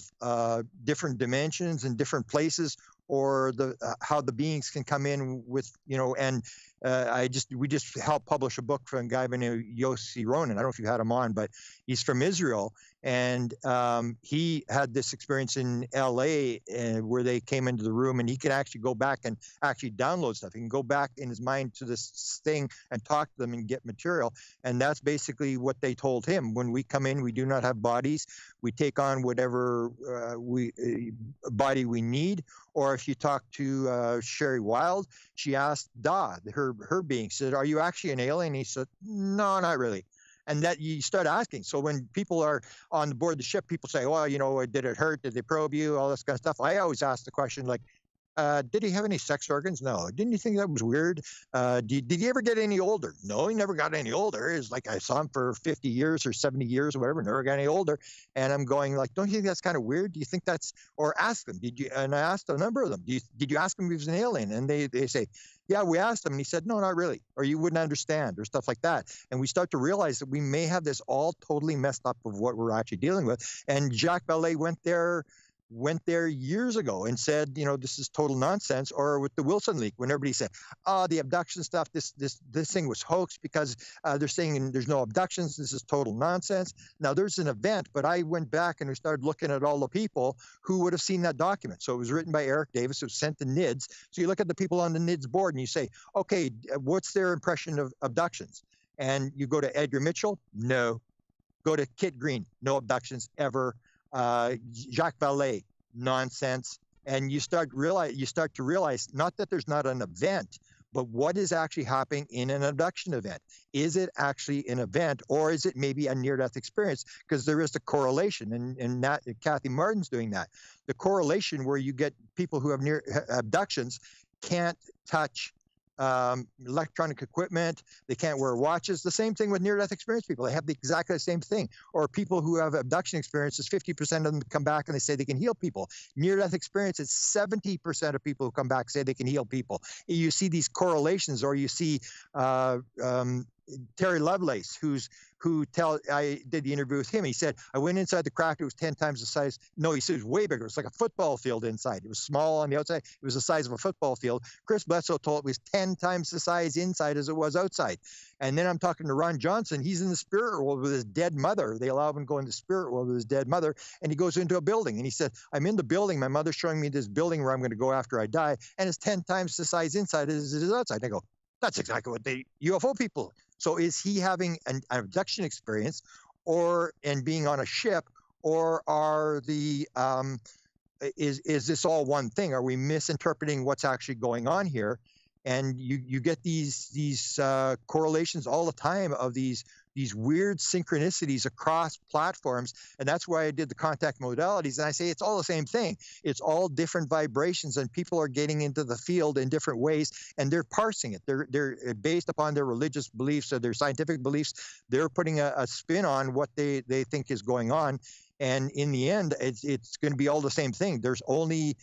different dimensions and different places, or how the beings can come in with, and we just helped publish a book from a guy by the name of Yossi Ronan. I don't know if you had him on, but he's from Israel, and he had this experience in L.A. Where they came into the room, and he could actually go back and actually download stuff. He can go back in his mind to this thing and talk to them and get material, and that's basically what they told him. When we come in, we do not have bodies. We take on whatever body we need. Or if you talk to Sherry Wild, she asked her being, said, "Are you actually an alien?" He said, "No, not really." And that you start asking. So when people are on board the ship, people say, "Well, did it hurt? Did they probe you?" All this kind of stuff. I always ask the question like, did he have any sex organs? No. Didn't you think that was weird? Did he ever get any older? No, he never got any older. It's like I saw him for 50 years or 70 years or whatever, never got any older. And I'm going like, don't you think that's kind of weird? Do you think that's, or ask them, did you, and I asked a number of them, did you ask him if he was an alien? And they say, yeah, we asked him. And he said, no, not really. Or you wouldn't understand or stuff like that. And we start to realize that we may have this all totally messed up of what we're actually dealing with. And Jacques Vallée went there years ago and said, this is total nonsense. Or with the Wilson leak, when everybody said, the abduction stuff, this thing was hoaxed because they're saying there's no abductions. This is total nonsense. Now there's an event, but I went back and we started looking at all the people who would have seen that document. So it was written by Eric Davis. It was sent to NIDS. So you look at the people on the NIDS board and you say, okay, what's their impression of abductions? And you go to Edgar Mitchell, no. Go to Kit Green, no abductions ever. Jacques Vallée, nonsense. And you start to realize not that there's not an event, but what is actually happening in an abduction event. Is it actually an event, or is it maybe a near-death experience? Because there is a correlation, and that Kathy Martin's doing that. The correlation where you get people who have near abductions can't touch electronic equipment, they can't wear watches. The same thing with near-death experience people. They have exactly the same thing. Or people who have abduction experiences, 50% of them come back and they say they can heal people. Near-death experiences, 70% of people who come back say they can heal people. You see these correlations, or you see Terry Lovelace, I did the interview with him. He said, I went inside the craft. It was 10 times the size. No, he said it was way bigger. It was like a football field inside. It was small on the outside. It was the size of a football field. Chris Bledsoe told it was 10 times the size inside as it was outside. And then I'm talking to Ron Johnson. He's in the spirit world with his dead mother. They allow him to go in the spirit world with his dead mother. And he goes into a building. And he said, I'm in the building. My mother's showing me this building where I'm going to go after I die. And it's 10 times the size inside as it is outside. And I go, that's exactly what the UFO people. So is he having an abduction experience and being on a ship, or is this all one thing? Are we misinterpreting what's actually going on here? And you get these correlations all the time of these weird synchronicities across platforms. And that's why I did the contact modalities. And I say it's all the same thing. It's all different vibrations, and people are getting into the field in different ways, and they're parsing it. They're based upon their religious beliefs or their scientific beliefs. They're putting a spin on what they think is going on. And in the end, it's going to be all the same thing. There's only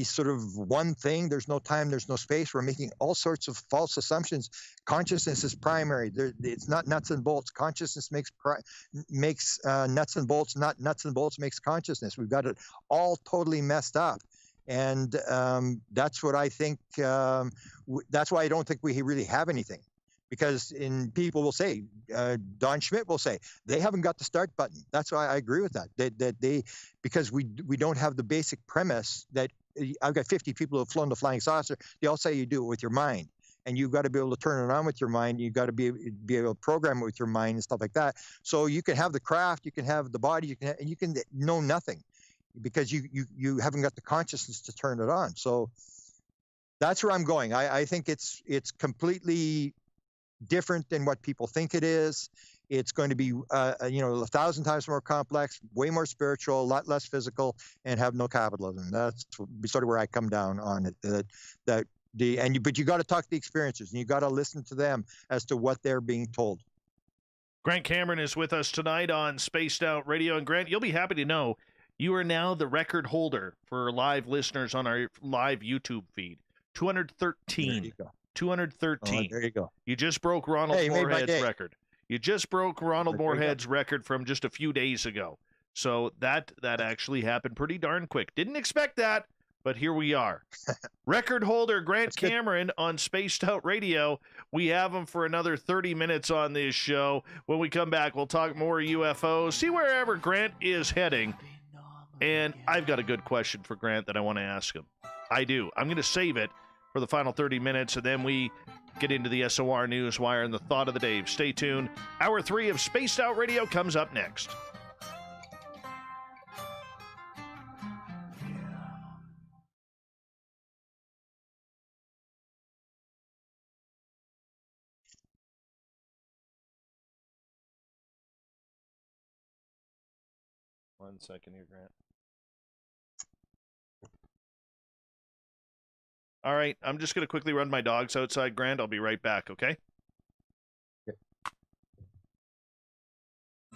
sort of one thing. There's no time, there's no space. We're making all sorts of false assumptions. Consciousness is primary. It's not nuts and bolts. Consciousness makes nuts and bolts, not nuts and bolts makes consciousness. We've got it all totally messed up. And that's what I think. That's why I don't think we really have anything. Because people will say, Don Schmidt will say, they haven't got the start button. That's why I agree with that. Because we don't have the basic premise that I've got 50 people who have flown the flying saucer. They all say you do it with your mind, and you've got to be able to turn it on with your mind. You've got to be able to program it with your mind and stuff like that. So you can have the craft, you can have the body, you can know nothing, because you haven't got the consciousness to turn it on. So that's where I'm going. I think it's completely different than what people think it is. It's going to be, 1,000 times more complex, way more spiritual, a lot less physical, and have no capitalism. That's sort of where I come down on it. But you got to talk to the experiencers, and you got to listen to them as to what they're being told. Grant Cameron is with us tonight on Spaced Out Radio. And Grant, you'll be happy to know you are now the record holder for live listeners on our live YouTube feed. 213. There you go. 213. Oh, there you go. You just broke Ronald Moorhead's record. You just broke Ronald Moorhead's record from just a few days ago. So that actually happened pretty darn quick. Didn't expect that, But here we are. Record holder Grant Cameron on Spaced Out Radio. We have him for another 30 minutes on this show. When we come back, we'll talk more UFOs, see wherever Grant is heading. And I've got a good question for Grant that I want to ask him. I do. I'm going to save it for the final 30 minutes, and then we get into the SOR Newswire and the thought of the day. Stay tuned. Hour 3 of Spaced Out Radio comes up next. One second here, Grant. All right, I'm just going to quickly run my dogs outside, Grant. I'll be right back, okay?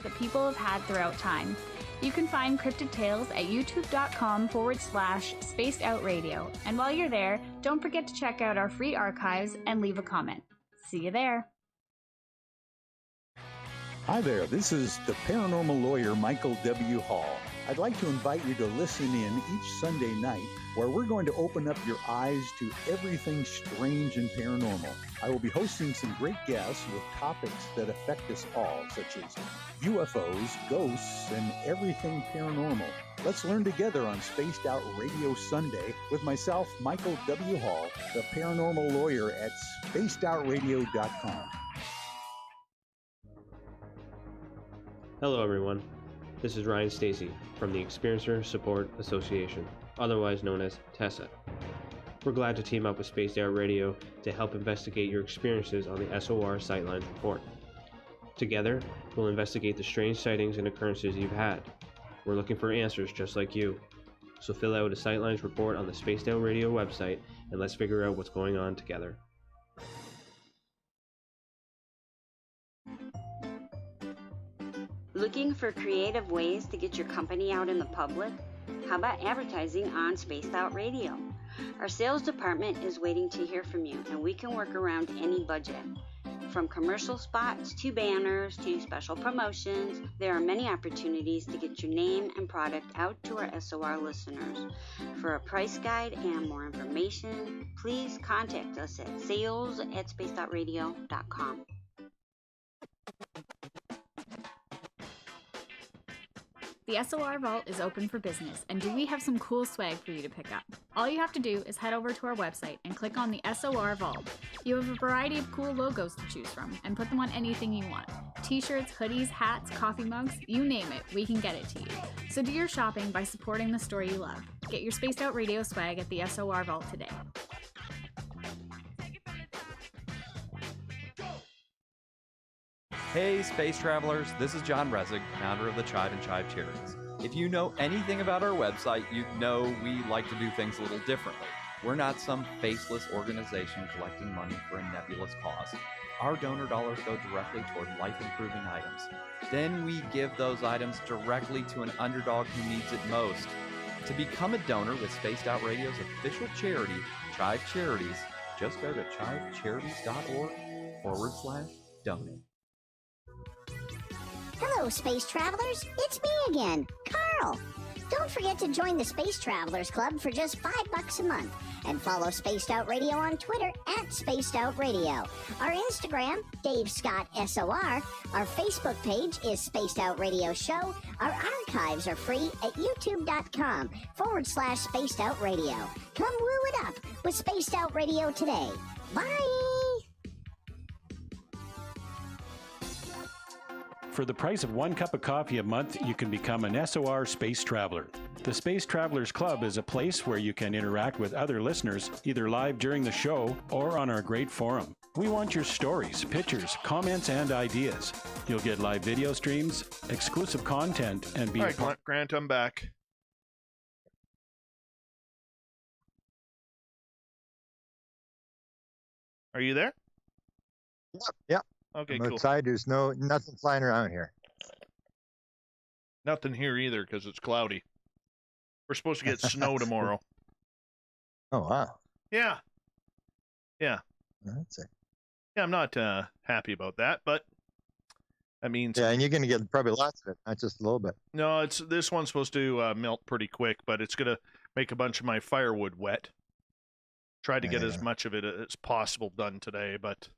That people have had throughout time. You can find Cryptid Tales at youtube.com/spacedoutradio. And while you're there, don't forget to check out our free archives and leave a comment. See you there. Hi there, this is the paranormal lawyer Michael W. Hall. I'd like to invite you to listen in each Sunday night where we're going to open up your eyes to everything strange and paranormal. I will be hosting some great guests with topics that affect us all, such as UFOs, ghosts, and everything paranormal. Let's learn together on Spaced Out Radio Sunday with myself, Michael W. Hall, the paranormal lawyer at spacedoutradio.com. Hello everyone, this is Ryan Stacy from the Experiencer Support Association, otherwise known as TESSA. We're glad to team up with Spaced Out Radio to help investigate your experiences on the SOR Sightlines Report. Together, we'll investigate the strange sightings and occurrences you've had. We're looking for answers just like you. So fill out a Sightlines report on the Spaced Out Radio website and let's figure out what's going on together. Looking for creative ways to get your company out in the public? How about advertising on Spaced Out Radio? Our sales department is waiting to hear from you, and we can work around any budget. From commercial spots to banners to special promotions, there are many opportunities to get your name and product out to our SOR listeners. For a price guide and more information, please contact us at sales@spacedoutradio.com. The SOR Vault is open for business, and do we have some cool swag for you to pick up? All you have to do is head over to our website and click on the SOR Vault. You have a variety of cool logos to choose from, and put them on anything you want. T-shirts, hoodies, hats, coffee mugs, you name it, we can get it to you. So do your shopping by supporting the store you love. Get your Spaced Out Radio swag at the SOR Vault today. Hey, space travelers, this is John Resig, founder of the Chive and Chive Charities. If you know anything about our website, you know we like to do things a little differently. We're not some faceless organization collecting money for a nebulous cause. Our donor dollars go directly toward life-improving items. Then we give those items directly to an underdog who needs it most. To become a donor with Spaced Out Radio's official charity, Chive Charities, just go to chivecharities.org/donate. Hello, space travelers. It's me again, Carl. Don't forget to join the Space Travelers Club for just $5 a month. And follow Spaced Out Radio on Twitter at Spaced Out Radio. Our Instagram, Dave Scott SOR. Our Facebook page is Spaced Out Radio Show. Our archives are free at youtube.com/Spaced Out Radio. Come woo it up with Spaced Out Radio today. Bye! For the price of 1 cup of coffee a month, you can become an SOR Space Traveler. The Space Travelers Club is a place where you can interact with other listeners, either live during the show or on our great forum. We want your stories, pictures, comments, and ideas. You'll get live video streams, exclusive content, and be... All right, Grant, I'm back. Are you there? Yep. Okay, I'm cool. outside. There's nothing flying around here. Nothing here either because it's cloudy. We're supposed to get snow tomorrow. Oh, wow. Yeah. That's it. Yeah, I'm not happy about that, but that means... Yeah, and you're going to get probably lots of it, not just a little bit. No, this one's supposed to melt pretty quick, but it's going to make a bunch of my firewood wet. Tried to get as much of it as possible done today, but...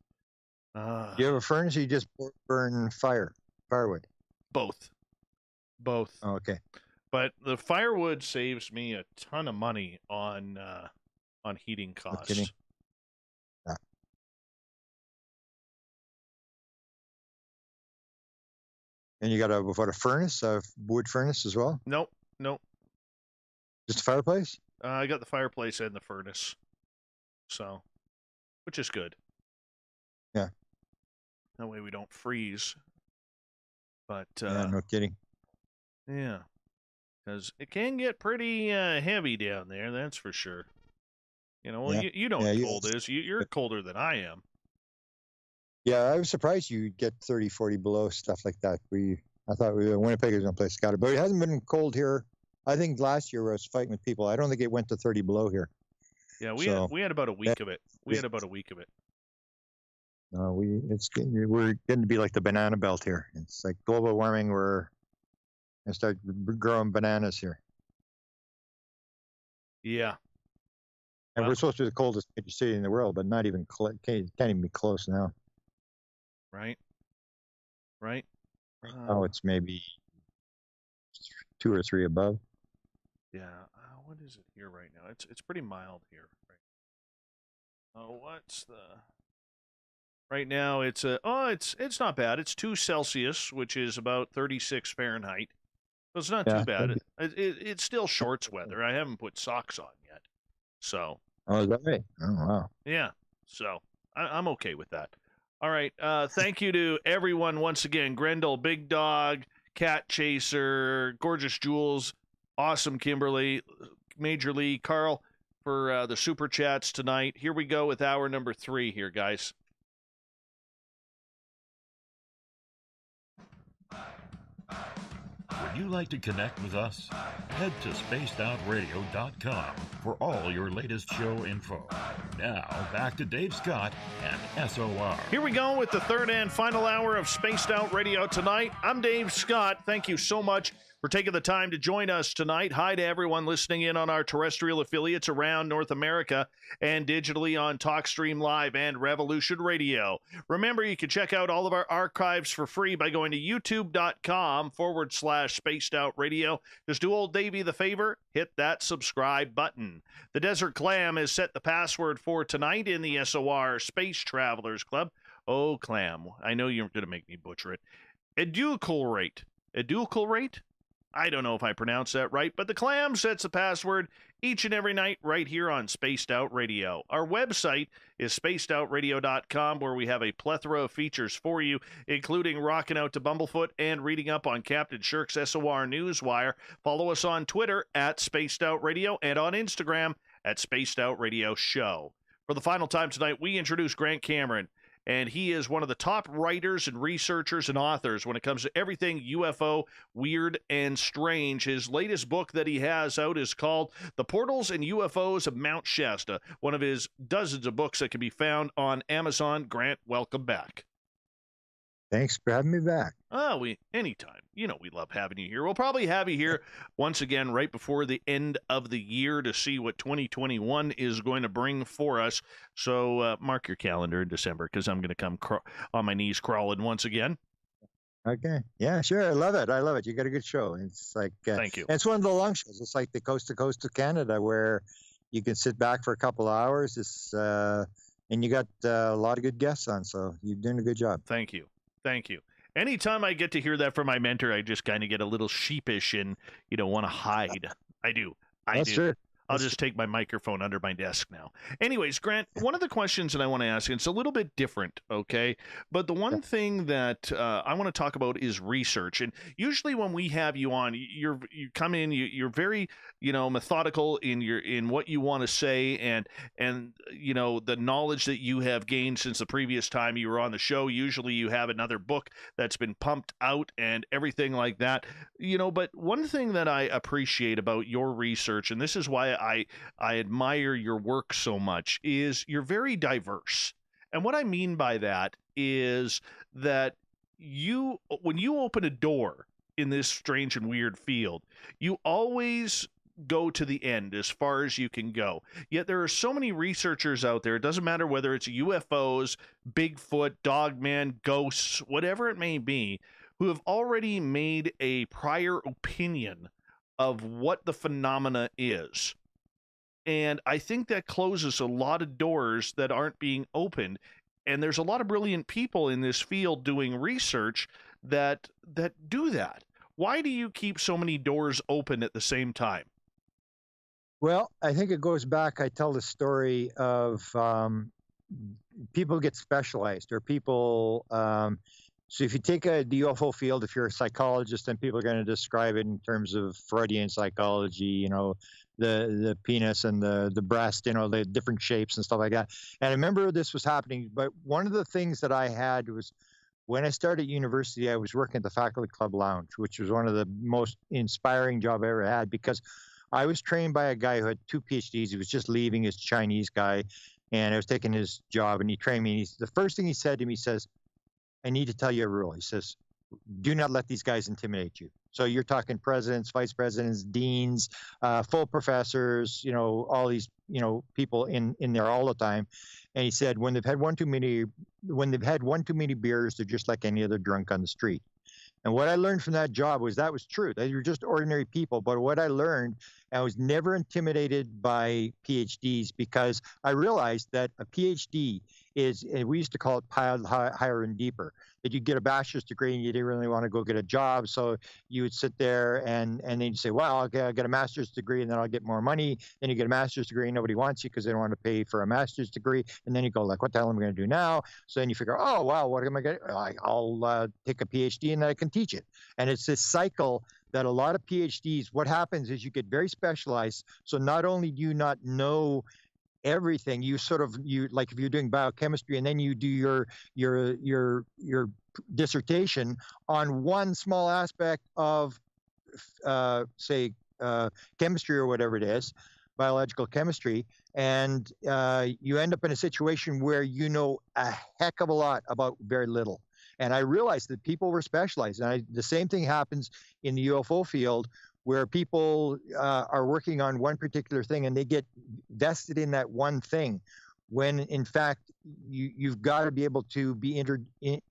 Do you have a furnace or you just burn firewood? Both. Oh, okay. But the firewood saves me a ton of money on heating costs. Yeah. And you got a furnace, a wood furnace as well? Nope. Just a fireplace? I got the fireplace and the furnace. So, which is good. Yeah. That way we don't freeze. But yeah, no kidding. Yeah, because it can get pretty heavy down there. That's for sure. You know, well, you know what cold is. You're colder than I am. Yeah, I was surprised you get 30, 40 below, stuff like that. I thought Winnipeg was one place got it, but it hasn't been cold here. I think last year I was fighting with people. I don't think it went to 30 below here. Yeah, we had about a week of it. We had about a week of it. No, we're getting to be like the banana belt here. It's like global warming. We're gonna start growing bananas here. Yeah. And we're supposed to be the coldest major city in the world, but not even can't even be close now. Right. Oh, it's maybe 2 or 3 above. Yeah. What is it here right now? It's pretty mild here. Right. What's the? Right now it's it's not bad. It's 2 Celsius, which is about 36 Fahrenheit. So it's not too bad. It's still shorts weather. I haven't put socks on yet. So. Oh, is that right? Oh, wow. Yeah. So I'm okay with that. All right. Thank you to everyone once again. Grendel, Big Dog, Cat Chaser, Gorgeous Jules, Awesome Kimberly, Major Lee, Carl for the super chats tonight. Here we go with hour number 3 here, guys. Would you like to connect with us? Head to spacedoutradio.com for all your latest show info. Now, back to Dave Scott and SOR. Here we go with the third and final hour of Spaced Out Radio tonight. I'm Dave Scott. Thank you so much for taking the time to join us tonight. Hi to everyone listening in on our terrestrial affiliates around North America and digitally on TalkStream Live and Revolution Radio. Remember, you can check out all of our archives for free by going to youtube.com/Spaced Out Radio. Just do old Davey the favor, hit that subscribe button. The Desert Clam has set the password for tonight in the SOR Space Travelers Club. Oh, Clam, I know you're going to make me butcher it. Edulcorate. Edulcorate? I don't know if I pronounced that right, but the Clam sets the password each and every night right here on Spaced Out Radio. Our website is spacedoutradio.com, where we have a plethora of features for you, including rocking out to Bumblefoot and reading up on Captain Shirk's SOR Newswire. Follow us on Twitter at Spaced Out Radio and on Instagram at Spaced Out Radio Show. For the final time tonight, we introduce Grant Cameron, and he is one of the top writers and researchers and authors when it comes to everything UFO, weird, and strange. His latest book that he has out is called The Portals and UFOs of Mount Shasta, one of his dozens of books that can be found on Amazon. Grant, welcome back. Thanks for having me back. Anytime. You know we love having you here. We'll probably have you here once again right before the end of the year to see what 2021 is going to bring for us. So mark your calendar in December, because I'm going to come on my knees crawling once again. Okay. Yeah, sure. I love it. You got a good show. It's like thank you. It's one of the long shows. It's like the coast to coast of Canada, where you can sit back for a couple of hours. And you got a lot of good guests on, so you're doing a good job. Thank you. Anytime I get to hear that from my mentor, I just kind of get a little sheepish and, want to hide. I do. That's true. I'll just take my microphone under my desk now. Anyways, Grant, one of the questions that I want to ask, and it's a little bit different, okay? But the one thing that I want to talk about is research. And usually when we have you on, you come in, you're very, methodical in what you want to say, and the knowledge that you have gained since the previous time you were on the show. Usually you have another book that's been pumped out and everything like that. But one thing that I appreciate about your research, and this is why I admire your work so much, is you're very diverse. And what I mean by that is that when you open a door in this strange and weird field, you always go to the end as far as you can go. Yet there are so many researchers out there, it doesn't matter whether it's UFOs, Bigfoot, Dogman, ghosts, whatever it may be, who have already made a prior opinion of what the phenomena is. And I think that closes a lot of doors that aren't being opened. And there's a lot of brilliant people in this field doing research that do that. Why do you keep so many doors open at the same time? Well, I think it goes back. I tell the story of people get specialized, or people. So if you take the UFO field, if you're a psychologist, then people are going to describe it in terms of Freudian psychology, the penis and the breast, the different shapes and stuff like that. And I remember this was happening, but one of the things that I had was, when I started university, I was working at the faculty club lounge, which was one of the most inspiring jobs I ever had, because I was trained by a guy who had 2 PhDs. He was just leaving, his Chinese guy, and I was taking his job, and he trained me. And the first thing he said to me, he says, I need to tell you a rule. He says, do not let these guys intimidate you. So you're talking presidents, vice presidents, deans, full professors, all these, people in there all the time. And he said, when they've had one too many beers, they're just like any other drunk on the street. And what I learned from that job was that was true. They were just ordinary people. But what I learned, I was never intimidated by PhDs, because I realized that a PhD is, we used to call it piled higher and deeper, that you get a bachelor's degree and you didn't really want to go get a job. So you would sit there and then you say, well, okay, I'll get a master's degree and then I'll get more money. Then you get a master's degree and nobody wants you because they don't want to pay for a master's degree. And then you go like, what the hell am I going to do now? So then you figure, oh, wow, what am I going to, I'll take a PhD and then I can teach it. And it's this cycle that a lot of PhDs, what happens is you get very specialized. So not only do you not know everything, you like if you're doing biochemistry and then you do your dissertation on one small aspect of say chemistry or whatever it is, biological chemistry, and you end up in a situation where you know a heck of a lot about very little. And I realized that people were specialized, and the same thing happens in the UFO field, where people are working on one particular thing and they get vested in that one thing, when in fact you've got to be able to be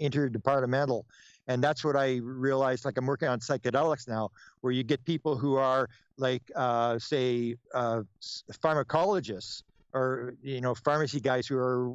interdepartmental. And that's what I realized. Like, I'm working on psychedelics now, where you get people who are like, say, pharmacologists, or pharmacy guys who are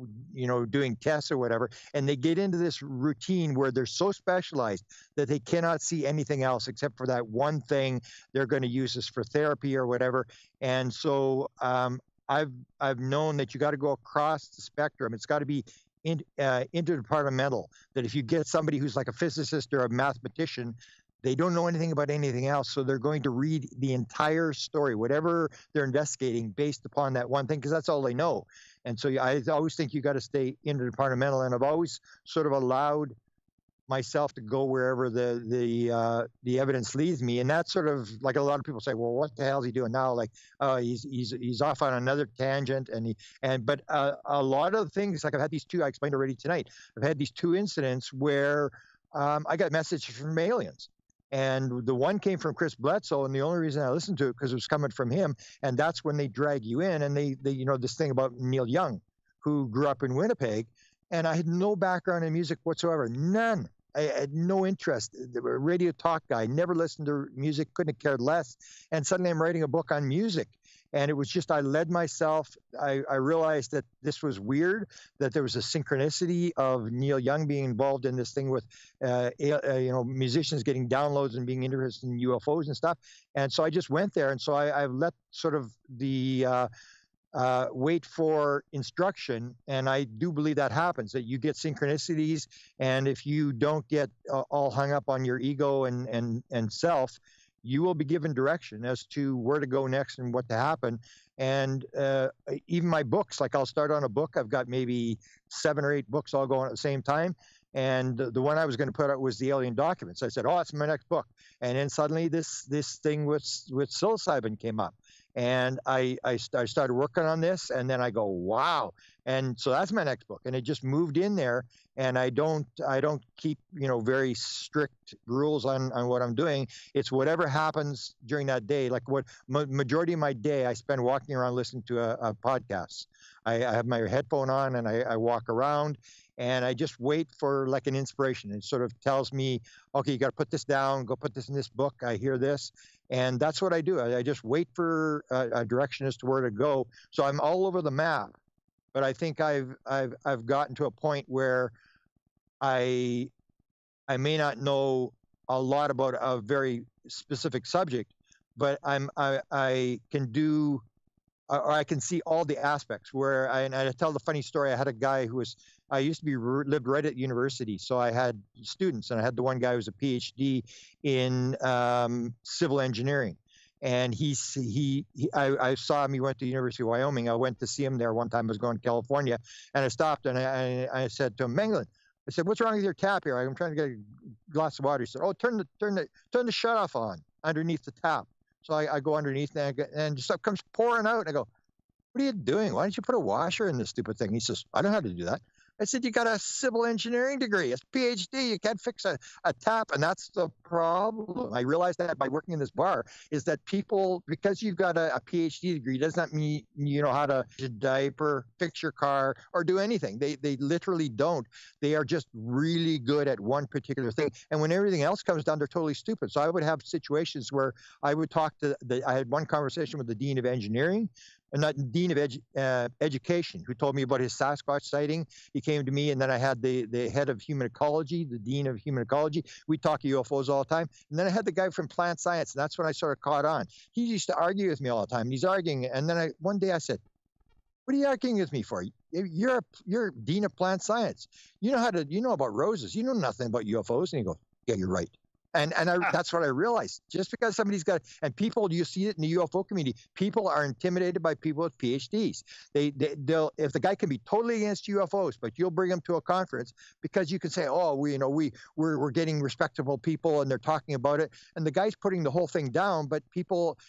doing tests or whatever, and they get into this routine where they're so specialized that they cannot see anything else except for that one thing. They're going to use this for therapy or whatever. And so I've known that you got to go across the spectrum. It's got to be interdepartmental, that if you get somebody who's like a physicist or a mathematician, they don't know anything about anything else, so they're going to read the entire story, whatever they're investigating, based upon that one thing, because that's all they know. And so I always think you got to stay interdepartmental, and I've always sort of allowed myself to go wherever the evidence leads me. And that's sort of like, a lot of people say, well, what the hell is he doing now? Like, he's off on another tangent, but a lot of things, like I've had these two, I explained already tonight, I've had these 2 incidents where I got messages from aliens. And the one came from Chris Bledsoe, and the only reason I listened to it because it was coming from him. And that's when they drag you in, and they this thing about Neil Young, who grew up in Winnipeg, and I had no background in music whatsoever, none. I had no interest. The radio talk guy, never listened to music, couldn't have cared less. And suddenly I'm writing a book on music. And it was just, I led myself. I realized that this was weird, that there was a synchronicity of Neil Young being involved in this thing with, musicians getting downloads and being interested in UFOs and stuff. And so I just went there. And so I've let sort of the wait for instruction. And I do believe that happens, that you get synchronicities. And if you don't get all hung up on your ego and self, you will be given direction as to where to go next and what to happen. And even my books, like I'll start on a book. I've got maybe 7 or 8 books all going at the same time. And the one I was going to put out was the alien documents. I said, oh, it's my next book. And then suddenly this thing with psilocybin came up. And I started working on this, and then I go, wow. And so that's my next book. And it just moved in there. And I don't keep, very strict rules on what I'm doing. It's whatever happens during that day. Like what majority of my day I spend walking around listening to a podcast. I have my headphone on and I walk around and I just wait for like an inspiration. It sort of tells me, okay, you got to put this down, go put this in this book. I hear this. And that's what I do. I just wait for a direction as to where to go. So I'm all over the map. But I think I've gotten to a point where I may not know a lot about a very specific subject, but I can do, or I can see all the aspects. Where I tell the funny story. I had a guy who I used to be lived right at university, so I had students, and I had the one guy who was a PhD in civil engineering. And I saw him. He went to the University of Wyoming. I went to see him there one time. I was going to California, and I stopped and I said to him, Menglin, I said, "What's wrong with your tap here? I'm trying to get a glass of water." He said, "Oh, turn the shut off on underneath the tap." So I go underneath and stuff comes pouring out, and I go, "What are you doing? Why don't you put a washer in this stupid thing?" He says, "I don't know how to do that." I said, "You got a civil engineering degree, a PhD. You can't fix a tap." And that's the problem. I realized that by working in this bar is that people, because you've got a PhD degree, does not mean you know how to diaper, fix your car, or do anything. They literally don't. They are just really good at one particular thing. And when everything else comes down, they're totally stupid. So I would have situations where I would talk to I had one conversation with the dean of engineering, and not dean of education, who told me about his Sasquatch sighting. He came to me, and then I had the head of human ecology, the dean of human ecology. We talk UFOs all the time. And then I had the guy from plant science, and that's when I sort of caught on. He used to argue with me all the time. He's arguing, and then one day I said, "What are you arguing with me for? You're dean of plant science. You know about roses. You know nothing about UFOs." And he goes, "Yeah, you're right." And that's what I realized. Just because somebody's got, and people, you see it in the UFO community, people are intimidated by people with PhDs. They'll, if the guy can be totally against UFOs, but you'll bring him to a conference because you can say, "Oh, we're getting respectable people and they're talking about it," and the guy's putting the whole thing down. But people,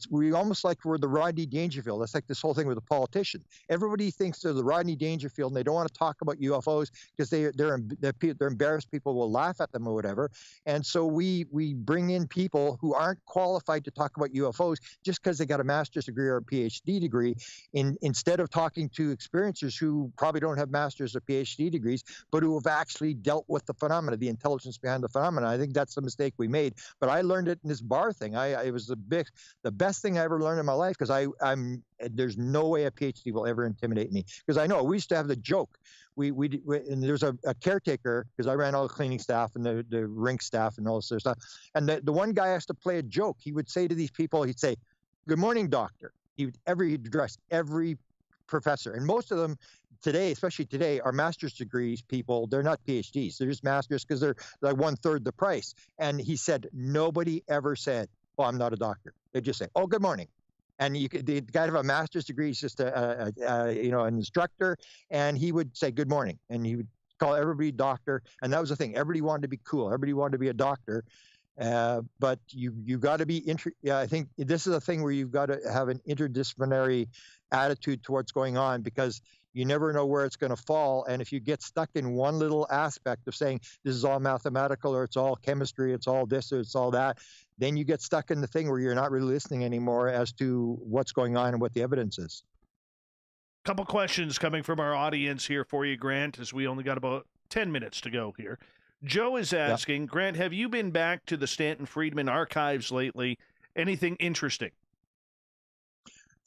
we almost like we're the Rodney Dangerfield. That's like this whole thing with the politician. Everybody thinks they're the Rodney Dangerfield, and they don't want to talk about UFOs because they're embarrassed. People will laugh at them or whatever, and so we bring in people who aren't qualified to talk about UFOs just because they got a master's degree or a PhD degree, instead of talking to experiencers who probably don't have master's or PhD degrees, but who have actually dealt with the phenomena, the intelligence behind the phenomena. I think that's the mistake we made. But I learned it in this bar thing. It was the best thing I ever learned in my life, because there's no way a PhD will ever intimidate me. Because I know we used to have the joke. And there's a caretaker, because I ran all the cleaning staff and the rink staff and all this other stuff. And the one guy has to play a joke. He would say to these people, he'd say, "Good morning, doctor." He'd address every professor. And most of them today, especially today, are master's degrees people. They're not PhDs. They're just masters because they're like 1/3 the price. And he said, nobody ever said, "Oh, I'm not a doctor." They just say, "Oh, good morning." And the guy have a master's degree is just an instructor, and he would say good morning, and he would call everybody doctor, and that was the thing. Everybody wanted to be cool. Everybody wanted to be a doctor, but you got to be I think this is a thing where you've got to have an interdisciplinary attitude to what's going on, because you never know where it's going to fall. And if you get stuck in one little aspect of saying this is all mathematical, or it's all chemistry, it's all this, or it's all that, then you get stuck in the thing where you're not really listening anymore as to what's going on and what the evidence is. Couple questions coming from our audience here for you, Grant, as we only got about 10 minutes to go here. Joe is asking, yep. Grant, have you been back to the Stanton Friedman archives lately? Anything interesting?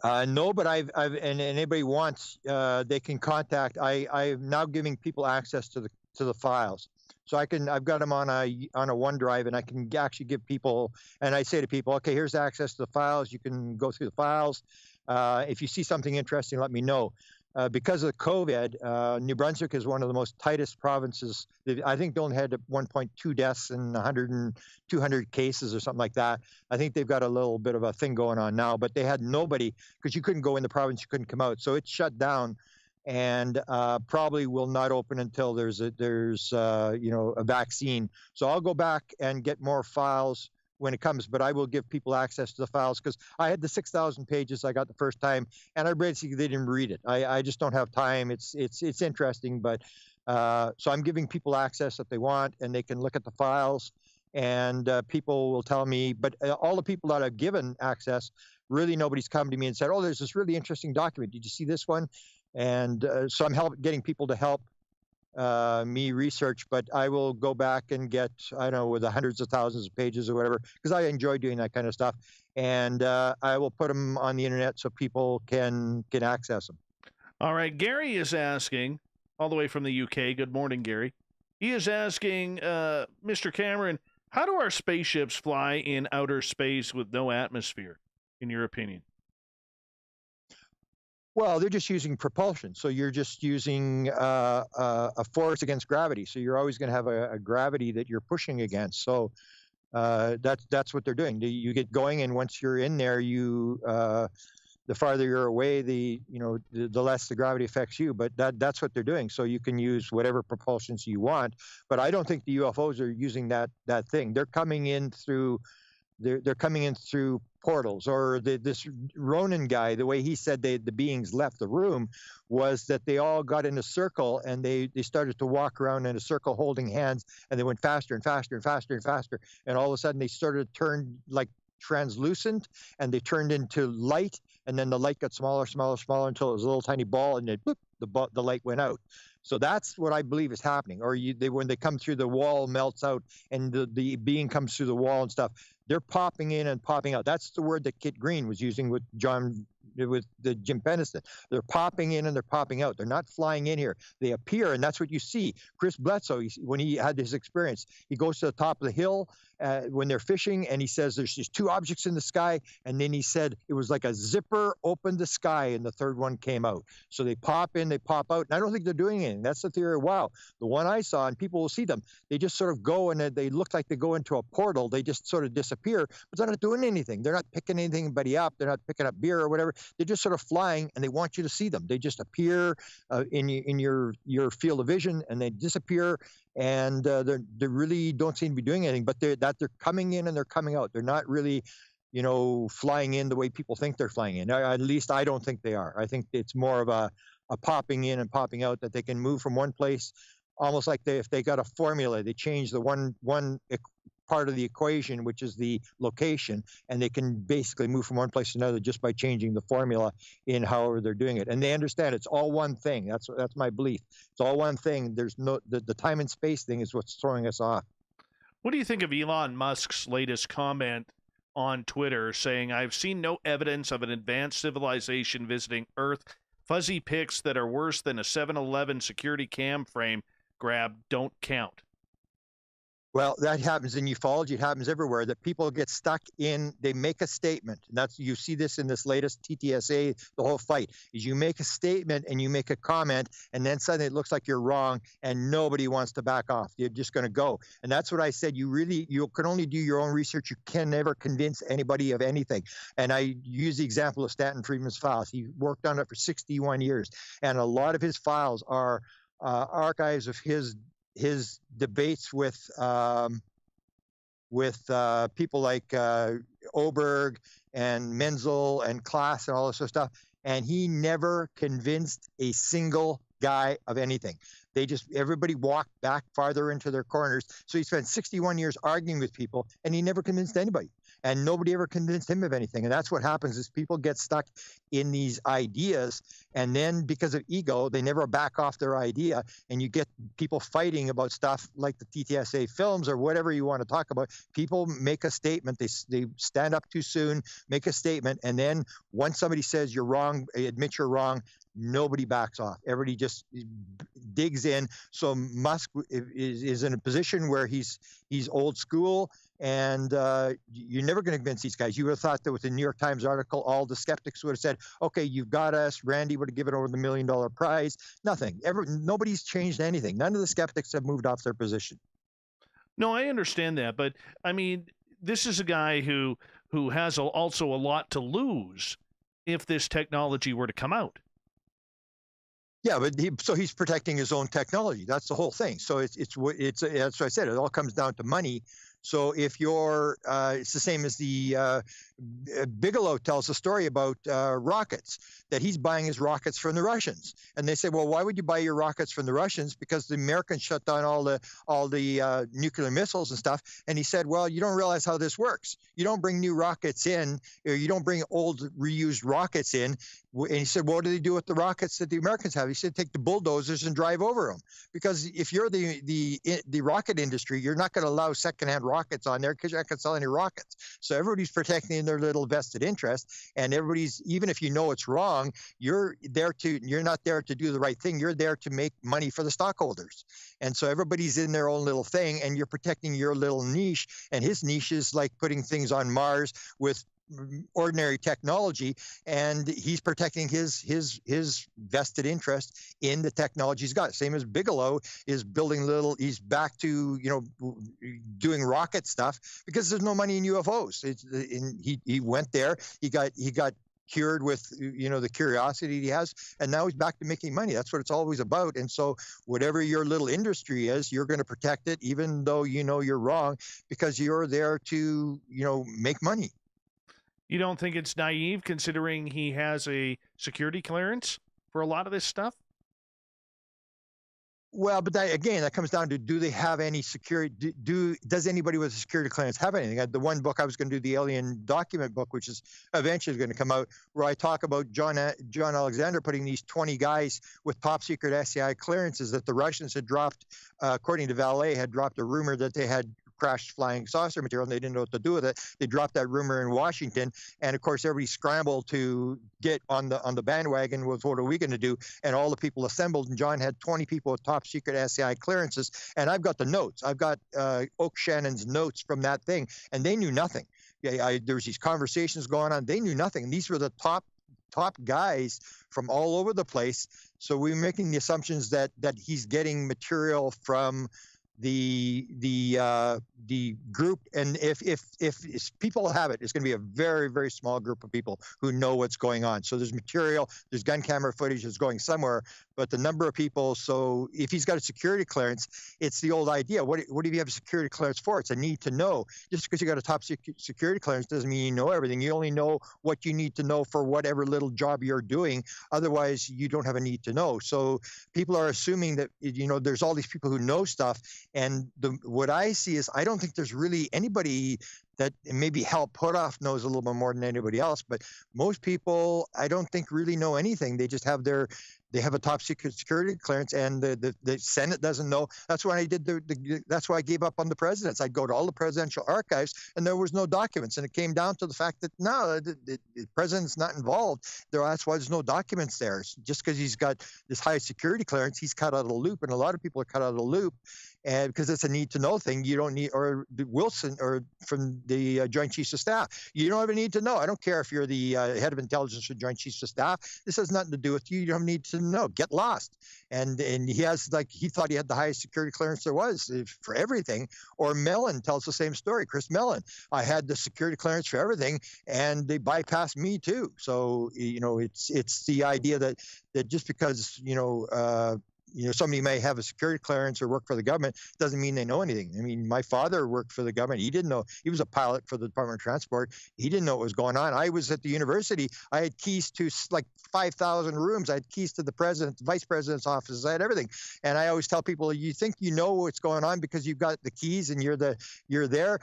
No, but I've and anybody wants, they can contact. I'm now giving people access to the files, so I've got them on a OneDrive, and I can actually give people, and I say to people, okay, here's access to the files. You can go through the files. If you see something interesting, let me know. Because of COVID, New Brunswick is one of the most tightest provinces. I think they only had 1.2 deaths and 200 cases or something like that. I think they've got a little bit of a thing going on now, but they had nobody, because you couldn't go in the province, you couldn't come out. So it's shut down, and probably will not open until there's a vaccine. So I'll go back and get more files when it comes, but I will give people access to the files, because I had the 6,000 pages I got the first time, and I basically didn't read it. I just don't have time. It's interesting, but so I'm giving people access that they want, and they can look at the files, and people will tell me, but all the people that I've given access, really nobody's come to me and said, oh, there's this really interesting document. Did you see this one? And so I'm getting people to help me research, but I will go back and get, I don't know, with the hundreds of thousands of pages or whatever, because I enjoy doing that kind of stuff. And I will put them on the internet so people can access them. All right. Gary is asking, all the way from the UK. Good morning, Gary. He is asking, Mr. Cameron, how do our spaceships fly in outer space with no atmosphere, in your opinion? Well, they're just using propulsion. So you're just using a force against gravity. So you're always going to have a gravity that you're pushing against. So that's what they're doing. You get going, and once you're in there, the farther you're away, the less the gravity affects you. But that's what they're doing. So you can use whatever propulsions you want. But I don't think the UFOs are using that thing. They're coming in through. They're coming in through portals, or this Ronan guy, the way he said the beings left the room was that they all got in a circle, and they started to walk around in a circle holding hands, and they went faster and faster and faster and faster. And all of a sudden they started to turn like translucent, and they turned into light, and then the light got smaller, smaller, smaller until it was a little tiny ball, and then boop, the light went out. So that's what I believe is happening. Or when they come through, the wall melts out, and the being comes through the wall and stuff. They're popping in and popping out. That's the word that Kit Green was using with Jim Penniston. They're popping in and they're popping out. They're not flying in here. They appear, and that's what you see. Chris Bledsoe, when he had his experience, he goes to the top of the hill when they're fishing, and he says there's just two objects in the sky, and then he said it was like a zipper opened the sky, and the third one came out. So they pop in, they pop out, and I don't think they're doing anything. That's the theory. Wow, the one I saw, and people will see them, they just sort of go, and they look like they go into a portal. They just sort of disappear, but they're not doing anything. They're not picking anybody up. They're not picking up beer or whatever. They're just sort of flying, and they want you to see them. They just appear in your field of vision, and they disappear, and they really don't seem to be doing anything. But they're coming in and they're coming out. They're not really, flying in the way people think they're flying in. At least I don't think they are. I think it's more of a popping in and popping out, that they can move from one place, almost like if they got a formula, they change the one part of the equation, which is the location, and they can basically move from one place to another just by changing the formula in however they're doing it. And they understand it's all one thing. That's my belief. It's all one thing. There's no the time and space thing is what's throwing us off. What do you think of Elon Musk's latest comment on Twitter saying, "I've seen no evidence of an advanced civilization visiting Earth. Fuzzy pics that are worse than a 7-Eleven security cam frame grab don't count"? Well, that happens in ufology. It happens everywhere, that people get stuck in, they make a statement. And you see this in this latest TTSA, the whole fight, is you make a statement and you make a comment, and then suddenly it looks like you're wrong, and nobody wants to back off. You're just going to go. And that's what I said. You can only do your own research. You can never convince anybody of anything. And I use the example of Stanton Friedman's files. He worked on it for 61 years. And a lot of his files are archives of his debates with people like Oberg and Menzel and Klass and all this sort of stuff. And he never convinced a single guy of anything. Everybody walked back farther into their corners. So he spent 61 years arguing with people, and he never convinced anybody. And nobody ever convinced him of anything. And that's what happens, is people get stuck in these ideas, and then because of ego, they never back off their idea. And you get people fighting about stuff like the TTSA films or whatever you want to talk about. People make a statement. They stand up too soon, make a statement. And then once somebody says you're wrong, admit you're wrong, nobody backs off. Everybody just digs in. So Musk is in a position where he's old school, and you're never going to convince these guys. You would have thought that with the New York Times article, all the skeptics would have said, okay, you've got us. Randy would have given over the $1 million prize. Nothing. Nobody's changed anything. None of the skeptics have moved off their position. No, I understand that. But, I mean, this is a guy who has also a lot to lose if this technology were to come out. Yeah, but he's protecting his own technology. That's the whole thing. So it's that's what I said. It all comes down to money. So if you're, it's the same as the Bigelow tells a story about rockets, that he's buying his rockets from the Russians. And they say, well, why would you buy your rockets from the Russians? Because the Americans shut down all the nuclear missiles and stuff. And he said, well, you don't realize how this works. You don't bring new rockets in, or you don't bring old reused rockets in. And he said, well, what do they do with the rockets that the Americans have? He said, take the bulldozers and drive over them. Because if you're the rocket industry, you're not going to allow secondhand rockets on there because you're not going to sell any rockets. So everybody's protecting their little vested interest, and everybody's, even if you know it's wrong, you're not there to do the right thing. You're there to make money for the stockholders. And so everybody's in their own little thing, and you're protecting your little niche. And his niche is like putting things on Mars with ordinary technology, and he's protecting his vested interest in the technology he's got. Same as Bigelow is building he's back to, doing rocket stuff because there's no money in UFOs. He went there, he got cured with, the curiosity he has, and now he's back to making money. That's what it's always about. And so whatever your little industry is, you're going to protect it, even though you're wrong, because you're there to, make money. You don't think it's naive, considering he has a security clearance for a lot of this stuff? Well, but that comes down to, do they have any security? Does anybody with a security clearance have anything? The one book I was going to do, the Alien Document book, which is eventually going to come out, where I talk about John Alexander putting these 20 guys with top secret SCI clearances that the Russians had dropped, according to Valet, had dropped a rumor that they had crashed flying saucer material, and they didn't know what to do with it. They dropped that rumor in Washington, and of course everybody scrambled to get on the bandwagon with, what are we going to do? And all the people assembled, and John had 20 people with top secret SCI clearances, and I've got the notes. I've got Oak Shannon's notes from that thing, and they knew nothing. There was these conversations going on. They knew nothing. And these were the top guys from all over the place. So we're making the assumptions that he's getting material from the group, and if people have it, it's going to be a very, very small group of people who know what's going on. So there's material, there's gun camera footage that's going somewhere, but the number of people. So if he's got a security clearance, it's the old idea. What do you have a security clearance for? It's a need to know. Just because you got a top security clearance doesn't mean you know everything. You only know what you need to know for whatever little job you're doing. Otherwise, you don't have a need to know. So people are assuming that there's all these people who know stuff. And what I see is, I don't think there's really anybody that maybe Hal Puthoff knows a little bit more than anybody else, but most people, I don't think, really know anything. They just have they have a top secret security clearance, and the Senate doesn't know. That's why I did that's why I gave up on the presidents. I'd go to all the presidential archives, and there was no documents. And it came down to the fact that no, the president's not involved. That's why there's no documents there. Just because he's got this high security clearance, he's cut out of the loop, and a lot of people are cut out of the loop. And because it's a need to know thing, you don't need, or Wilson, or from the Joint Chiefs of Staff, you don't have a need to know. I don't care if you're the head of intelligence for Joint Chiefs of Staff. This has nothing to do with you. You don't need to know. Get lost. And he has, he thought he had the highest security clearance there was for everything. Or Mellon tells the same story. Chris Mellon, I had the security clearance for everything, and they bypassed me too. So it's the idea that just because somebody may have a security clearance or work for the government doesn't mean they know anything. I mean, my father worked for the government. He didn't know. He was a pilot for the Department of Transport. He didn't know what was going on. I was at the university. I had keys to like 5,000 rooms. I had keys to the president, vice president's offices. I had everything. And I always tell people, you think you know what's going on because you've got the keys and you're there.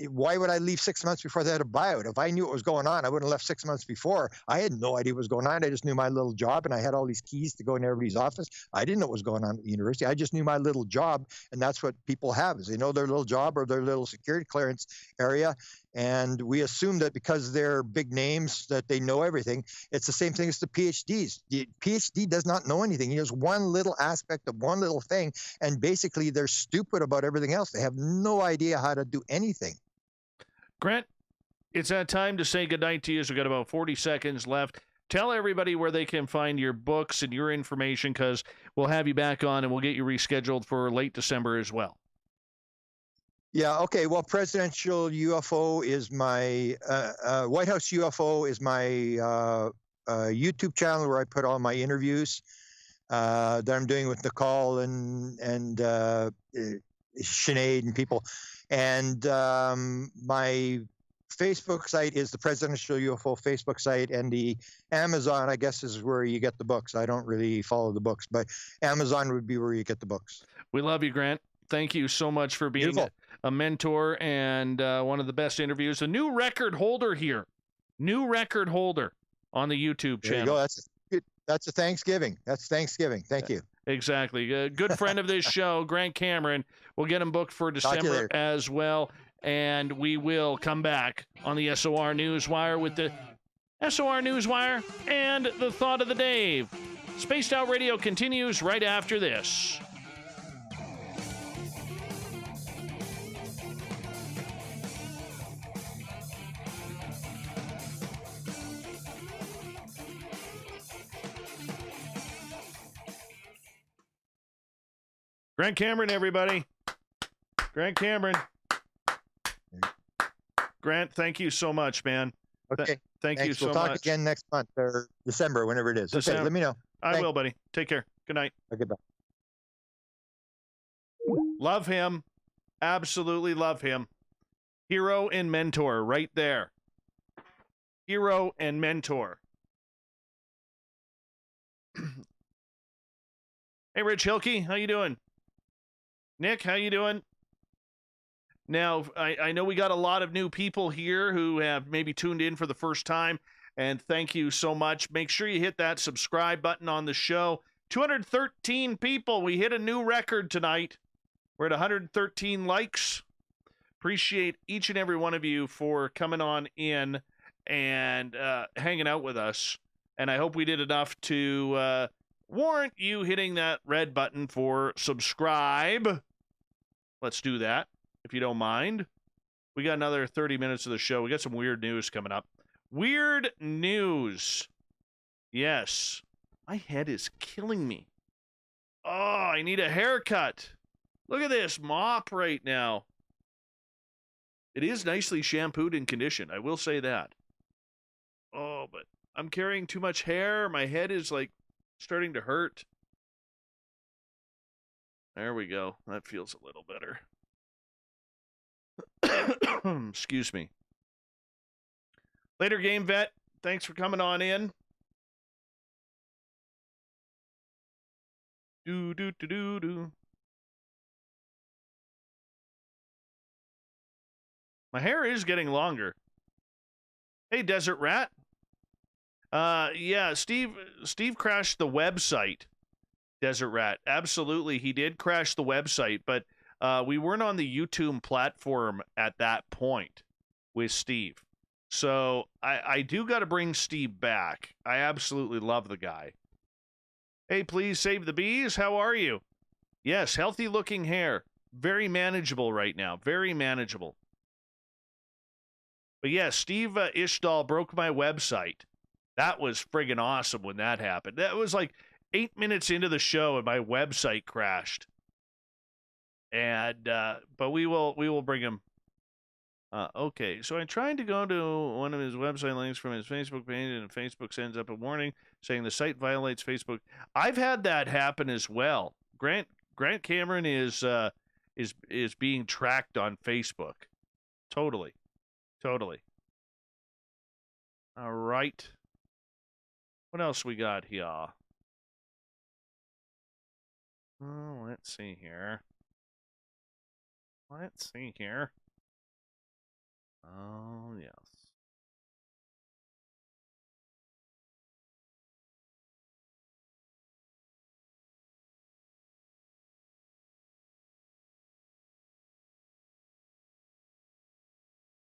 Why would I leave 6 months before they had a buyout? If I knew what was going on, I wouldn't have left 6 months before. I had no idea what was going on. I just knew my little job, and I had all these keys to go in everybody's office. I didn't know what was going on at the university. I just knew my little job, and that's what people have, is they know their little job or their little security clearance area. And we assume that because they're big names that they know everything. It's the same thing as the PhDs. The PhD does not know anything. He knows one little aspect of one little thing, and basically they're stupid about everything else. They have no idea how to do anything. Grant, it's that time to say goodnight to you. So we've got about 40 seconds left. Tell everybody where they can find your books and your information, because we'll have you back on and we'll get you rescheduled for late December as well. Yeah, okay. Well, Presidential UFO is my, White House UFO is my YouTube channel where I put all my interviews that I'm doing with Nicole and Sinead and people. And my Facebook site is the Presidential UFO Facebook site, and the Amazon, I guess, is where you get the books. I don't really follow the books, but Amazon would be where you get the books. We love you, Grant. Thank you so much for being a mentor and one of the best interviews. A new record holder here. New record holder on the YouTube channel. There you go. That's a Thanksgiving. That's Thanksgiving. Thank you. Exactly. A good friend of this show, Grant Cameron. We'll get him booked for December as well. And we will come back on the SOR Newswire with the SOR Newswire and the Thought of the Dave. Spaced Out Radio continues right after this. Grant Cameron, everybody. Grant Cameron. Grant, thank you so much, man. Okay. Thank you so much. We'll talk again next month or December, whenever it is. Okay, let me know. I will, buddy. Take care. Good night. Okay, bye. Love him. Absolutely love him. Hero and mentor right there. Hero and mentor. Hey, Rich Hilke, how you doing? Nick, how you doing? Now, I know we got a lot of new people here who have maybe tuned in for the first time, and thank you so much. Make sure you hit that subscribe button on the show. 213 people. We hit a new record tonight. We're at 113 likes. Appreciate each and every one of you for coming on in and hanging out with us. And I hope we did enough to warrant you hitting that red button for subscribe. Let's do that, if you don't mind. We got another 30 minutes of the show. We got some weird news coming up. Weird news. Yes. My head is killing me. Oh, I need a haircut. Look at this mop right now. It is nicely shampooed and conditioned. I will say that. Oh, but I'm carrying too much hair. My head is like starting to hurt. There we go. That feels a little better. Excuse me. Later, Game Vet. Thanks for coming on in. Do. My hair is getting longer. Hey, Desert Rat. Yeah, Steve crashed the website. Desert Rat. Absolutely, he did crash the website, but we weren't on the YouTube platform at that point with Steve. So I do got to bring Steve back. I absolutely love the guy. Hey, please save the bees. How are you? Yes, healthy looking hair. Very manageable right now. Very manageable. But yeah, Steve Ishdahl broke my website. That was friggin' awesome when that happened. That was like 8 minutes into the show and my website crashed. And but we will bring him. Okay, so I'm trying to go to one of his website links from his Facebook page, and Facebook sends up a warning saying the site violates Facebook. I've had that happen as well. Grant Cameron is being tracked on Facebook. Totally. All right. What else we got here? Oh, let's see here. Oh, yes.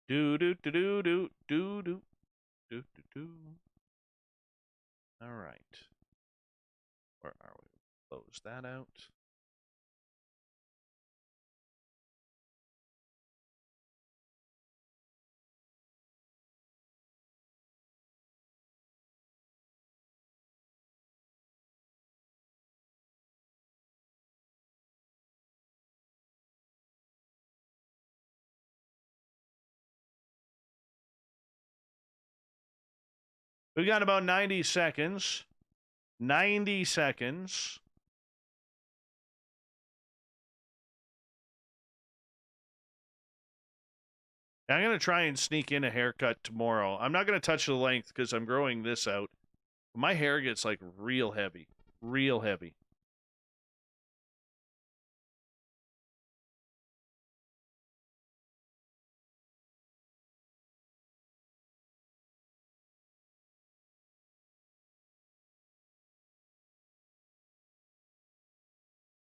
Do. All right. Where are we? Close that out. We got about 90 seconds. 90 seconds. I'm going to try and sneak in a haircut tomorrow. I'm not going to touch the length because I'm growing this out. My hair gets like real heavy. Real heavy.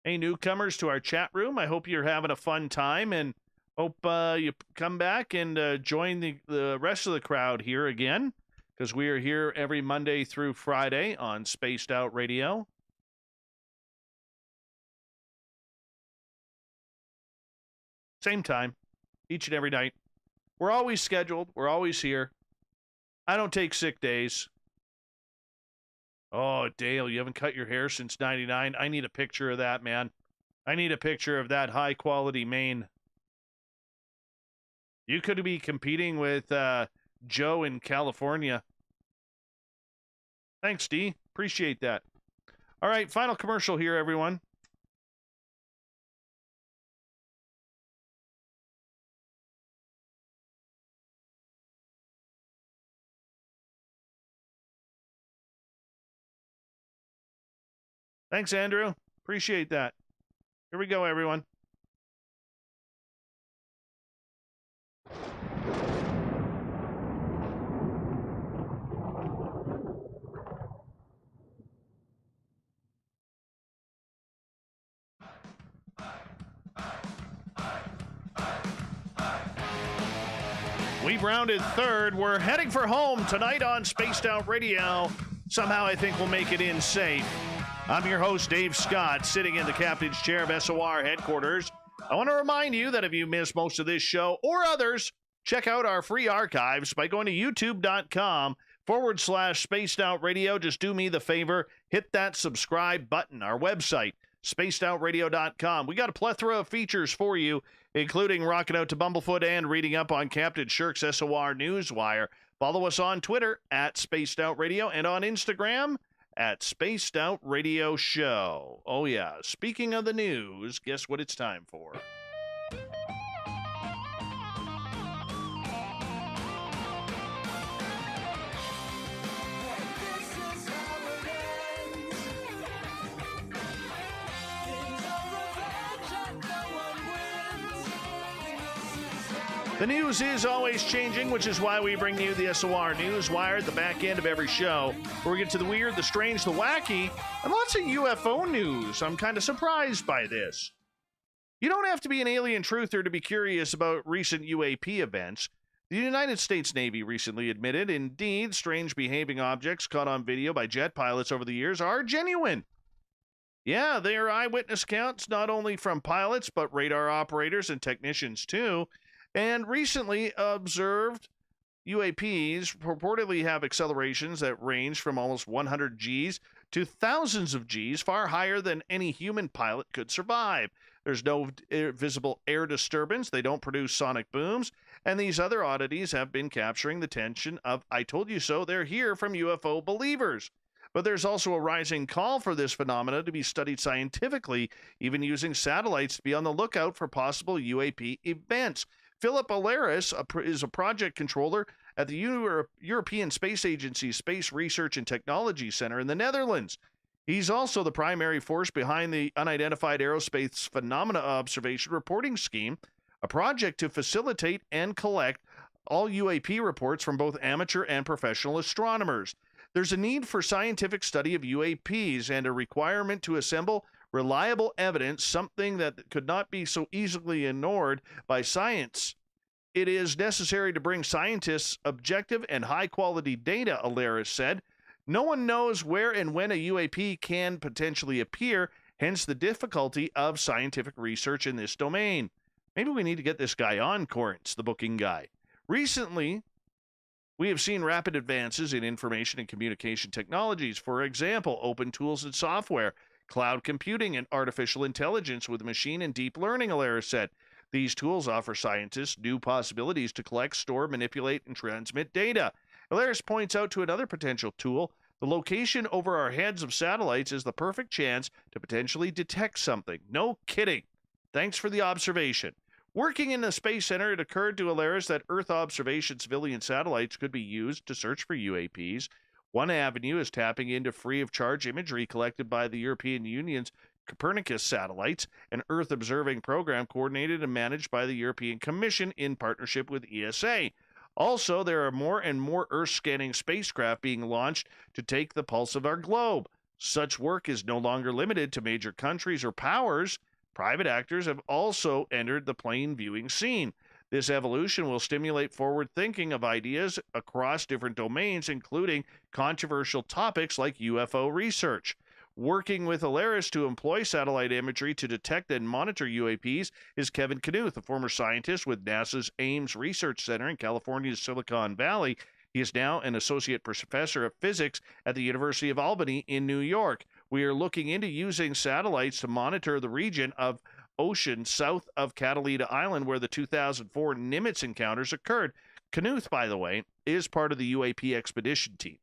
Hey, newcomers to our chat room. I hope you're having a fun time and hope you come back and join the rest of the crowd here again, because we are here every Monday through Friday on Spaced Out Radio. Same time, each and every night. We're always scheduled. We're always here. I don't take sick days. Oh, Dale, you haven't cut your hair since 99? I need a picture of that, man. I need a picture of that high-quality mane. You could be competing with Joe in California. Thanks, D. Appreciate that. All right, final commercial here, everyone. Thanks, Andrew. Appreciate that. Here we go, everyone. We've rounded third. We're heading for home tonight on Spaced Out Radio. Somehow I think we'll make it in safe. I'm your host, Dave Scott, sitting in the captain's chair of SOR headquarters. I want to remind you that if you missed most of this show or others, check out our free archives by going to youtube.com/Spaced Out Radio. Just do me the favor, hit that subscribe button. Our website, spacedoutradio.com. We got a plethora of features for you, including rocking out to Bumblefoot and reading up on Captain Shirk's SOR Newswire. Follow us on Twitter at Spaced Out Radio and on Instagram at Spaced Out Radio Show. Oh, yeah. Speaking of the news, guess what it's time for? The news is always changing, which is why we bring you the SOR Newswire at the back end of every show, where we get to the weird, the strange, the wacky, and lots of UFO news. I'm kind of surprised by this. You don't have to be an alien truther to be curious about recent UAP events. The United States Navy recently admitted, indeed, strange behaving objects caught on video by jet pilots over the years are genuine. Yeah, they are eyewitness accounts, not only from pilots, but radar operators and technicians, too. And recently observed UAPs purportedly have accelerations that range from almost 100 Gs to thousands of Gs, far higher than any human pilot could survive. There's no visible air disturbance. They don't produce sonic booms. And these other oddities have been capturing the attention of, I told you so, they're here from UFO believers. But there's also a rising call for this phenomena to be studied scientifically, even using satellites to be on the lookout for possible UAP events. Philip Alaris is a project controller at the European Space Agency's Space Research and Technology Center in the Netherlands. He's also the primary force behind the Unidentified Aerospace Phenomena Observation Reporting Scheme, a project to facilitate and collect all UAP reports from both amateur and professional astronomers. There's a need for scientific study of UAPs and a requirement to assemble reliable evidence, something that could not be so easily ignored by science. It is necessary to bring scientists objective and high-quality data, Alaris said. No one knows where and when a UAP can potentially appear, hence the difficulty of scientific research in this domain. Maybe we need to get this guy on, Corrance, the booking guy. Recently, we have seen rapid advances in information and communication technologies. For example, open tools and software, cloud computing, and artificial intelligence with machine and deep learning, Alaris said. These tools offer scientists new possibilities to collect, store, manipulate, and transmit data. Alaris points out to another potential tool. The location over our heads of satellites is the perfect chance to potentially detect something. No kidding. Thanks for the observation. Working in the Space Center, it occurred to Alaris that Earth observation civilian satellites could be used to search for UAPs. One avenue is tapping into free-of-charge imagery collected by the European Union's Copernicus satellites, an Earth-observing program coordinated and managed by the European Commission in partnership with ESA. Also, there are more and more Earth-scanning spacecraft being launched to take the pulse of our globe. Such work is no longer limited to major countries or powers. Private actors have also entered the plane viewing scene. This evolution will stimulate forward thinking of ideas across different domains, including controversial topics like UFO research. Working with Alaris to employ satellite imagery to detect and monitor UAPs is Kevin Knuth, a former scientist with NASA's Ames Research Center in California's Silicon Valley. He is now an associate professor of physics at the University of Albany in New York. We are looking into using satellites to monitor the region of ocean south of Catalina Island where the 2004 Nimitz encounters occurred. Knuth, by the way, is part of the UAP expedition team.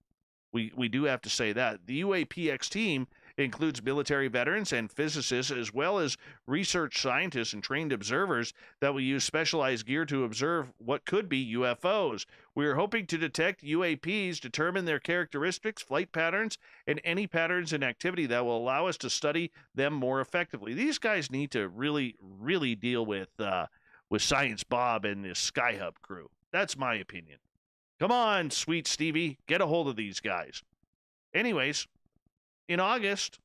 We do have to say that. The UAPX team includes military veterans and physicists, as well as research scientists and trained observers that will use specialized gear to observe what could be UFOs. We are hoping to detect UAPs, determine their characteristics, flight patterns, and any patterns in activity that will allow us to study them more effectively. These guys need to really, really deal with Science Bob and this Skyhub crew. That's my opinion. Come on, sweet Stevie, get a hold of these guys. Anyways, in August,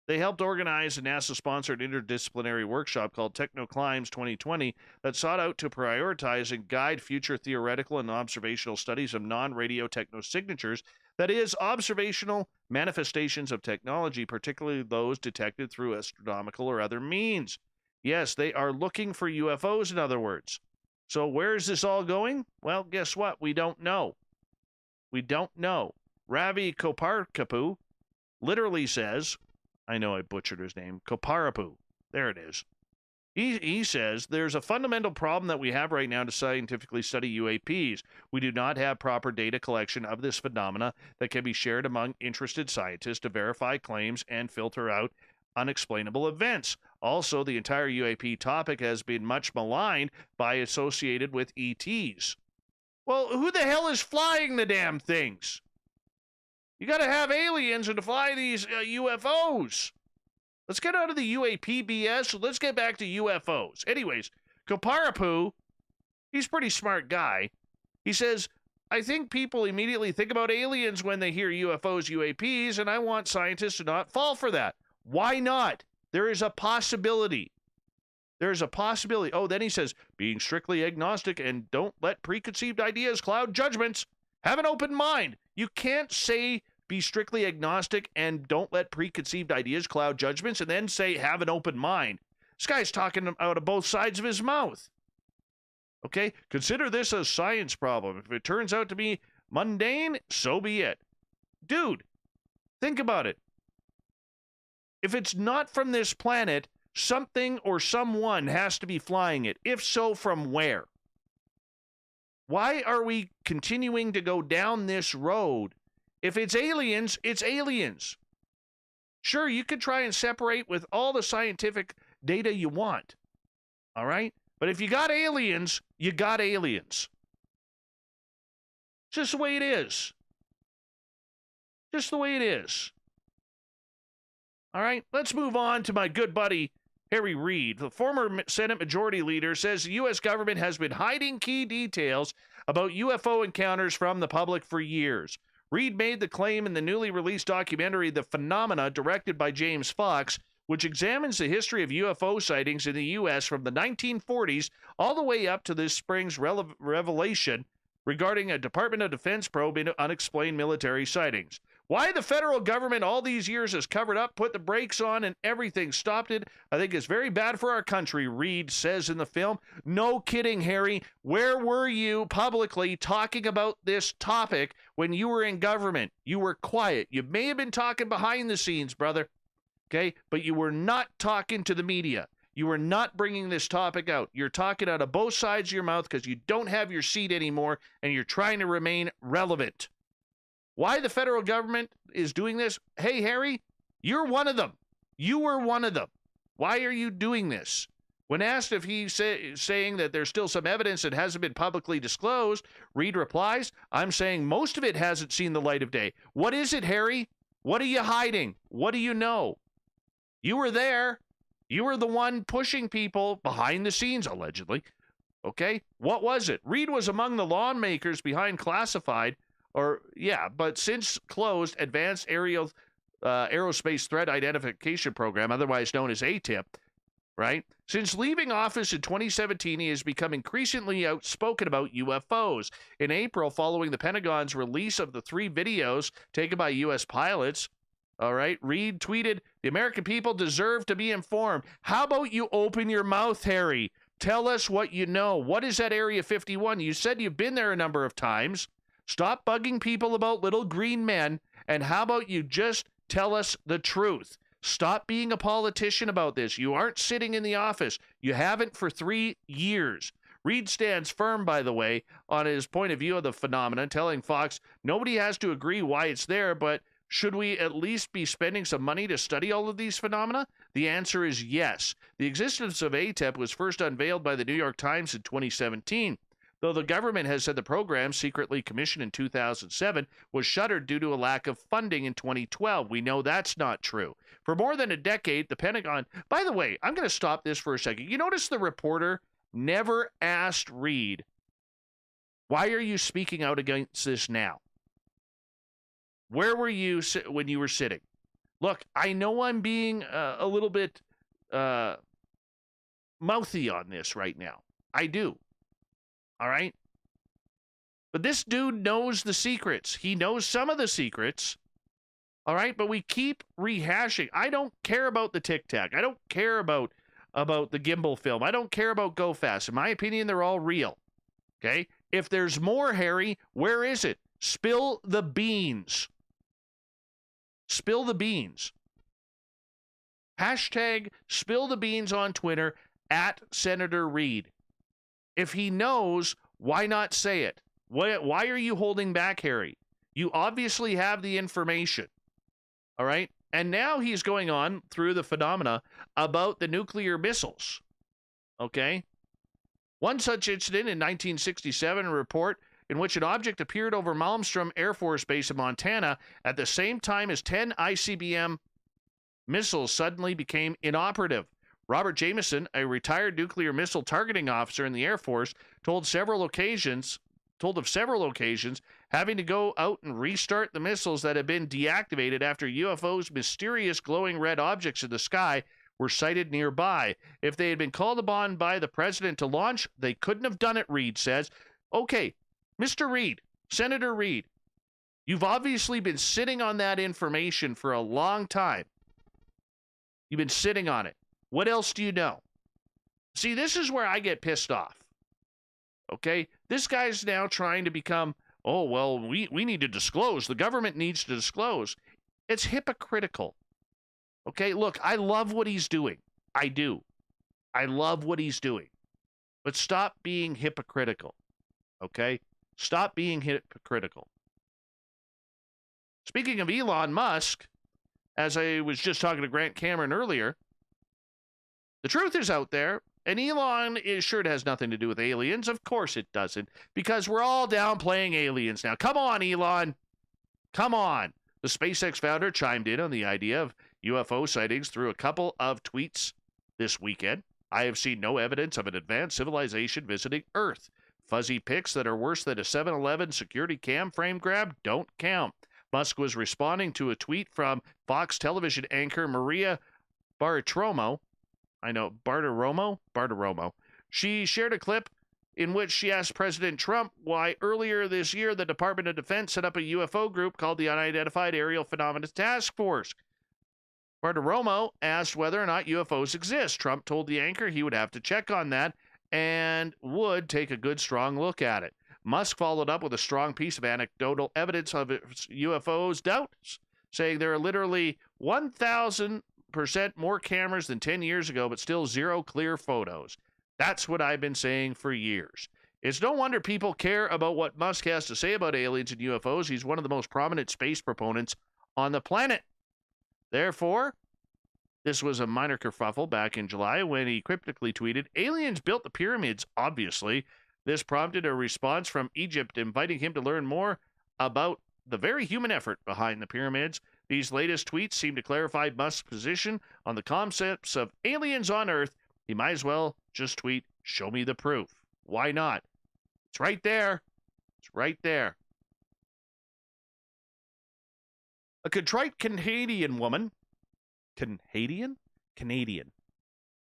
they helped organize a NASA-sponsored interdisciplinary workshop called Technoclimes 2020 that sought out to prioritize and guide future theoretical and observational studies of non-radio technosignatures, that is, observational manifestations of technology, particularly those detected through astronomical or other means. Yes, they are looking for UFOs, in other words. So where is this all going? Well, guess what? We don't know. We don't know. Ravi Koparkapu literally says, I know I butchered his name, Koparapu. There it is. He says, there's a fundamental problem that we have right now to scientifically study UAPs. We do not have proper data collection of this phenomena that can be shared among interested scientists to verify claims and filter out unexplainable events. Also, the entire UAP topic has been much maligned by associated with ETs. Well, who the hell is flying the damn things? You got to have aliens to fly these UFOs. Let's get out of the UAP BS. Let's get back to UFOs. Anyways, Koparapu, he's a pretty smart guy. He says, I think people immediately think about aliens when they hear UFOs, UAPs, and I want scientists to not fall for that. Why not? There is a possibility. There's a possibility. Oh, then he says, being strictly agnostic and don't let preconceived ideas cloud judgments. Have an open mind. You can't say be strictly agnostic and don't let preconceived ideas cloud judgments and then say have an open mind. This guy's talking out of both sides of his mouth. Okay? Consider this a science problem. If it turns out to be mundane, so be it. Dude, think about it. If it's not from this planet, something or someone has to be flying it. If so, from where? Why are we continuing to go down this road? If it's aliens, it's aliens. Sure, you could try and separate with all the scientific data you want. All right? But if you got aliens, you got aliens. Just the way it is. Just the way it is. All right, let's move on to my good buddy, Harry Reid. The former Senate Majority Leader says the U.S. government has been hiding key details about UFO encounters from the public for years. Reid made the claim in the newly released documentary The Phenomena, directed by James Fox, which examines the history of UFO sightings in the U.S. from the 1940s all the way up to this spring's revelation regarding a Department of Defense probe into unexplained military sightings. Why the federal government all these years has covered up, put the brakes on, and everything stopped it, I think is very bad for our country, Reid says in the film. No kidding, Harry. Where were you publicly talking about this topic when you were in government? You were quiet. You may have been talking behind the scenes, brother, okay? But you were not talking to the media. You were not bringing this topic out. You're talking out of both sides of your mouth because you don't have your seat anymore, and you're trying to remain relevant. Why the federal government is doing this? Hey, Harry, you're one of them. You were one of them. Why are you doing this? When asked if he's saying that there's still some evidence that hasn't been publicly disclosed, Reid replies, I'm saying most of it hasn't seen the light of day. What is it, Harry? What are you hiding? What do you know? You were there. You were the one pushing people behind the scenes, allegedly. Okay? What was it? Reid was among the lawmakers behind classified, but since closed Advanced Aerospace Threat Identification Program, otherwise known as ATIP, right? Since leaving office in 2017, he has become increasingly outspoken about UFOs. In April, following the Pentagon's release of the 3 videos taken by U.S. pilots, all right, Reid tweeted, the American people deserve to be informed. How about you open your mouth, Harry? Tell us what you know. What is that Area 51? You said you've been there a number of times. Stop bugging people about little green men, and how about you just tell us the truth? Stop being a politician about this. You aren't sitting in the office. You haven't for 3 years. Reid stands firm, by the way, on his point of view of the phenomenon, telling Fox, nobody has to agree why it's there, but should we at least be spending some money to study all of these phenomena? The answer is yes. The existence of ATIP was first unveiled by the New York Times in 2017. Though the government has said the program, secretly commissioned in 2007, was shuttered due to a lack of funding in 2012. We know that's not true. For more than a decade, the Pentagon... By the way, I'm going to stop this for a second. You notice the reporter never asked Reid, why are you speaking out against this now? Where were you when you were sitting? Look, I know I'm being a little bit mouthy on this right now. I do. All right? But this dude knows the secrets. He knows some of the secrets. All right? But we keep rehashing. I don't care about the Tic Tac. I don't care about the gimbal film. I don't care about Go Fast. In my opinion, they're all real. Okay? If there's more, Harry, where is it? Spill the beans. Spill the beans. Hashtag spill the beans on Twitter at Senator Reid. If he knows, why not say it? Why are you holding back, Harry? You obviously have the information. All right? And now he's going on through the phenomena about the nuclear missiles. Okay? One such incident in 1967, a report in which an object appeared over Malmstrom Air Force Base in Montana at the same time as 10 ICBM missiles suddenly became inoperative. Robert Jameson, a retired nuclear missile targeting officer in the Air Force, told of several occasions having to go out and restart the missiles that had been deactivated after UFOs, mysterious glowing red objects in the sky, were sighted nearby. If they had been called upon by the president to launch, they couldn't have done it, Reid says. Okay, Mr. Reid, Senator Reid, you've obviously been sitting on that information for a long time. You've been sitting on it. What else do you know? See, this is where I get pissed off. Okay? This guy's now trying to become, oh, well, we need to disclose. The government needs to disclose. It's hypocritical. Okay? Look, I love what he's doing. I do. I love what he's doing. But stop being hypocritical. Okay? Stop being hypocritical. Speaking of Elon Musk, as I was just talking to Grant Cameron earlier, the truth is out there, and Elon is sure it has nothing to do with aliens. Of course it doesn't, because we're all downplaying aliens now. Come on, Elon. Come on. The SpaceX founder chimed in on the idea of UFO sightings through a couple of tweets this weekend. I have seen no evidence of an advanced civilization visiting Earth. Fuzzy pics that are worse than a 7-Eleven security cam frame grab don't count. Musk was responding to a tweet from Fox television anchor Maria Bartiromo. Bartiromo. She shared a clip in which she asked President Trump why earlier this year the Department of Defense set up a UFO group called the Unidentified Aerial Phenomena Task Force. Bartiromo asked whether or not UFOs exist. Trump told the anchor he would have to check on that and would take a good, strong look at it. Musk followed up with a strong piece of anecdotal evidence of UFOs' doubts, saying there are literally 1,000% more cameras than 10 years ago, but still zero clear photos. That's what I've been saying for years. It's no wonder people care about what Musk has to say about aliens and UFOs. He's one of the most prominent space proponents on the planet. Therefore, This was a minor kerfuffle back in July when he cryptically tweeted, "Aliens built the pyramids, obviously." This prompted a response from Egypt inviting him to learn more about the very human effort behind the pyramids. These latest tweets seem to clarify Musk's position on the concepts of aliens on Earth. He might as well just tweet, "Show me the proof." Why not? It's right there. It's right there. A contrite Canadian woman. Canadian?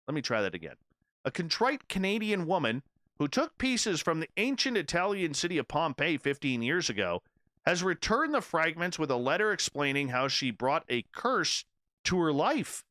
Let me try that again. A contrite Canadian woman who took pieces from the ancient Italian city of Pompeii 15 years ago has returned the fragments with a letter explaining how she brought a curse to her life.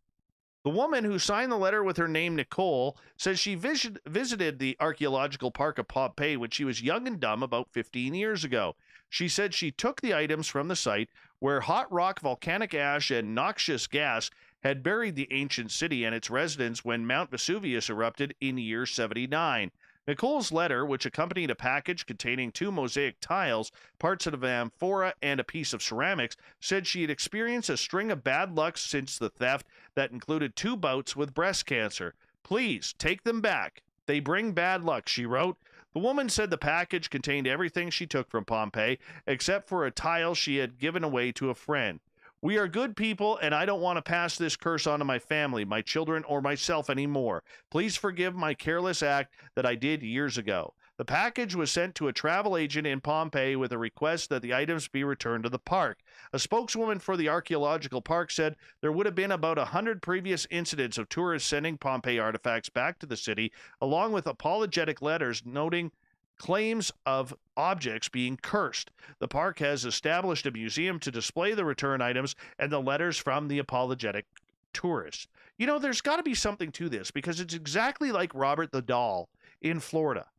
The woman who signed the letter with her name Nicole says she visited the archaeological park of Pompeii when she was young and dumb about 15 years ago. She said she took the items from the site where hot rock, volcanic ash, and noxious gas had buried the ancient city and its residents when Mount Vesuvius erupted in year 79. Nicole's letter, which accompanied a package containing 2 mosaic tiles, parts of an amphora, and a piece of ceramics, said she had experienced a string of bad luck since the theft that included 2 bouts with breast cancer. "Please, take them back. They bring bad luck," she wrote. The woman said the package contained everything she took from Pompeii, except for a tile she had given away to a friend. "We are good people, and I don't want to pass this curse on to my family, my children, or myself anymore. Please forgive my careless act that I did years ago." The package was sent to a travel agent in Pompeii with a request that the items be returned to the park. A spokeswoman for the archaeological park said there would have been about 100 previous incidents of tourists sending Pompeii artifacts back to the city, along with apologetic letters noting claims of objects being cursed. The park has established a museum to display the return items and the letters from the apologetic tourists. You know, there's got to be something to this because it's exactly like Robert the Doll in Florida.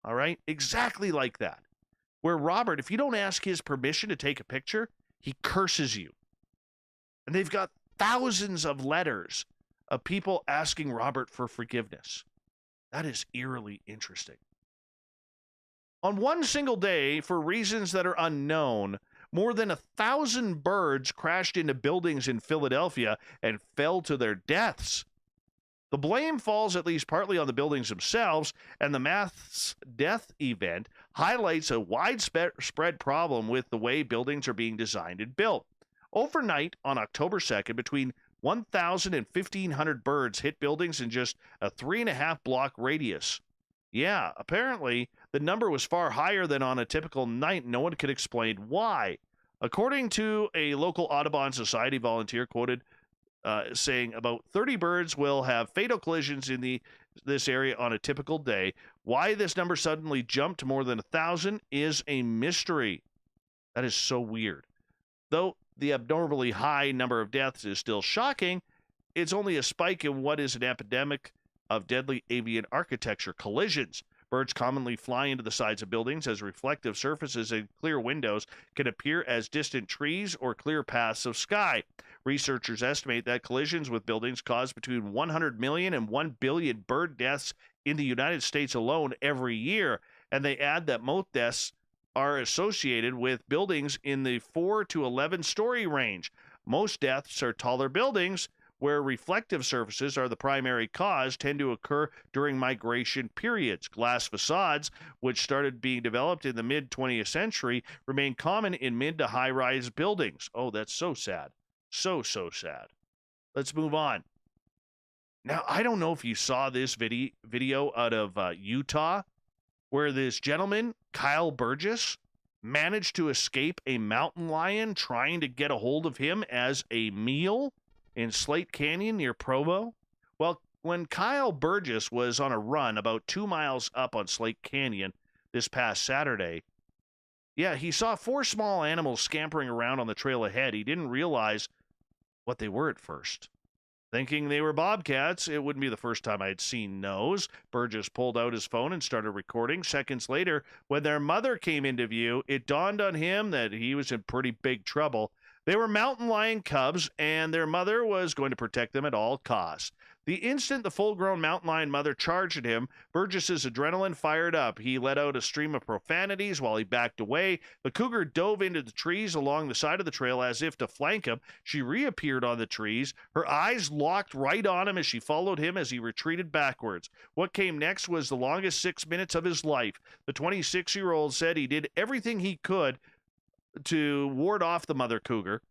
All right? Exactly like that. Where Robert, if you don't ask his permission to take a picture, he curses you. And they've got thousands of letters of people asking Robert for forgiveness. That is eerily interesting. On one single day, for reasons that are unknown, more than 1,000 birds crashed into buildings in Philadelphia and fell to their deaths. The blame falls at least partly on the buildings themselves, and the mass death event highlights a widespread problem with the way buildings are being designed and built. Overnight, on October 2nd, between 1,000 and 1,500 birds hit buildings in just a 3.5-block radius. Yeah, apparently the number was far higher than on a typical night. No one could explain why. According to a local Audubon Society volunteer quoted saying about 30 birds will have fatal collisions in this area on a typical day. Why this number suddenly jumped to more than 1,000 is a mystery. That is so weird. Though the abnormally high number of deaths is still shocking, it's only a spike in what is an epidemic of deadly avian architecture collisions. Birds commonly fly into the sides of buildings as reflective surfaces and clear windows can appear as distant trees or clear paths of sky. Researchers estimate that collisions with buildings cause between 100 million and 1 billion bird deaths in the United States alone every year, and they add that most deaths are associated with buildings in the 4 to 11-story range. Most deaths are taller buildings, where reflective surfaces are the primary cause, tend to occur during migration periods. Glass facades, which started being developed in the mid-20th century, remain common in mid to high-rise buildings. Oh, that's so sad. So sad. Let's move on. Now, I don't know if you saw this video out of Utah, where this gentleman, Kyle Burgess, managed to escape a mountain lion trying to get a hold of him as a meal in Slate Canyon near Provo. Well, when Kyle Burgess was on a run about 2 miles up on Slate Canyon this past Saturday, he saw 4 small animals scampering around on the trail ahead. He didn't realize what they were at first. Thinking they were bobcats, it wouldn't be the first time I had seen those. Burgess pulled out his phone and started recording. Seconds later, when their mother came into view, it dawned on him that he was in pretty big trouble. They were mountain lion cubs, and their mother was going to protect them at all costs. The instant the full-grown mountain lion mother charged at him, Burgess's adrenaline fired up. He let out a stream of profanities while he backed away. The cougar dove into the trees along the side of the trail as if to flank him. She reappeared on the trees. Her eyes locked right on him as she followed him as he retreated backwards. What came next was the longest 6 minutes of his life. The 26-year-old said he did everything he could to ward off the mother cougar.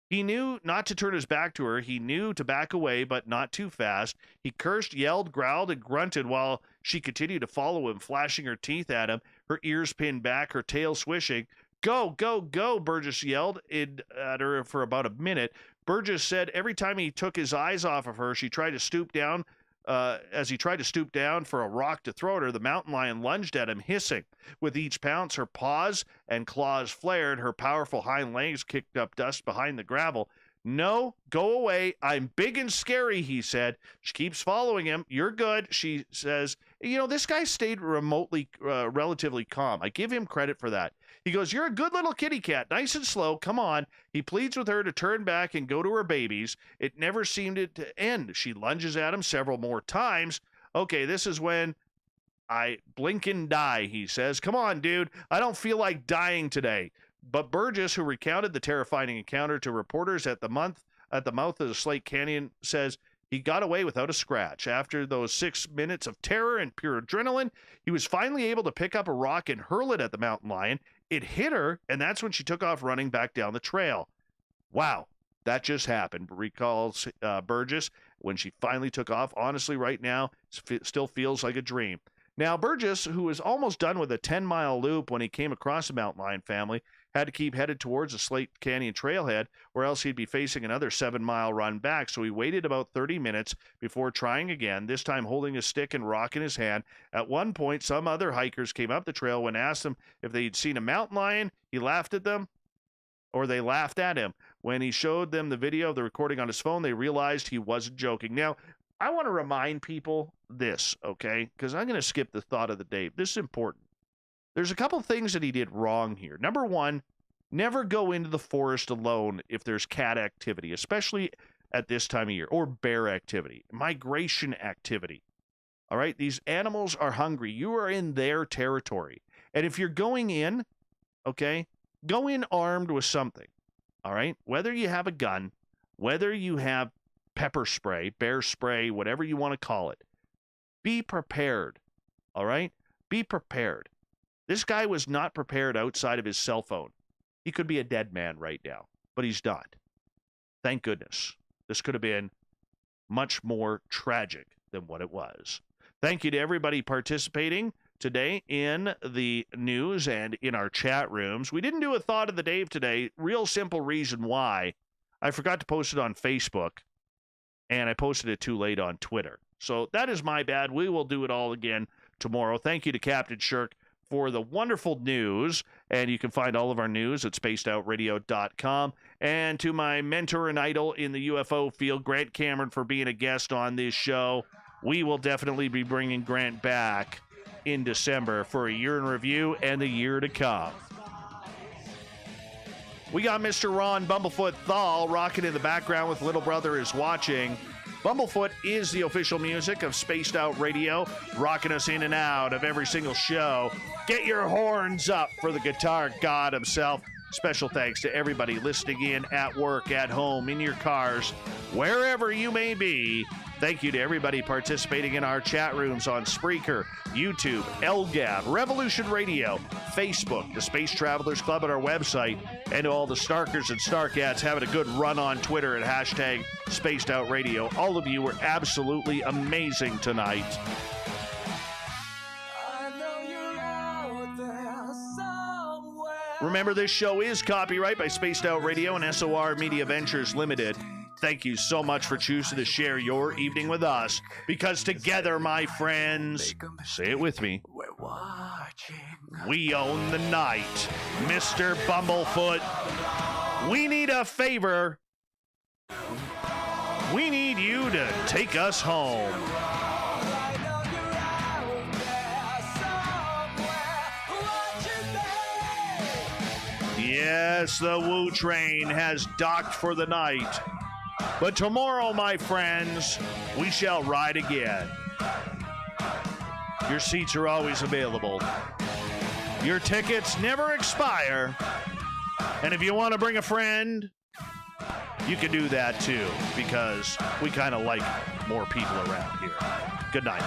He knew not to turn his back to her. He knew to back away, but not too fast. He cursed, yelled, growled, and grunted while she continued to follow him, flashing her teeth at him, her ears pinned back, her tail swishing. Go, go, go, Burgess yelled at her for about a minute. Burgess said every time he took his eyes off of her, she tried to stoop down. As he tried to stoop down for a rock to throw at her, the mountain lion lunged at him, hissing. With each pounce, her paws and claws flared. Her powerful hind legs kicked up dust behind the gravel. No, go away. I'm big and scary, he said. She keeps following him. You're good, she says. You know, this guy stayed relatively calm. I give him credit for that. He goes, you're a good little kitty cat, nice and slow. Come on. He pleads with her to turn back and go to her babies. It never seemed to end. She lunges at him several more times. Okay, this is when I blink and die, he says. Come on, dude. I don't feel like dying today. But Burgess, who recounted the terrifying encounter to reporters at the mouth of the Slate Canyon, says he got away without a scratch. After those 6 minutes of terror and pure adrenaline, he was finally able to pick up a rock and hurl it at the mountain lion. It hit her, and that's when she took off running back down the trail. Wow, that just happened, recalls Burgess, when she finally took off. Honestly, right now, it still feels like a dream. Now, Burgess, who was almost done with a 10-mile loop when he came across the mountain lion family, had to keep headed towards the Slate Canyon trailhead, or else he'd be facing another 7-mile run back. So he waited about 30 minutes before trying again, this time holding a stick and rock in his hand. At one point, some other hikers came up the trail. When asked them if they'd seen a mountain lion, he laughed at them, or they laughed at him. When he showed them the video of the recording on his phone, they realized he wasn't joking. Now, I want to remind people this, okay? Because I'm going to skip the thought of the day. This is important. There's a couple things that he did wrong here. Number one, never go into the forest alone if there's cat activity, especially at this time of year, or bear activity, migration activity. All right? These animals are hungry. You are in their territory. And if you're going in, okay, go in armed with something. All right? Whether you have a gun, whether you have pepper spray, bear spray, whatever you want to call it, be prepared. All right? Be prepared. This guy was not prepared outside of his cell phone. He could be a dead man right now, but he's not. Thank goodness. This could have been much more tragic than what it was. Thank you to everybody participating today in the news and in our chat rooms. We didn't do a thought of the day today. Real simple reason why. I forgot to post it on Facebook, and I posted it too late on Twitter. So that is my bad. We will do it all again tomorrow. Thank you to Captain Shirk for the wonderful news, and you can find all of our news at spacedoutradio.com. And to my mentor and idol in the UFO field, Grant Cameron, for being a guest on this show. We will definitely be bringing Grant back in December for a year in review and the year to come. We got Mr. Ron Bumblefoot Thal rocking in the background with Little Brother Is Watching. Bumblefoot is the official music of Spaced Out Radio, rocking us in and out of every single show. Get your horns up for the guitar god himself. Special thanks to everybody listening in at work, at home, in your cars, wherever you may be. Thank you to everybody participating in our chat rooms on Spreaker, YouTube, LGAB, Revolution Radio, Facebook, the Space Travelers Club at our website, and to all the Snarkers and Snarkats having a good run on Twitter at hashtag Spaced Out Radio. All of you were absolutely amazing tonight. Remember, this show is copyright by Spaced Out Radio and SOR Media Ventures Limited. Thank you so much for choosing to share your evening with us, because together, my friends, say it with me, we're watching. We own the night. Mr. Bumblefoot, we need a favor. We need you to take us home. Yes, the Woo train has docked for the night. But tomorrow, my friends, we shall ride again. Your seats are always available. Your tickets never expire. And if you want to bring a friend, you can do that too, because we kind of like more people around here. Good night.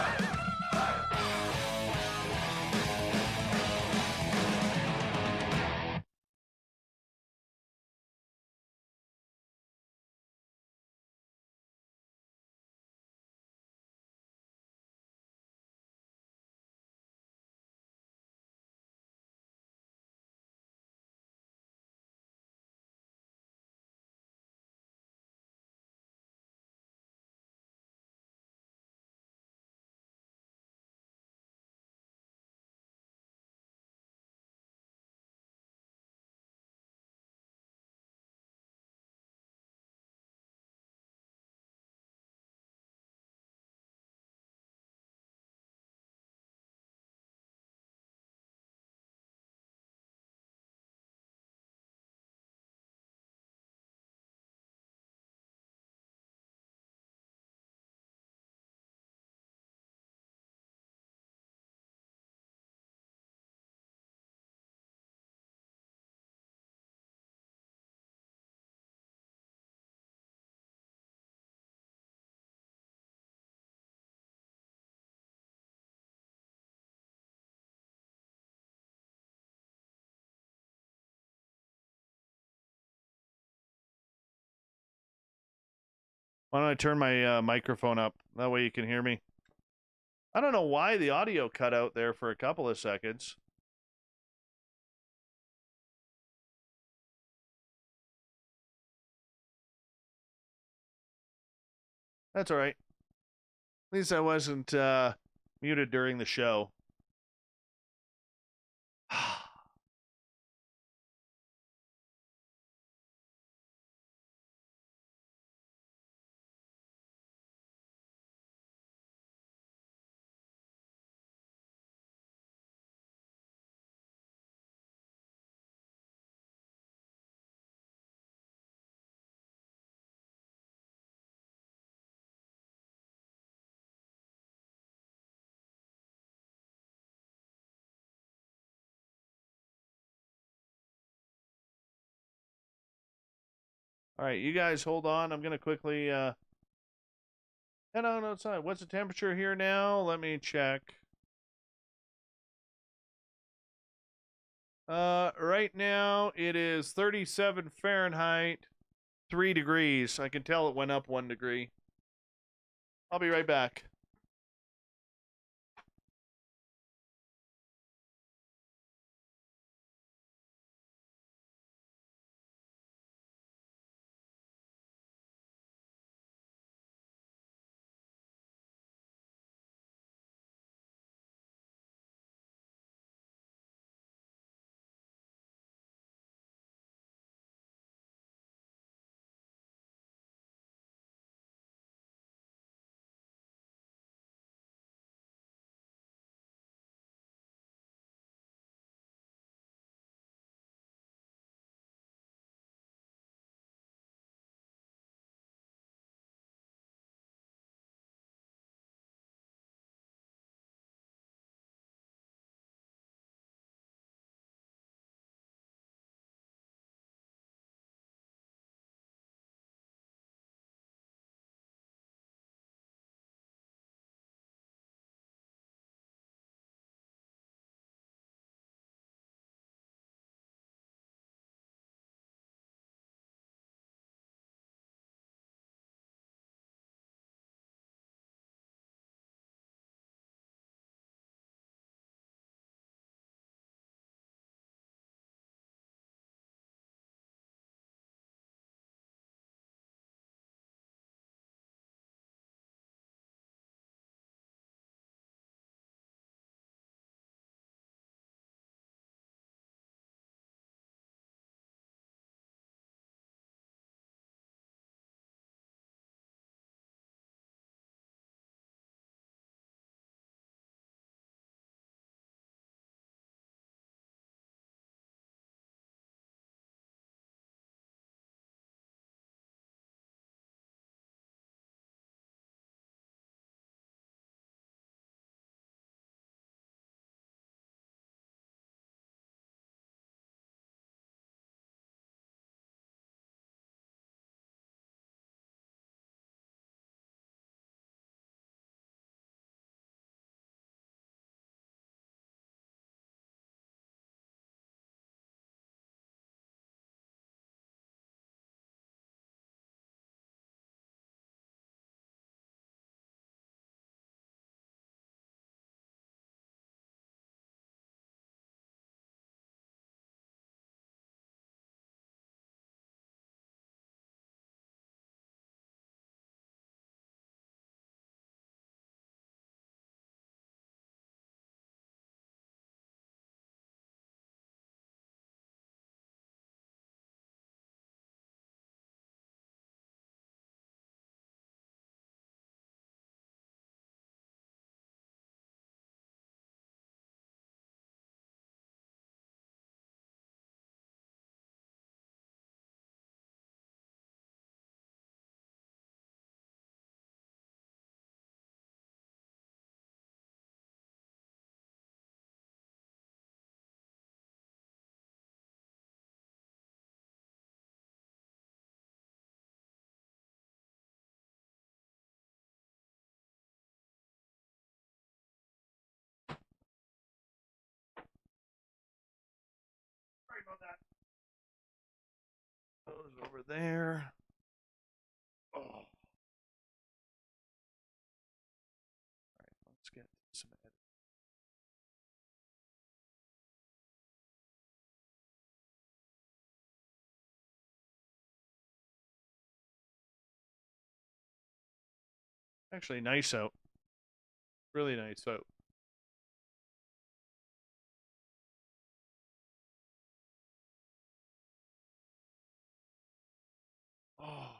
Why don't I turn my microphone up? That way you can hear me. I don't know why the audio cut out there for a couple of seconds. That's all right. At least I wasn't muted during the show. All right, you guys hold on. I'm going to quickly... No, it's not. What's the temperature here now? Let me check. Right now, it is 37 Fahrenheit, 3 degrees. I can tell it went up 1 degree. I'll be right back. Sorry about that. Those over there. Oh. All right, let's get some edit. Actually, nice out. Really nice out. Oh.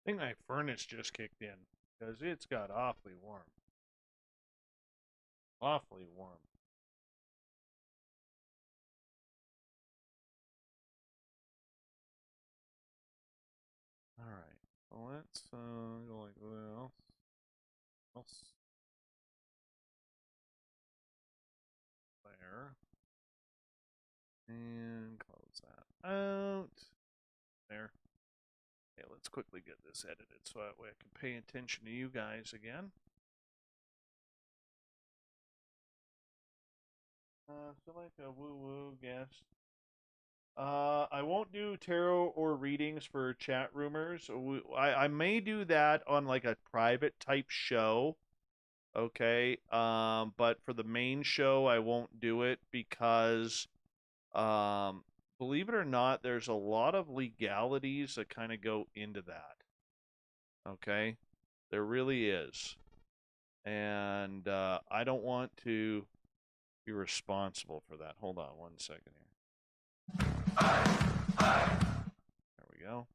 I think my furnace just kicked in because it's got awfully warm. Awfully warm. All right. Well, let's go like this. There. And close that out. There. Okay, let's quickly get this edited so that way I can pay attention to you guys again. So like a woo-woo guest. I won't do tarot or readings for chat rumors. I may do that on like a private type show. Okay. But for the main show, I won't do it because, believe it or not, there's a lot of legalities that kind of go into that. Okay. There really is. And, I don't want to be responsible for that. Hold on one second here. There we go.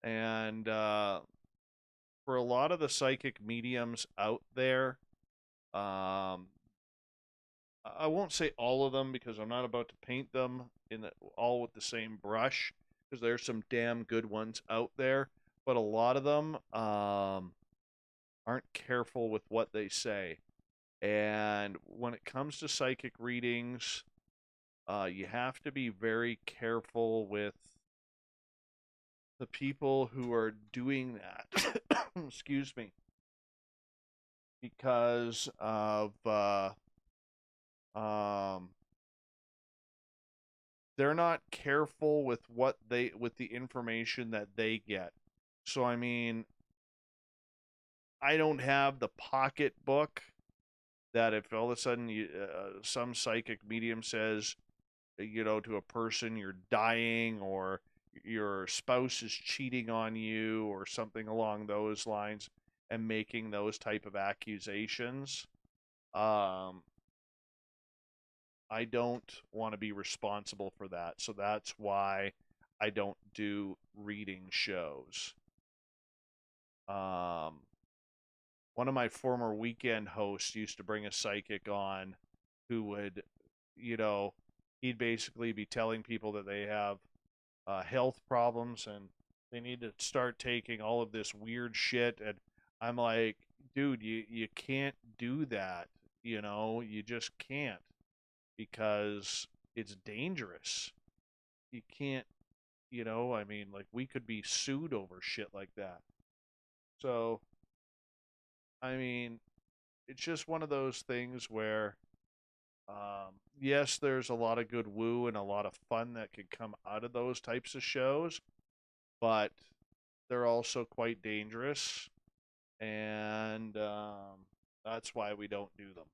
And for a lot of the psychic mediums out there, I won't say all of them because I'm not about to paint them all with the same brush because there's some damn good ones out there, but a lot of them aren't careful with what they say. And when it comes to psychic readings, you have to be very careful with the people who are doing that. Excuse me. Because of they're not careful with with the information that they get. So I mean, I don't have the pocketbook that if all of a sudden some psychic medium says, to a person you're dying or your spouse is cheating on you or something along those lines and making those type of accusations, I don't want to be responsible for that. So that's why I don't do reading shows. One of my former weekend hosts used to bring a psychic on who would, he'd basically be telling people that they have health problems and they need to start taking all of this weird shit. And I'm like, dude, you can't do that. You just can't because it's dangerous. You can't, I mean, like we could be sued over shit like that. So, I mean, it's just one of those things where Yes, there's a lot of good woo and a lot of fun that could come out of those types of shows, but they're also quite dangerous, and that's why we don't do them.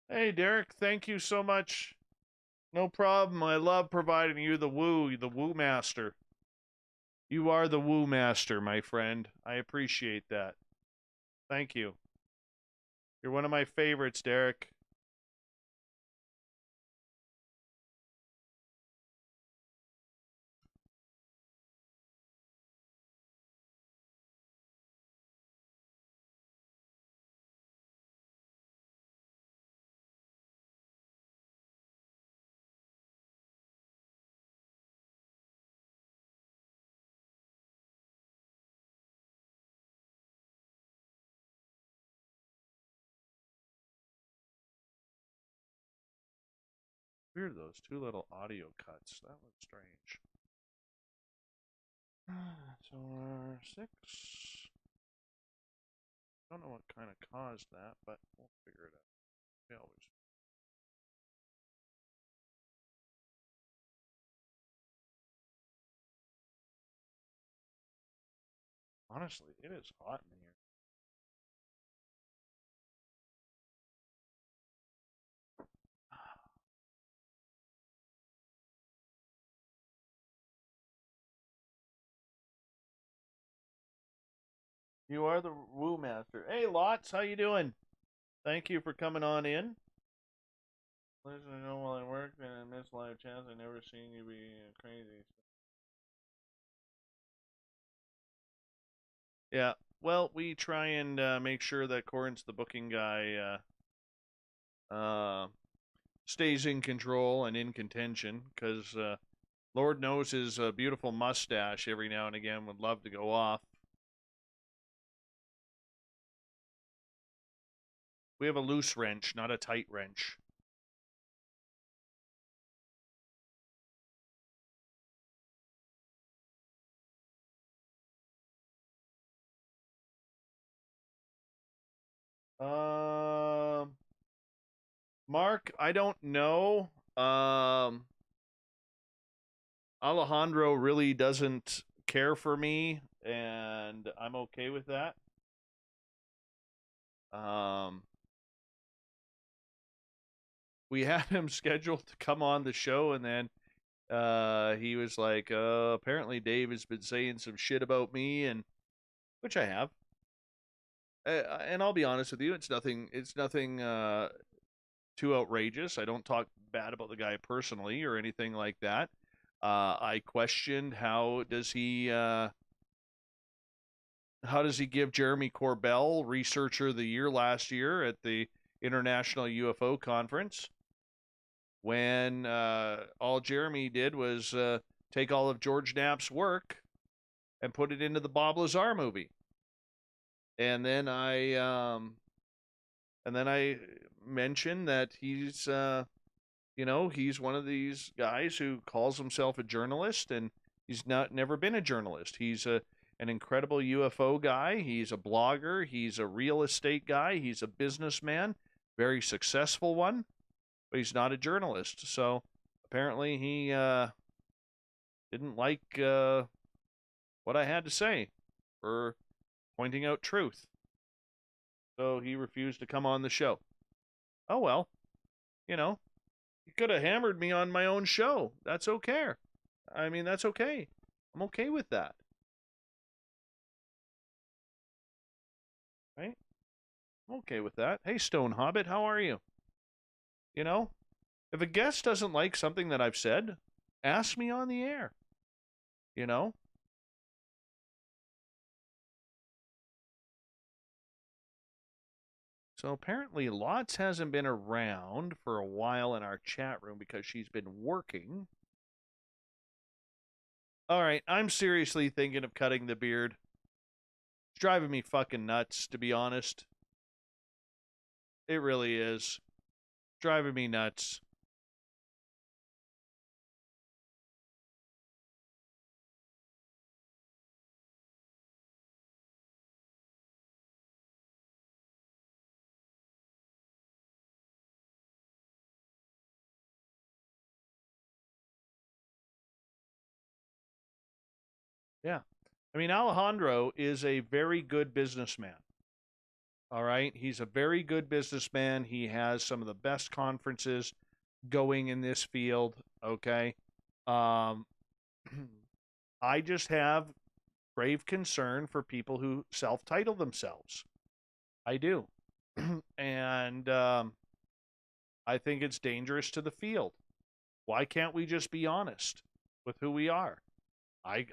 Hey, Derek, thank you so much. No problem. I love providing you the woo master. You are the woo master, my friend. I appreciate that. Thank you. You're one of my favorites, Derek. Weird, those two little audio cuts. That was strange. So, 6. Don't know what kind of caused that, but we'll figure it out. We always. Honestly, it is hot in here. You are the woo master. Hey, Lots, how you doing? Thank you for coming on in. Listen, I know while I worked and I missed live chats, I never seen you be crazy. Yeah, well, we try and make sure that Corin's the booking guy stays in control and in contention, because Lord knows his beautiful mustache every now and again would love to go off. We have a loose wrench, not a tight wrench. Mark, I don't know. Alejandro really doesn't care for me, and I'm okay with that. We had him scheduled to come on the show, and then he was like, apparently Dave has been saying some shit about me, and which I have. And I'll be honest with you, it's nothing too outrageous. I don't talk bad about the guy personally or anything like that. I questioned how does he How does he give Jeremy Corbell Researcher of the Year last year at the International UFO Conference, when all Jeremy did was take all of George Knapp's work and put it into the Bob Lazar movie? And then I mentioned that he's he's one of these guys who calls himself a journalist, and he's never been a journalist. He's an incredible UFO guy. He's a blogger. He's a real estate guy. He's a businessman, very successful one, but he's not a journalist. So apparently he didn't like what I had to say for pointing out truth. So he refused to come on the show. Oh, well, he could have hammered me on my own show. That's okay. I mean, that's okay. I'm okay with that. Right? I'm okay with that. Hey, Stone Hobbit, how are you? If a guest doesn't like something that I've said, ask me on the air. So apparently Lots hasn't been around for a while in our chat room because she's been working. All right, I'm seriously thinking of cutting the beard. It's driving me fucking nuts, to be honest. It really is. Driving me nuts. Yeah. I mean, Alejandro is a very good businessman. All right. He's a very good businessman. He has some of the best conferences going in this field. Okay. I just have grave concern for people who self-title themselves. I do. And I think it's dangerous to the field. Why can't we just be honest with who we are? I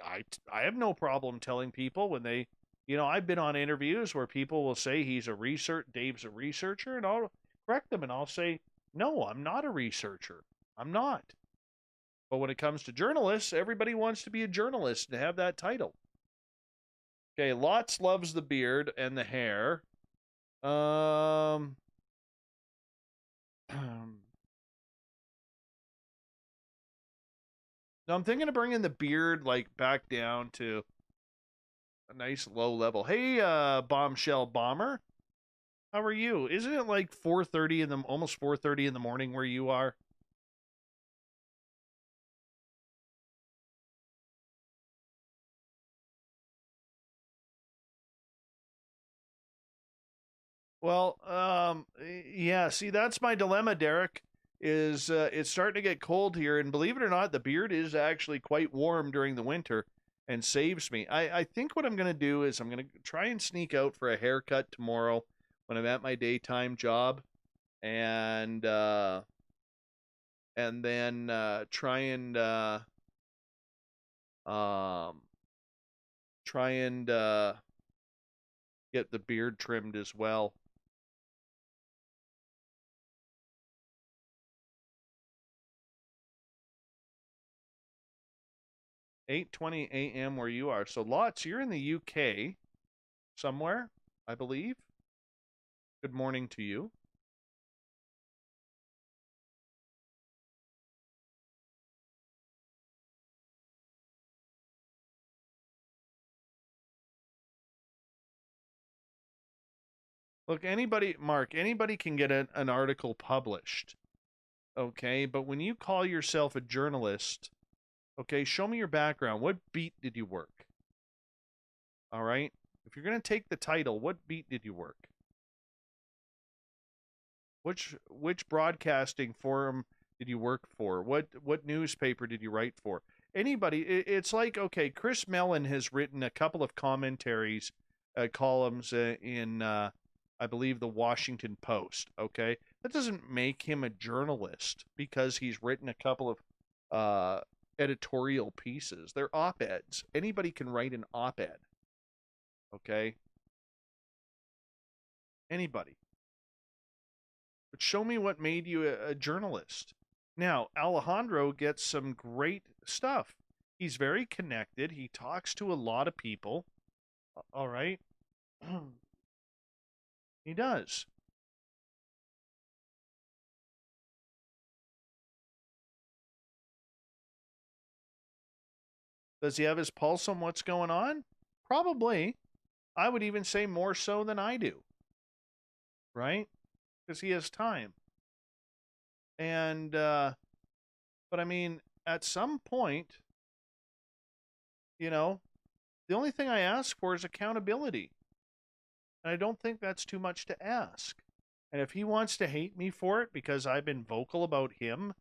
have no problem telling people when they, I've been on interviews where people will say Dave's a researcher, and I'll correct them and I'll say, no, I'm not a researcher. I'm not. But when it comes to journalists, everybody wants to be a journalist and have that title. Okay, Lots loves the beard and the hair. No, I'm thinking of bringing the beard back down to a nice low level. Hey, Bombshell Bomber, how are you? Isn't it like 4:30 almost 4:30 in the morning where you are? Well, yeah. See, that's my dilemma, Derek. It's starting to get cold here, and believe it or not, the beard is actually quite warm during the winter and saves me. I think what I'm going to do is I'm going to try and sneak out for a haircut tomorrow when I'm at my daytime job, and then try and get the beard trimmed as well. 8:20 a.m. where you are. So, Lots, you're in the UK somewhere, I believe. Good morning to you. Look, Mark, anybody can get an article published, okay? But when you call yourself a journalist, okay, show me your background. What beat did you work? All right? If you're going to take the title, what beat did you work? Which broadcasting forum did you work for? What newspaper did you write for? Anybody, it's like, okay, Chris Mellon has written a couple of commentaries, columns in, I believe, the Washington Post, okay? That doesn't make him a journalist because he's written a couple of editorial pieces. They're op-eds. Anybody can write an op-ed. Okay? Anybody. But show me what made you a journalist. Now, Alejandro gets some great stuff. He's very connected. He talks to a lot of people. All right? He does. Does he have his pulse on what's going on? Probably. I would even say more so than I do. Right? Because he has time. And, but I mean, at some point, you know, the only thing I ask for is accountability. And I don't think that's too much to ask. And if he wants to hate me for it because I've been vocal about him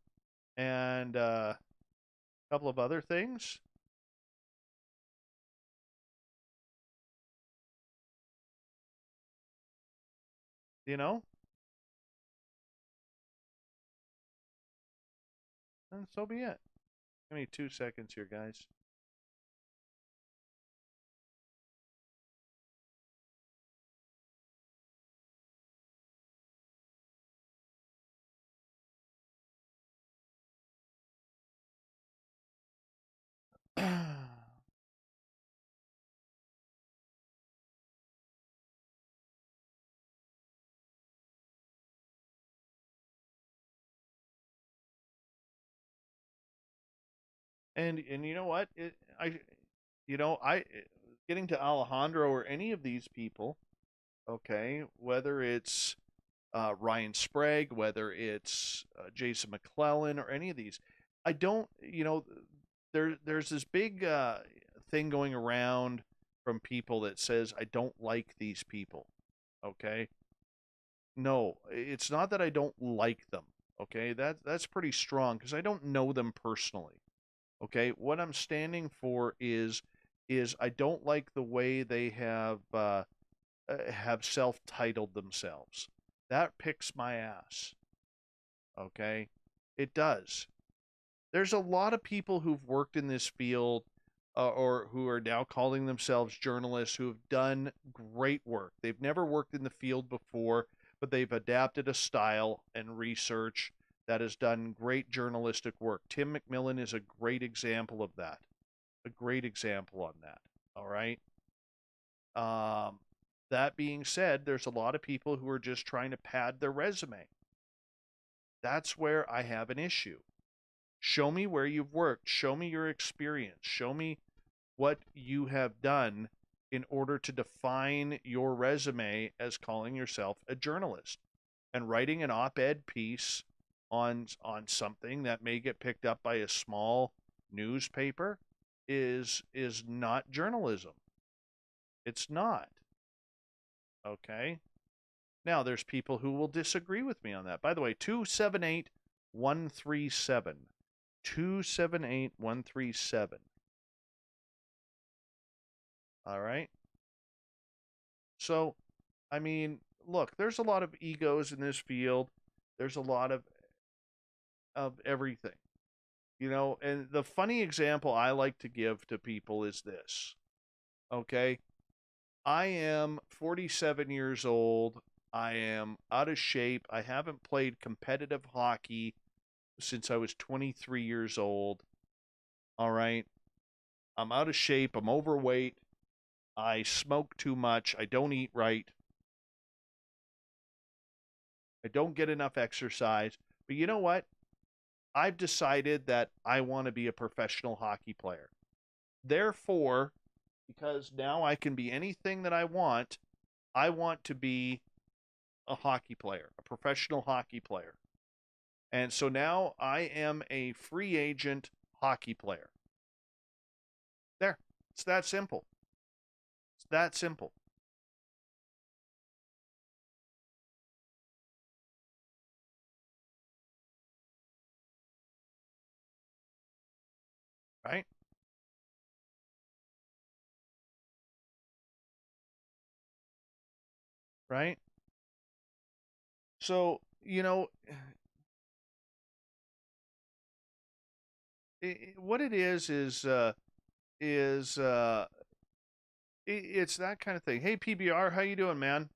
and a couple of other things, you know, then so be it. Give me 2 seconds here, guys. And you know what? Getting to Alejandro or any of these people, okay, whether it's Ryan Sprague, whether it's Jason McClellan or any of these, I don't, there's this big thing going around from people that says I don't like these people, okay? No, it's not that I don't like them, okay? That's pretty strong because I don't know them personally. Okay, what I'm standing for is I don't like the way they have self-titled themselves. That picks my ass. Okay, it does. There's a lot of people who've worked in this field or who are now calling themselves journalists who have done great work. They've never worked in the field before, but they've adapted a style and research that has done great journalistic work. Tim McMillan is a great example of that. A great example on that. All right. That being said, there's a lot of people who are just trying to pad their resume. That's where I have an issue. Show me where you've worked. Show me your experience. Show me what you have done in order to define your resume as calling yourself a journalist. And writing an op-ed piece on something that may get picked up by a small newspaper is not journalism. It's not. Okay? Now, there's people who will disagree with me on that. By the way, 278-137. 278-137. All right? So, I mean, look, there's a lot of egos in this field. There's a lot of everything, and the funny example I like to give to people is this. Okay, I am 47 years old. I am out of shape. I haven't played competitive hockey since I was 23 years old. All right, I'm out of shape. I'm overweight. I smoke too much. I don't eat right. I don't get enough exercise. But you know what? I've decided that I want to be a professional hockey player. Therefore, because now I can be anything that I want to be a hockey player, a professional hockey player. And so now I am a free agent hockey player. There. It's that simple. It's that simple. Right? Right? So, what it is It's that kind of thing. Hey, PBR, how you doing, man?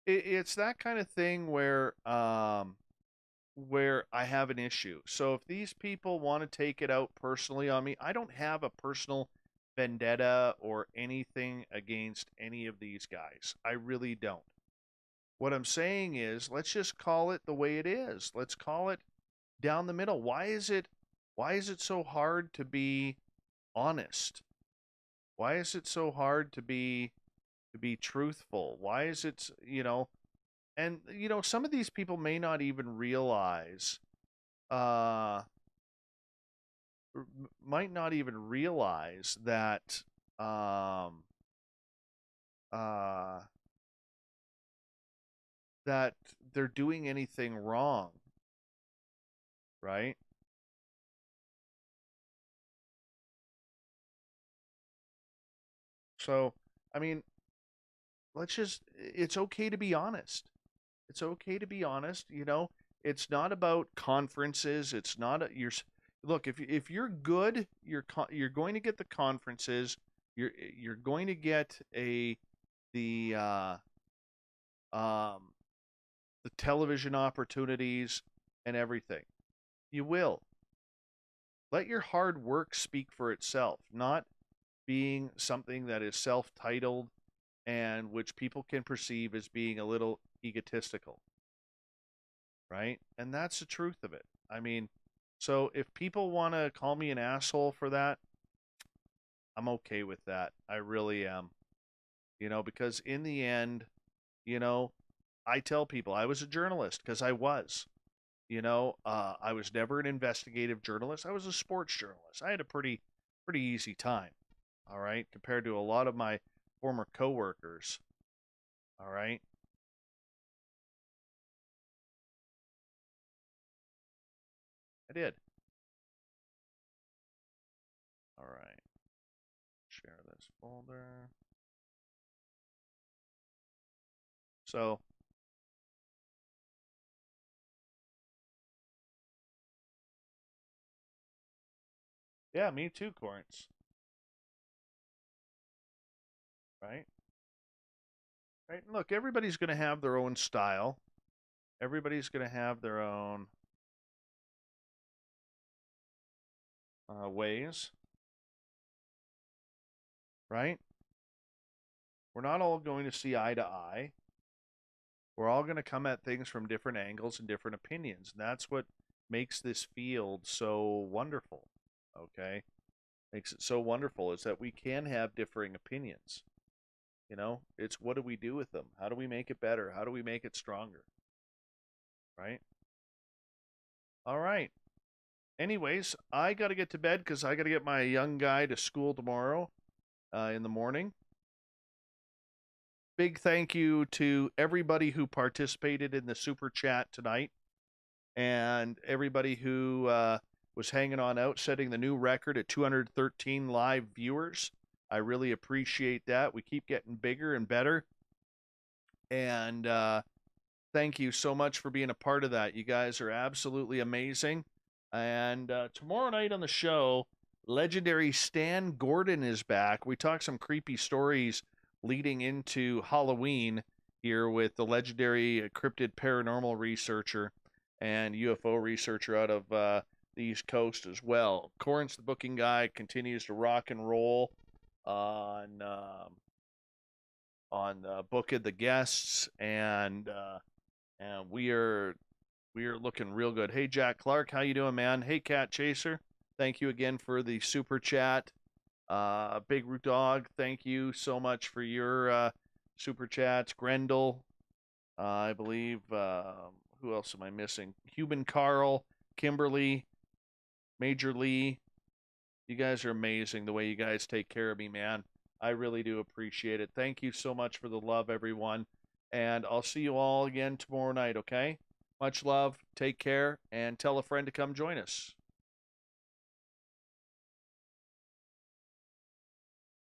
It's that kind of thing where I have an issue. So if these people want to take it out personally on me, I don't have a personal vendetta or anything against any of these guys. I really don't. What I'm saying is, let's just call it the way it is. Let's call it down the middle. Why is it so hard to be honest? Why is it so hard to be truthful? Why is it, and some of these people may not even realize might not even realize that that they're doing anything wrong, right? So, I mean, it's okay to be honest. It's okay to be honest, It's not about conferences. It's not look, if you're good, you're going to get the conferences. You're going to get the television opportunities and everything. You will. Let your hard work speak for itself, not being something that is self-titled and which people can perceive as being a little egotistical, right? And that's the truth of it. I mean, so if people want to call me an asshole for that, I'm okay with that. I really am. Because in the end, I tell people I was a journalist because I was. I was never an investigative journalist. I was a sports journalist. I had a pretty easy time, all right, compared to a lot of my former coworkers, all right? I did. All right. Share this folder. So, yeah, me too, Corns. Right? Right? Look, everybody's going to have their own style. Everybody's going to have their own ways. Right? We're not all going to see eye to eye. We're all going to come at things from different angles and different opinions. And that's what makes this field so wonderful. Okay? Makes it so wonderful is that we can have differing opinions. It's what do we do with them? How do we make it better? How do we make it stronger? Right? All right. Anyways, I got to get to bed because I got to get my young guy to school tomorrow in the morning. Big thank you to everybody who participated in the super chat tonight and everybody who was hanging on out, setting the new record at 213 live viewers. I really appreciate that. We keep getting bigger and better. And thank you so much for being a part of that. You guys are absolutely amazing. And tomorrow night on the show, legendary Stan Gordon is back. We talk some creepy stories leading into Halloween here with the legendary cryptid paranormal researcher and UFO researcher out of the East Coast as well. Corns, the booking guy, continues to rock and roll on booking the guests, and we are looking real good. Hey, Jack Clark, how you doing, man? Hey, Cat Chaser, thank you again for the super chat. Big Root Dog, thank you so much for your super chats. Grendel, I believe. Who else am I missing? Human Carl, Kimberly, Major Lee. You guys are amazing the way you guys take care of me, man. I really do appreciate it. Thank you so much for the love, everyone. And I'll see you all again tomorrow night, okay? Much love. Take care. And tell a friend to come join us.